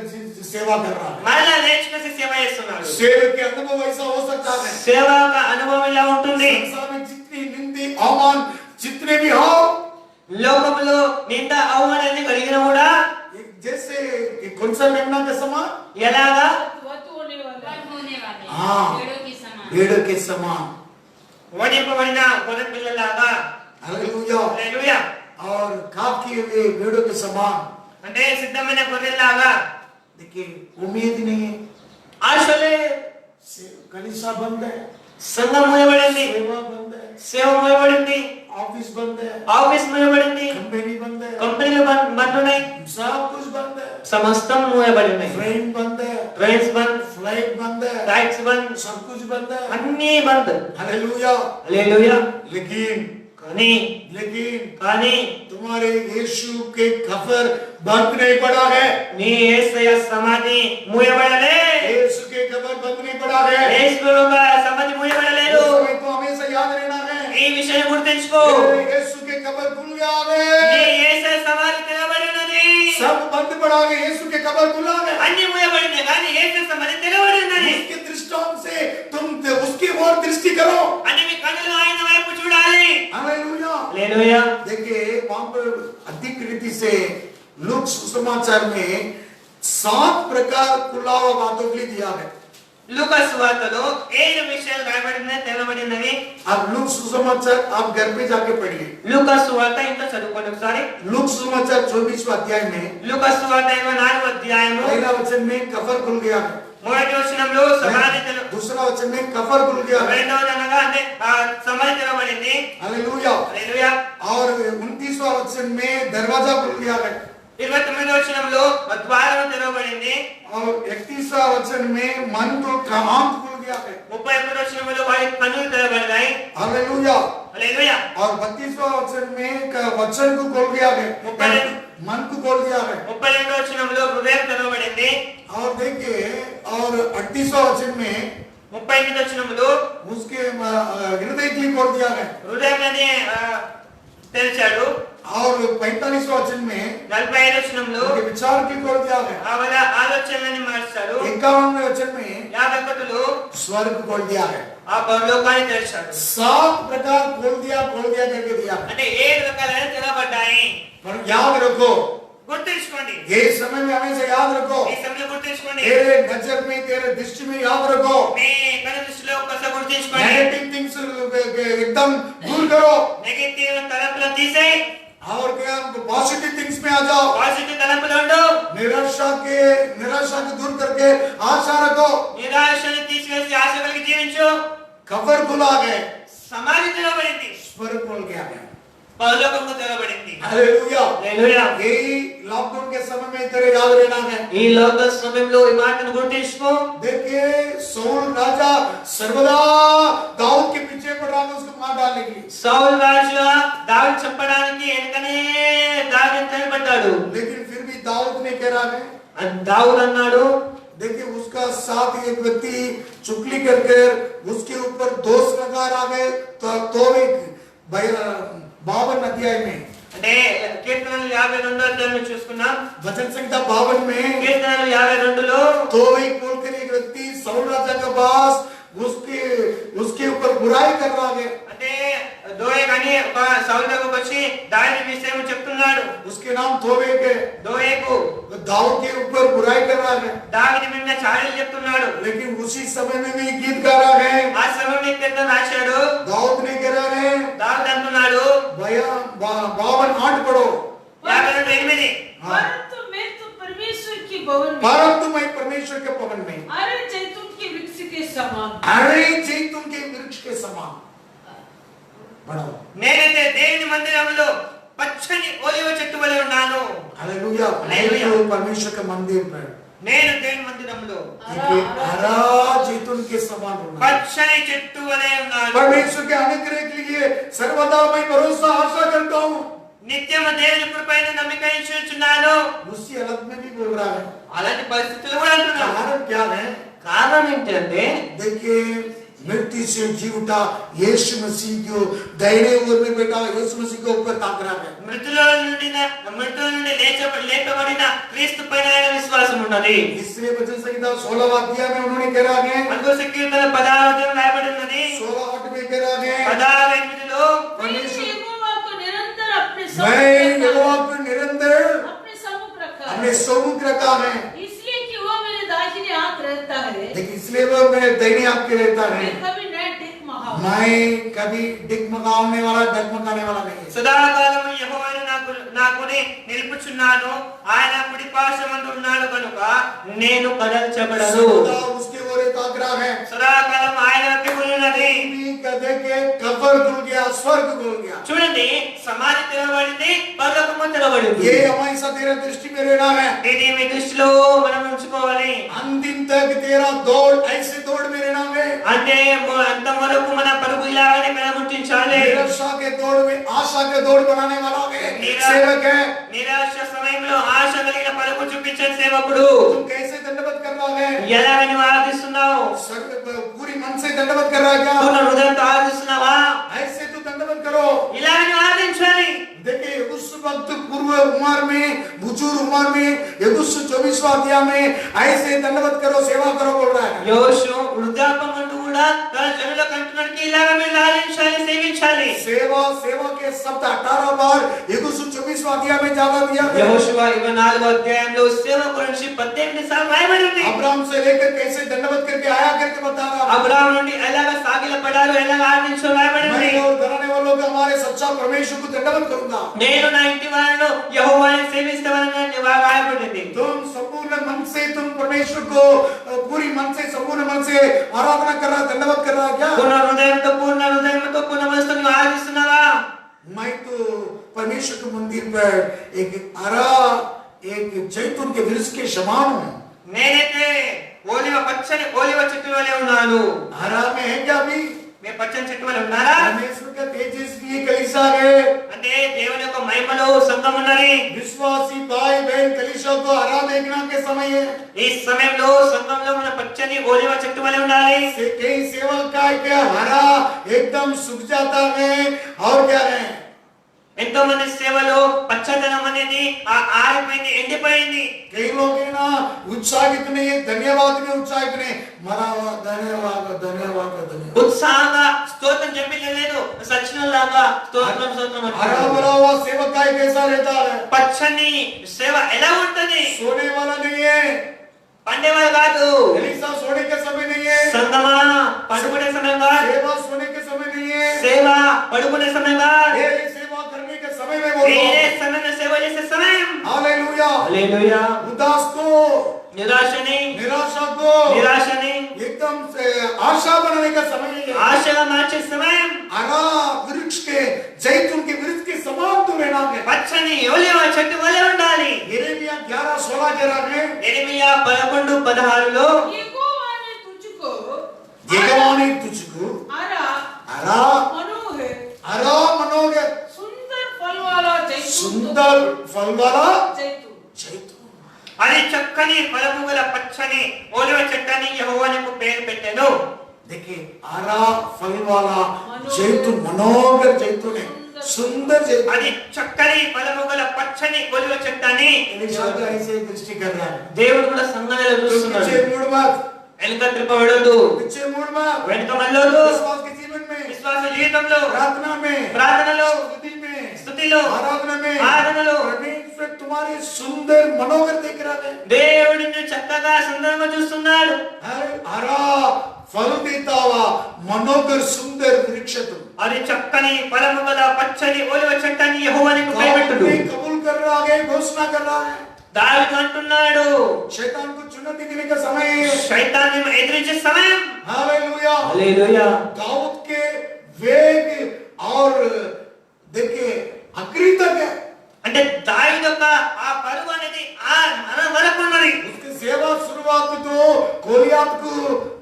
सेवा कर रहा है। మరలా లేచి కసి సేవ చేస్తున్నాడు. सेवक के अनुभव ऐसा हो सकता है, సేవ అనుభవం ఇలా ఉంటుంది. संसार में जितनी निंदे अवमान जितने भी हो, లోకంలో నింద అవమానాన్ని కలిగిన కూడా एक जैसे एक कौन सा मेमना के समान, ఎలాగా वध होने वाला वध होने वाले हाँ। भेड़ों के समान। भेड़ के समान, వధింపబడిన గొర్రె పిల్లలాగా. हालेलुया, హల్లెలూయా. और खाब किए हुए भेड़ों के समान। అంటే సిద్ధమైన గొర్రెలాగా. देखिए उम्मीद नहीं है, ఆశలే कलीसिया बंद है, సంఘం మూయబడింది, सेवा बंद है, సేవ మూయబడింది, ऑफिस बंद है, ఆఫీస్ మూయబడింది, कंपनी बंद है, కంపెనీలు బంద్ ఉన్నాయి, सब कुछ बंद है, సమస్తం మూయబడి ఉన్నాయి. ट्रेन बंद है, ట్రైన్స్ బంద్, फ्लाइट बंद है, ఫ్లైట్స్ బంద్, सब कुछ बंद है। అన్నీ బంద్. हालेलुया, హల్లెలూయా. लेकिन కానీ तुम्हारे यीशु के कफर बंद नहीं पड़ा है, నీ యేసయ్య సమాధి మూయబడలే. यीशु के कफर बंद नहीं पड़ा है। యేసు యొక్క సమాధి మూయబడలేదు. हमें तो हमेशा याद रहना है, ఈ విషయం గుర్తుంచుకో. यीशु के कफर खुल गया నీ है, యేసయ్య సమాధి తెరవబడినది. सब बंद पड़ा है, यीशु के कफर खुला है। అన్ని మూయబడినాయి కానీ యేసయ్య సమాధి తెరవబడినది. उसके दृष्टांत से तुम उसकी ओर दृष्टि करो। అని మీ కన్నులు ఆయన వైపు చూడాలి. हालेलुया। హల్లెలూయా. देखिए वहां पर अधिक रीति से लूक सुसमाचार में 7 प्रकार खुला हुआ बातों के लिए दिया है। లూకా సువార్తలో 7 విషయాలు రాయబడినవి తెరవబడినవి. अब लूक सुसमाचार आप घर पे जाके पढ़िए। లూకా సువార్త ఇంత చదువుకోండి ఒకసారి. लूक सुसमाचार 24वां अध्याय में లూకా సువార్త 24వ అధ్యాయము पहला वचन में कफर खुल गया है, మొదటి వచనంలో సమాధి తెర, दूसरा वचन में कफर खुल गया है। రెండవది అనగా అంటే సమాధి తెరవబడింది. हालेलुया। హల్లెలూయా. और 29वां वचन में दरवाजा खुल गया है, 29వ వచనంలో ద్వారం తెరవబడింది. और 31वां वचन में मन को आंख खुल गया है। 31వ వచనంలో వారి కన్నులు తెరవబడ్డాయి. हालेलुया। హల్లెలూయా. और 32वां वचन में वचन को खोल दिया है, मन को खोल दिया है। 32వ వచనంలో హృదయం తెరవబడింది. और देखिए और 38वां वचन में 38వ వచనంలో उसके हृदय को खोल दिया है। హృదయాన్ని తెరిచాడు. और 45वां वचन में 45వ వచనంలో उनके विचार की खोल दिया है। వాళ్ళ ఆలోచనలని మార్చాడు. 51वें वचन में 51లో स्वर्ग खोल दिया है। ఆ పరలోకాన్ని తెరిచాడు. 7 प्रकार खोल दिया करके दिया है। అంటే 7 రకాలైన తెరవబడ్డాయి. पर याद रखो, గుర్తుంచుకోండి. ये समय में हमेशा याद रखो, ఈ సమయంలో గుర్తుంచుకోండి. तेरे नजर में तेरे दृष्टि में याद रखो, మీ కళ్ళ దృష్టిలో ఒక్కసారి గుర్తుంచుకోండి. नेगेटिव थिंग्स एकदम दूर करो నెగటివ్ తలంపులను తీసేయి. और क्या पॉजिटिव थिंग्स में आ जाओ। పాజిటివ్ తలంపులు ఉండు. निराशा को दूर करके आशा रखो। నిరాశను తీసివేసి ఆశ కలిగి జీవించు. कफर खुला है, సమాధి తెరవబడింది. स्वर्ग खुल गया है। పరలోకము తెరవబడింది. हालेलुया। హల్లెలూయా. यही लॉकडाउन के समय में तेरे याद रहना है। ఈ లాక్డౌన్ సమయంలో ఈ మాటను గుర్తుంచుకో. देखिए सौल राजा सर्वदा दाऊद के पीछे पड़ रहा है उसको मार डालने के लिए, సౌలు రాజు దావీదు చంపడానికి వెనుకనే దావీదు తలపడ్డాడు. लेकिन फिर भी दाऊद ने कह रहा है, దావీదు అన్నాడు. देखिए उसका साथ एक व्यक्ति चुगली कर उसके ऊपर दोष लगा रहा है। तो एक 52 अध्याय में అంటే కీర్తనలు 52వ అధ్యాయం చూసుకున్నాం. वचन संहिता 52 में కీర్తనలు 52లో तो एक बोलकर एक व्यक्ति सौल राजा के पास उसके ऊपर बुराई कर रहा है। అంటే దోయేక్ అని ఒక సౌలు దగ్గరకు వచ్చి దావీదు విషయం చెప్తున్నాడు. उसके नाम तोवेक है। దోయేకు दाऊद के ऊपर बुराई कर रहा है, దావీదు మీద చాడీలు చెప్తున్నాడు. लेकिन उसी समय में भी गीत गा रहा है। ఆ సమయంలో కీర్తన రాశాడు. दाऊद ने कह रहा है, దావీదు అంటున్నాడు 52:8 पढ़ो। 52:8 परंतु मैं तो परमेश्वर की भवन में, परंतु मैं परमेश्वर के भवन में अरे जैतून के वृक्ष के समान, अरे जैतून के वृक्ष के समान। पढ़ो। నేనైతే దేవుని మందిరంలో పచ్చని ఒలివ చెట్టు मैं तो परमेश्वर के मंदिर में నేను దేవుని మందిరంలో देखिए हरा जैतून के समान होना పచ్చని చెట్టు వలె ఉన్నాను. परमेश्वर के अनुग्रह के लिए सर्वदा मैं भरोसा आशा करता हूँ నిత్యం దేవుని కృపైన నమ్మిక ఉంచుచున్నాను. उसी हालत में भी बोल रहा है అలాంటి పరిస్థితులు కూడా అంటున్నాను. कारण क्या है కారణం ఏంటంటే देखिए मृत्यु से जी उठा यीशु मसीह को दाहिने ओर में बैठा यीशु मसीह के ऊपर ताक रहा है మృతుల నుండి లేపబడిన క్రీస్తు పైన ఆయన విశ్వాసం ఉన్నది. इसलिए वचन संहिता 16वां अध्याय में उन्होंने कह रहा है అందుకు కీర్తన 16వ రాయబడి ఉన్నది. 16 में कह रहा है 16:8లో मैं यहोवा को निरंतर अपने मैं सम्मुख यहोवा को निरंतर अपने सम्मुख रखा है। अपने सम्मुख रखा है इसलिए कि वो मेरे दाहिने हाथ रहता है। देखिए इसलिए वो मेरे दाहिने हाथ के रहता है मैं कभी न डिगमगाऊं। मैं कभी डिगमगाने वाला डगमगाने वाला नहीं है సదాకాలము యెహోవాను నాకుని నిలుపుచున్నాను. ఆయన కుడి పార్శ్వమందు ఉన్నాడు కనుక నేను కదల్చబడను. सदा उसके ओर ताक रहा है సదాకాలం ఆయన వైపు ఉన్నది. देखिए कब्र खुल गया स्वर्ग खुल गया చూడండి, సమాధి తెరవబడింది, పరలోకము తెరవబడింది. ये हमारी तेरा दृष्टि में रहना है ఇది మీ దృష్టిలో మనం ఉంచుకోవాలి. अंतिम तक तेरा दौड़ ऐसे दौड़ में रहना है అంటే అంత వరకు మన పరుగు ఇలాగనే కనబుట్టించాలి. निराशा के दौड़ में आशा के दौड़ बनाने वाला है निरा- सेवक है నిరాశ సమయంలో ఆశ కలిగిన పరుగు చూపించే సేవకుడు. तुम कैसे दंडवत कर रहा है ఎలా నువ్వు ఆరాధిస్తున్నావు? पूरी मन से दंडवत कर रहा है क्या పూర్ణ హృదయంతో ఆరాధిస్తున్నావా? ऐसे तो दंडवत करो ఇలా నువ్వు ఆరాధించాలి. देखिए उस वक्त पूर्व उम्र में बुजुर्ग उम्र में यदुस 24वां अध्याय में ऐसे दंडवत करो सेवा करो बोल रहा है యోషు వృద్ధాపమందు కూడా తన జనులకు అంటున్నాడు కి ఇలాగ మీరు ఆరాధించాలి, సేవించాలి. सेवा सेवा के शब्द 18 बार यदुस 24वां अध्याय में ज्यादा दिया गया యెహోషువ 24వ అధ్యాయంలో సేవ గురించి 18 సార్లు రాయబడి ఉంది. अब्राहम से लेकर कैसे दंडवत करके आया करके बता रहा అబ్రాహాము నుండి ఎలాగ సాగిల పడారు, ఎలాగ ఆరాధించాలో రాయబడి ఉంది. मैं और घराने वालों को हमारे सच्चा परमेश्वर को दंडवत करूंगा నేను నా ఇంటి వారిని యెహోవాని సేవిస్తానని రాయబడింది. तुम संपूर्ण मन से तुम परमेश्वर को पूरी मन से संपूर्ण मन से आराधना कर रहा दंडवत कर रहा क्या పూర్ణ హృదయంతో పూర్ణ హృదయంతో పూర్ణ మనసుతో నువ్వు ఆరాధిస్తున్నావా? मैं तो परमेश्वर के मंदिर पर एक हरा एक जैतून के वृक्ष के समान हूँ నేనైతే పచ్చని ఓలివ చెట్టు వలె ఉన్నాను. हरा में है क्या अभी మీరు పచ్చని చెట్టు వలె ఉన్నారా? परमेश्वर का तेजस्वी कलीसिया है అంటే దేవుని యొక్క మహిమలో సంఘం ఉన్నది. विश्वासी भाई बहन कलीसिया को हरा देखना के समय है ఈ సమయంలో సంఘంలో మన పచ్చని ఓలివ చెట్టు వలె ఉండాలి. कई सेवा का क्या हरा एकदम सूख जाता है और क्या है ఎంతో మంది సేవలో పచ్చదనం అనేది ఆరిపోయింది, ఎండిపోయింది. कई लोग है ना उत्साहित नहीं है धन्यवाद में उत्साहित नहीं मरा हुआ धन्यवाद धन्यवाद धन्यवाद ఉత్సాహంగా స్తోత్రం చెప్పలేదు, సచ్చినలాగా స్తోత్రం స్తోత్రం हरा అంటారు. भरा हुआ सेवकाई कैसा रहता है పచ్చని సేవ ఎలా ఉంటది? सोने वाला नहीं है పండేవాళ్ళు కాదు. कलीसिया सोने के समय नहीं है సంగమా పడుకునే సమయం కాదు. सेवा सोने के समय नहीं है సేవ పడుకునే సమయం కాదు. ये सेवा करने के समय में बोल रहा వేరే हूं సమయంలో సేవ చేసే సమయం. Hallelujah hallelujah. उदास को నిరాశని निराशा को నిరాశని एकदम से आशा बनाने का समय है ఆశగా మార్చే సమయం. हरा वृक्ष के जैतून के वृक्ष के समान तो रहना है పచ్చని ఒలివ చెట్టు వలె ఉండాలి. यिर्मयाह 11:16 कह रहा है యెరెమీయా 11:16లో यहोवा ने तुझको यहोवा ने तुझको हरा हरा मनोहर हरा मनोहर सुंदर फल वाला जैतून सुंदर फल वाला जैतून जैतून అది చక్కని ఫలము గల పచ్చని ఒలివ చెట్టని యెహోవా నీకు పేరు పెట్టెను. देखिए हरा फल वाला जैतून मनोहर जैतून है सुंदर जैतून అది చక్కని ఫలము గల పచ్చని ఒలివ చెట్టని एलिशा का ऐसे दृष्टि कर रहा है దేవుడు కూడా సంఘాలలో तो చూస్తున్నాడు. पीछे मुड़ मत వెనుక త్రిప్పబడదు, पीछे मुड़ मत వెనుక మళ్ళొద్దు. विश्वास के जीवन में విశ్వాస జీవితంలో, प्रार्थना में ప్రార్థనలో, स्तुति में స్తుతిలో, आराधना में ఆరాధనలో परमेश्वर तुम्हारे सुंदर मनोहर देख रहा है దేవుడు నిన్ను చక్కగా సుందరంగా చూస్తున్నాడు. हरा फल देता हुआ मनोहर सुंदर वृक्ष तुम అది చక్కని ఫలము గల పచ్చని ఒలివ చెట్టని యెహోవా నీకు పేరు పెట్టెను. कबूल कर रहा है घोषणा कर रहा है దావీదు అంటున్నాడు, शैतान को चुनौती देने का समय है శైతాన్ని ఎదిరించే సమయం. Hallelujah hallelujah. दाऊद के वेग और देखिए आखिरी तक है అంటే దావీదు యొక్క ఆ పరుగు అనేది ఆ మన వరకు ఉన్నది. उसकी सेवा शुरुआत तो गोलियत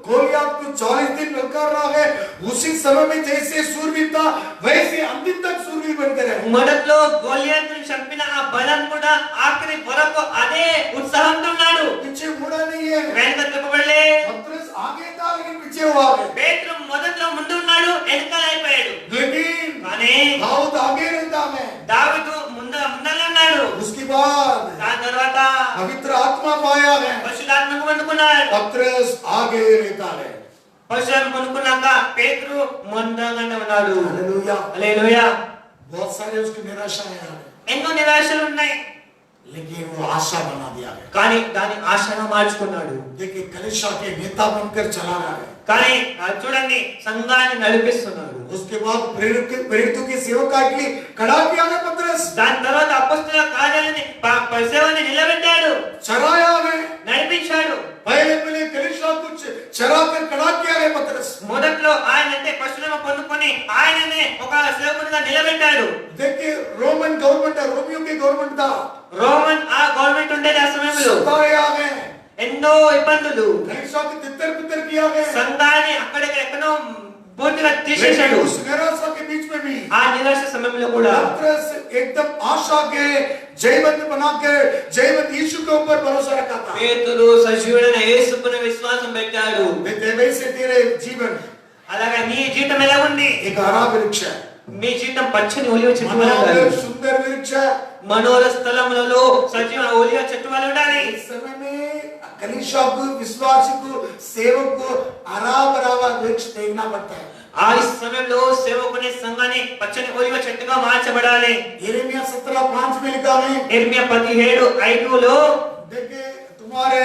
को 40 दिन ललकार रहा है। उसी समय में जैसे सूरवीर था वैसे अंतिम तक सूरवीर बनकर रहे। మొదట్లో గొలియాతును చంపిన ఆ బలం కూడా ఆఖరి వరకు అదే ఉత్సాహంతో ఉన్నాడు. पीछे मुड़ा नहीं है। వెనక తిప్పబడలే. पतरस आगे था लेकिन पीछे हुआ है। పేతురు మొదట్లో ముందు ఉన్నాడు, వెనకాల అయిపోయాడు. लेकिन కానీ दाऊद आगे रहता है। దావీదు ముందరనే ఉన్నాడు. उसके बाद దాని తర్వాత पवित्र आत्मा पाया है। పరిశుద్ధాత్మను పొందుకున్నాడు. पतरस आगे रहता है। పరిశుద్ధాత్మ పొందుకున్నాక పేతురు ముందుగానే ఉన్నాడు. हालेलुया। హల్లెలూయా. बहुत सारे उसकी निराशाएं आ रही, ఎన్నో నిరాశలు ఉన్నాయి, लेकिन वो आशा बना दिया है। కానీ దాన్ని ఆశగా మార్చుకున్నాడు. देखिए कलीसिया के नेता बनकर चला रहा है। కానీ చూడండి సంఘాన్ని నడిపిస్తున్నాడు. उसके बाद प्रेरितों की सेवका के लिए खड़ा किया है पतरस। దాని తర్వాత అపొస్తలుల కార్యాలని సేవని నిలబెట్టాడు, चराया है। నడిపించాడు. पहले कलीसिया को चरा कर खड़ा किया है पतरस। మొదట్లో ఆయన అంటే పరిశుద్ధమ పొందుకొని ఆయననే ఒక సేవకునిగా నిలబెట్టాడు. देखिए रोमन गवर्नमेंट, रोमियो की गवर्नमेंट था। రోమన్ ఆ గవర్నమెంట్ ఉండేది ఆ సమయంలో. सताया है। ఎన్నో ఇబ్బందులు, कलीसिया को तितर बितर किया है। సంఘాన్ని ఎక్కడో పూర్తిగా తీసేశాడు. उस निराशा के बीच में भी ఆ నిరాశ సమయంలో కూడా पतरस एकदम आशा के जयवंत बनाकर जयवंत यीशु के ऊपर भरोसा रखा था। పేతురు సజీవుడైన యేసుపైన విశ్వాసం పెట్టాడు. वैसे तेरे जीवन అలాగే నీ జీవితం ఎలా ఉంది? एक हरा वृक्ष है। మీ జీవితం పచ్చని ఒలివ చెట్టు వలె ఉండాలి. मनोहर सुंदर वृक्ष है। మనోహర స్థలములలో సజీవ ఒలివ చెట్టు వలె ఉండాలి. इस समय में कलीसिया को, विश्वासी को, सेवक को हरा भरा वृक्ष देखना पड़ता है। ఆ సమయంలో సేవకుని సంఘాన్ని పచ్చని ఒలివ చెట్టుగా మార్చబడాలి. यिर्मयाह 17:5 में लिखा है। ఇర్మియా 17:5లో देखिए तुम्हारे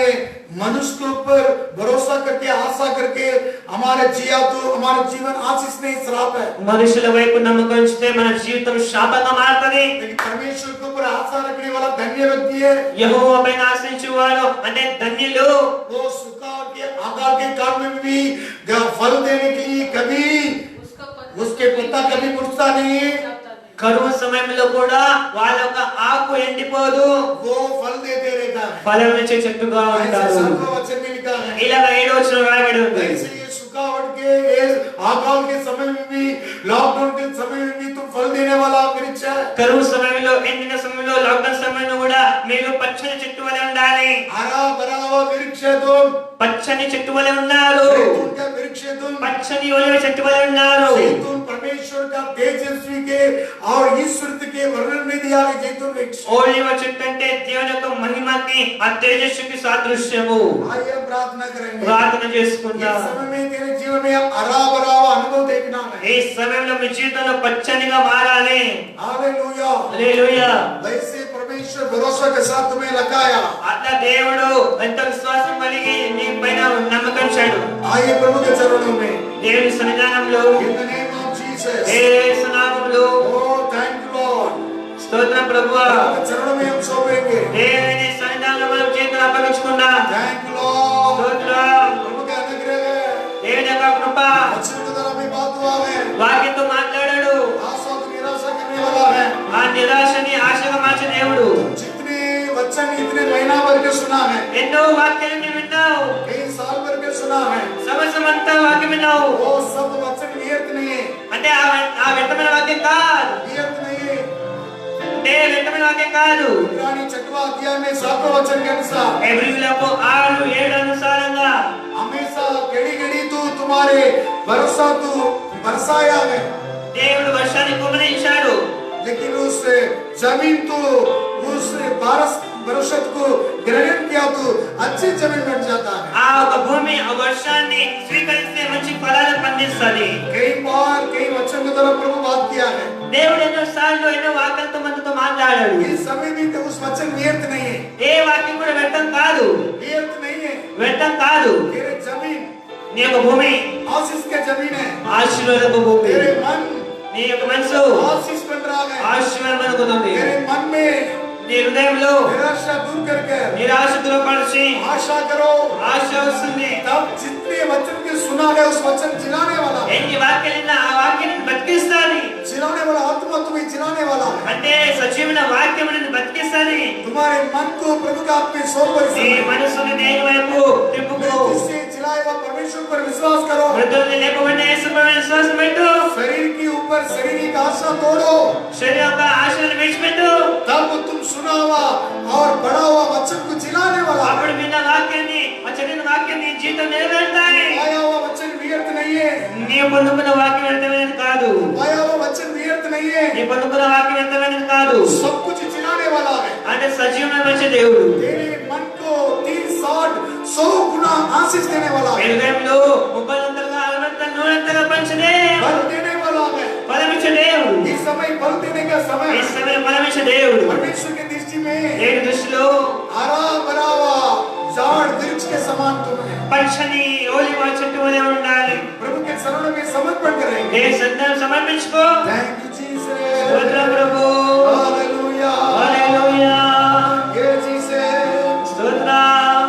मनुष्य के ऊपर भरोसा करके आशा करके हमारे जिया तो हमारा जीवन आशीष नहीं श्राप है। మనుషుల వైపు నమ్మకం ఉంచితే మన జీవితం శాపంగా మారుతుంది. लेकिन परमेश्वर के ऊपर आशा रखने वाला धन्य व्यक्ति है। యెహోవా పైన ఆశ్రయించువాడు అంటే ధన్యులు. वो सुखाव के आगार के काल में भी फल देने के लिए कभी उसके पत्ता कभी मुड़ता नहीं है। కరువు సమయంలో కూడా వాళ్ళ యొక్క ఆకు ఎండిపోదు, वो फल देते रहता है। ఫలమిచ్చే చెట్టుగా ऐसे ఉంటారు. सर्व वचन में लिखा है। ఇలాగ 7వ వచనంలో రాయబడి ఉంది. ऐसे ये सुखावट के ये आकाल के समय में भी, लॉकडाउन के समय में भी तुम फल देने वाला वृक्ष है। కరువు సమయంలో, ఎండిన సమయంలో, లాక్డౌన్ సమయంలో కూడా మీరు పచ్చని చెట్టు వలె ఉండాలి. हरा भरा हुआ वृक्ष है तुम। పచ్చని చెట్టు వలె ఉన్నారు. जैतून का वृक्ष है तुम। పచ్చని ఒలివ చెట్టు వలె ఉన్నారు. जैतून परमेश्वर का तेजस्वी के और ईश्वरत्व के वर्णन में दिया है। जैतून वृक्ष ఒలివ చెట్టు అంటే దేవుని యొక్క మహిమకి ఆ తేజస్సుకి సాదృశ్యము. आइए हम प्रार्थना करेंगे। ప్రార్థన इस చేసుకుందాం. समय में तेरे जीवन में हरा भरा हुआ अनुभव देखना है। ఈ సమయంలో మీ జీవితంలో పచ్చనిగా మారాలి. हालेलुया। హల్లెలూయా. वैसे परमेश्वर भरोसा के साथ तुम्हें लगाया। అట్లా దేవుడు ఎంత విశ్వాసం కలిగి నీ పైన నమ్మకం ఉంచాడు. आइए प्रभु के चरणों में దేవుని సన్నిధానంలో in the name of Jesus। యేసు నామములో Oh thank you Lord। స్తోత్రం ప్రభువా. प्रभु के चरणों में हम सौंपेंगे। దేవుని సన్నిధానంలో మనం చేతులు అప్పగించుకుందాం. Thank you Lord। స్తోత్రం. प्रभु का अनुग्रह है। దేవుని యొక్క కృప. वचन के द्वारा भी बात हुआ है। వాక్యంతో మాట్లాడాడు. आशा को निराशा करने वाला है। ఆ నిరాశని ఆశగా మార్చే దేవుడు. जितने वचन इतने महीना भर के सुना है, ఎన్నో వాక్యాలను విన్నావు, कई साल भर के सुना है, సంవత్సరం అంతా వాక్యం విన్నావు. वो सब वचन व्यर्थ नहीं है। అంటే ఆ వ్యర్థమైన వాక్యం కాదు. व्यर्थ नहीं है। అంటే వ్యర్థమైన వాక్యం కాదు. इब्रानी 6वां अध्याय में 7वां वचन के अनुसार హెబ్రీయులకు 6:7 అనుసారంగా हमेशा घड़ी घड़ी तो तुम्हारे भरोसा तो बरसाया है, దేవుడు వర్షాన్ని కుమరించాడు. लेकिन उस जमीन तो उस भरोसा को ग्रहण किया तो अच्छी जमीन बन जाता है। ఆ ఒక భూమి ఆ వర్షాన్ని స్వీకరిస్తే మంచి ఫలాలు పండిస్తుంది. कई बार कई वचन के द्वारा प्रभु बात किया है। దేవుడు ఎన్నో సార్లు ఎన్నో వాక్యాలతో మనతో మాట్లాడాడు. इस समय भी तो उस वचन व्यर्थ नहीं है। ఏ వాక్యం కూడా వ్యర్థం కాదు. व्यर्थ नहीं है। వ్యర్థం కాదు. तेरे जमीन నీ యొక్క భూమి आशीष के जमीन है। ఆశీర్వాదపు భూమి. तेरे मन నీ యొక్క మనసు आशीष बन रहा है। ఆశీర్వాదం అనుకుంటుంది. तेरे मन में నీ హృదయంలో निराशा दूर करके నిరాశ దూరపరిచి आशा करो, ఆశ వస్తుంది. तब जितने वचन के सुना गए उस वचन जिलाने वाला है। ఎన్ని వాక్యాలైన ఆ వాక్యాన్ని బతికిస్తాని. जिलाने वाला आत्मा तुम्हें जिलाने वाला है। అంటే సజీవమైన వాక్యం నిన్ను బతికిస్తాని. तुम्हारे मन को प्रभु के हाथ में सौंपो इस నీ समय। మనసుని దేవుని వైపు తిప్పుకో. जिससे जिलाए हुआ परमेश्वर पर विश्वास करो। మృతుల్ని లేపబడిన యేసుపై విశ్వాసం పెట్టు. शरीर के ऊपर शारीरिक आशा तोड़ो, శరీరం యొక్క ఆశలను విడిచిపెట్టు. तब तुम सुना हुआ और बड़ा हुआ वचन को जिलाने वाला है। అప్పుడు విన్న వాక్యాన్ని ఆ చదివిన వాక్యాన్ని జీవితం నెరవేరుతాయి. आया हुआ वचन व्यर्थ नहीं है। నీవు పొందుకున్న వాక్యం వ్యర్థమైనది కాదు. आया हुआ वचन व्यर्थ नहीं है। నీ పొందుకున్న వాక్యం వ్యర్థమైనది కాదు. सब कुछ जिलाने वाला है। అంటే సజీవమైన మంచి దేవుడు तेरे मन को 360 गुना आशीष देने वाला మీ है। హృదయంలో 30 60 100 పంచదే फल देने वाला है। ఫలమిచ్చే దేవుడు. इस समय फल देने का समय ఈ है। సమయం ఫలమిచ్చే దేవుడు. परमेश्वर के दृष्टि में దేవుని దృష్టిలో हरा भरा हुआ झाड़ वृक्ष के समान तुम है। పచ్చని ఓలివ చెట్టు వలె ఉండాలి. प्रभु के चरणों में समर्पण करेंगे। దేవుని సన్నిధిలో సమర్పించుకో. Thank you Jesus. స్తోత్రం ప్రభు. Hallelujah hallelujah. ये जीसस। స్తోత్రం.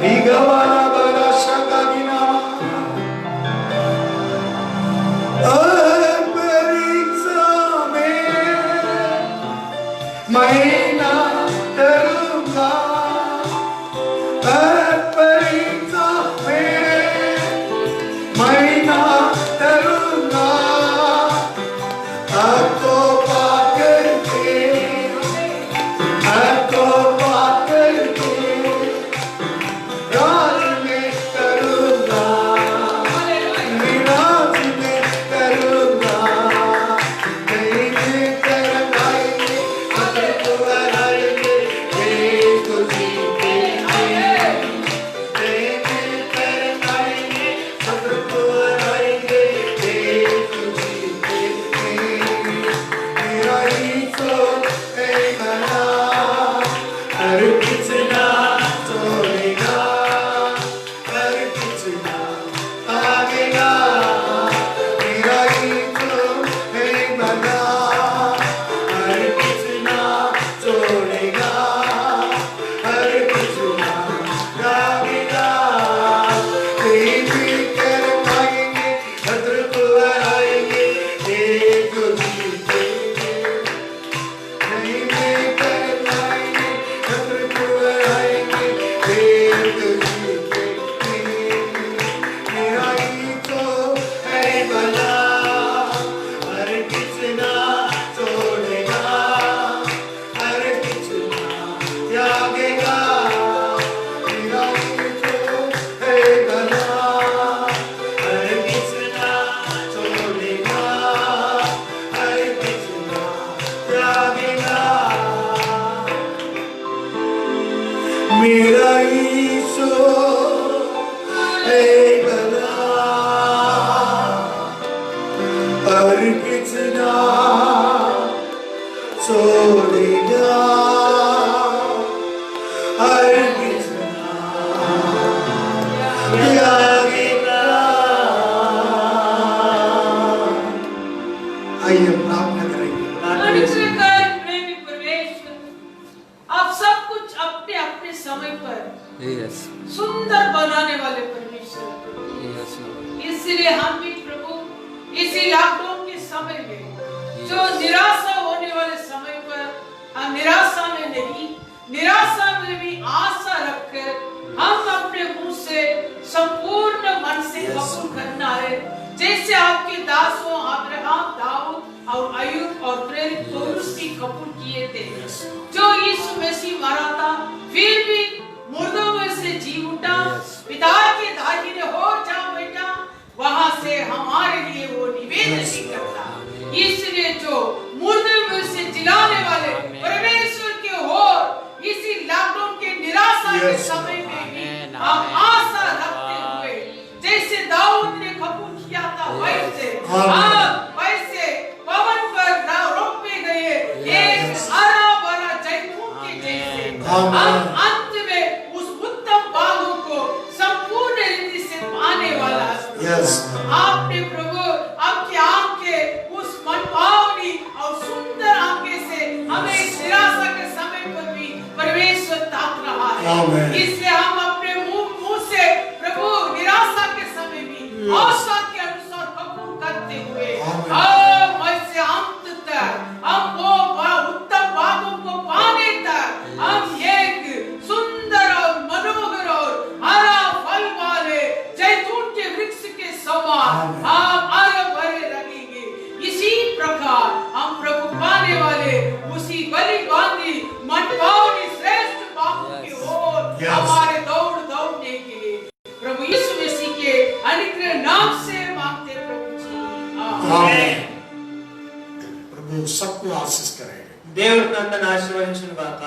निगवाना बड़ा शगागिना परीक्षा में मैं ना डरूंगा। परीक्षा में मैं ना डरूंगा। आपको पाकर के आपको पाकर के राज में करूंगा। राज में करूंगा। नहीं में कराएंगे अगर तो कराएंगे एक जीते नहीं में कराएंगे अगर तो कराएंगे एक जीते मेरा ही तो है मना हर कितना छोड़ेगा हर कितना आगेगा मेरा ही तो है मना हर कितना छोड़ेगा हर कितना आगेगा कहीं भी कर पाएंगे अदर को आएंगे एक जीते नहीं में कर पाएंगे अदर को आएंगे एक जीते मेरा ही तो है भला हर कितना छोड़ेगा हर कितना त्यागेगा मेरा ही तो है भला हर कितना छोड़ेगा हर कितना त्यागेगा मेरा ईशो है भला हर कितना छोड़ेगा हर कितना त्यागेगा। आइए प्रार्थना करेंगे। अनुग्रहकारी प्रेमी परमेश्वर, आप सब कुछ अपने अपने समय पर Yes, सुंदर बनाने वाले परमेश्वर, yes, Lord. इसलिए हम भी प्रभु इसी लॉकडाउन के समय में जो निराशा होने वाले समय पर हम निराशा में नहीं, निराशा में भी आशा रखकर हम अपने मुंह से संपूर्ण मन से कबूल करना है। जैसे आपके दासों अब्राहम, दाऊद और अय्यूब और प्रेरित पौलुस भी कबूल किए थे, जो यीशु मसीह मरा था फिर भी मुर्दों में से जी उठा, पिता के दाहिने हो जा बैठा, वहां से हमारे लिए वो निवेदन ही करता। इसलिए जो मुर्दों में से जिलाने वाले परमेश्वर के हो, इसी लॉकडाउन के निराशा के समय में भी हम आशा रखते हुए जैसे दाऊद ने कबूल किया था वैसे वैसे पवन पर रोपे गए एक हरा भरा जैतून के जैसे हम अंत में उस उत्तम बागों को संपूर्ण रीति से पाने वाला है। Yes. आपने प्रभु आपकी आंखें उस मनभावनी और सुंदर आंखें से है। आमीन। इसलिए हम अपने मुंह से प्रभु निराशा के समय भी आशा के अनुसार कबूल करते हुए से अंत तक हम वो उत्तम बातों को पाने तक हम एक सुंदर और मनोहर और हरा फल वाले जैतून के वृक्ष के समान हम हरे भरे लगेंगे। इसी प्रकार हम प्रभु पाने वाले उसी बलि बांधी मनभावनी श्रेष्ठ बापू की ओर हमारे दौड़ने के लिए प्रभु यीशु मसीह के अनुग्रह नाम से मांगते प्रभु जी आमीन। प्रभु सबको आशीष करे। దేవుడు తన ఆశీర్వదించును గాక।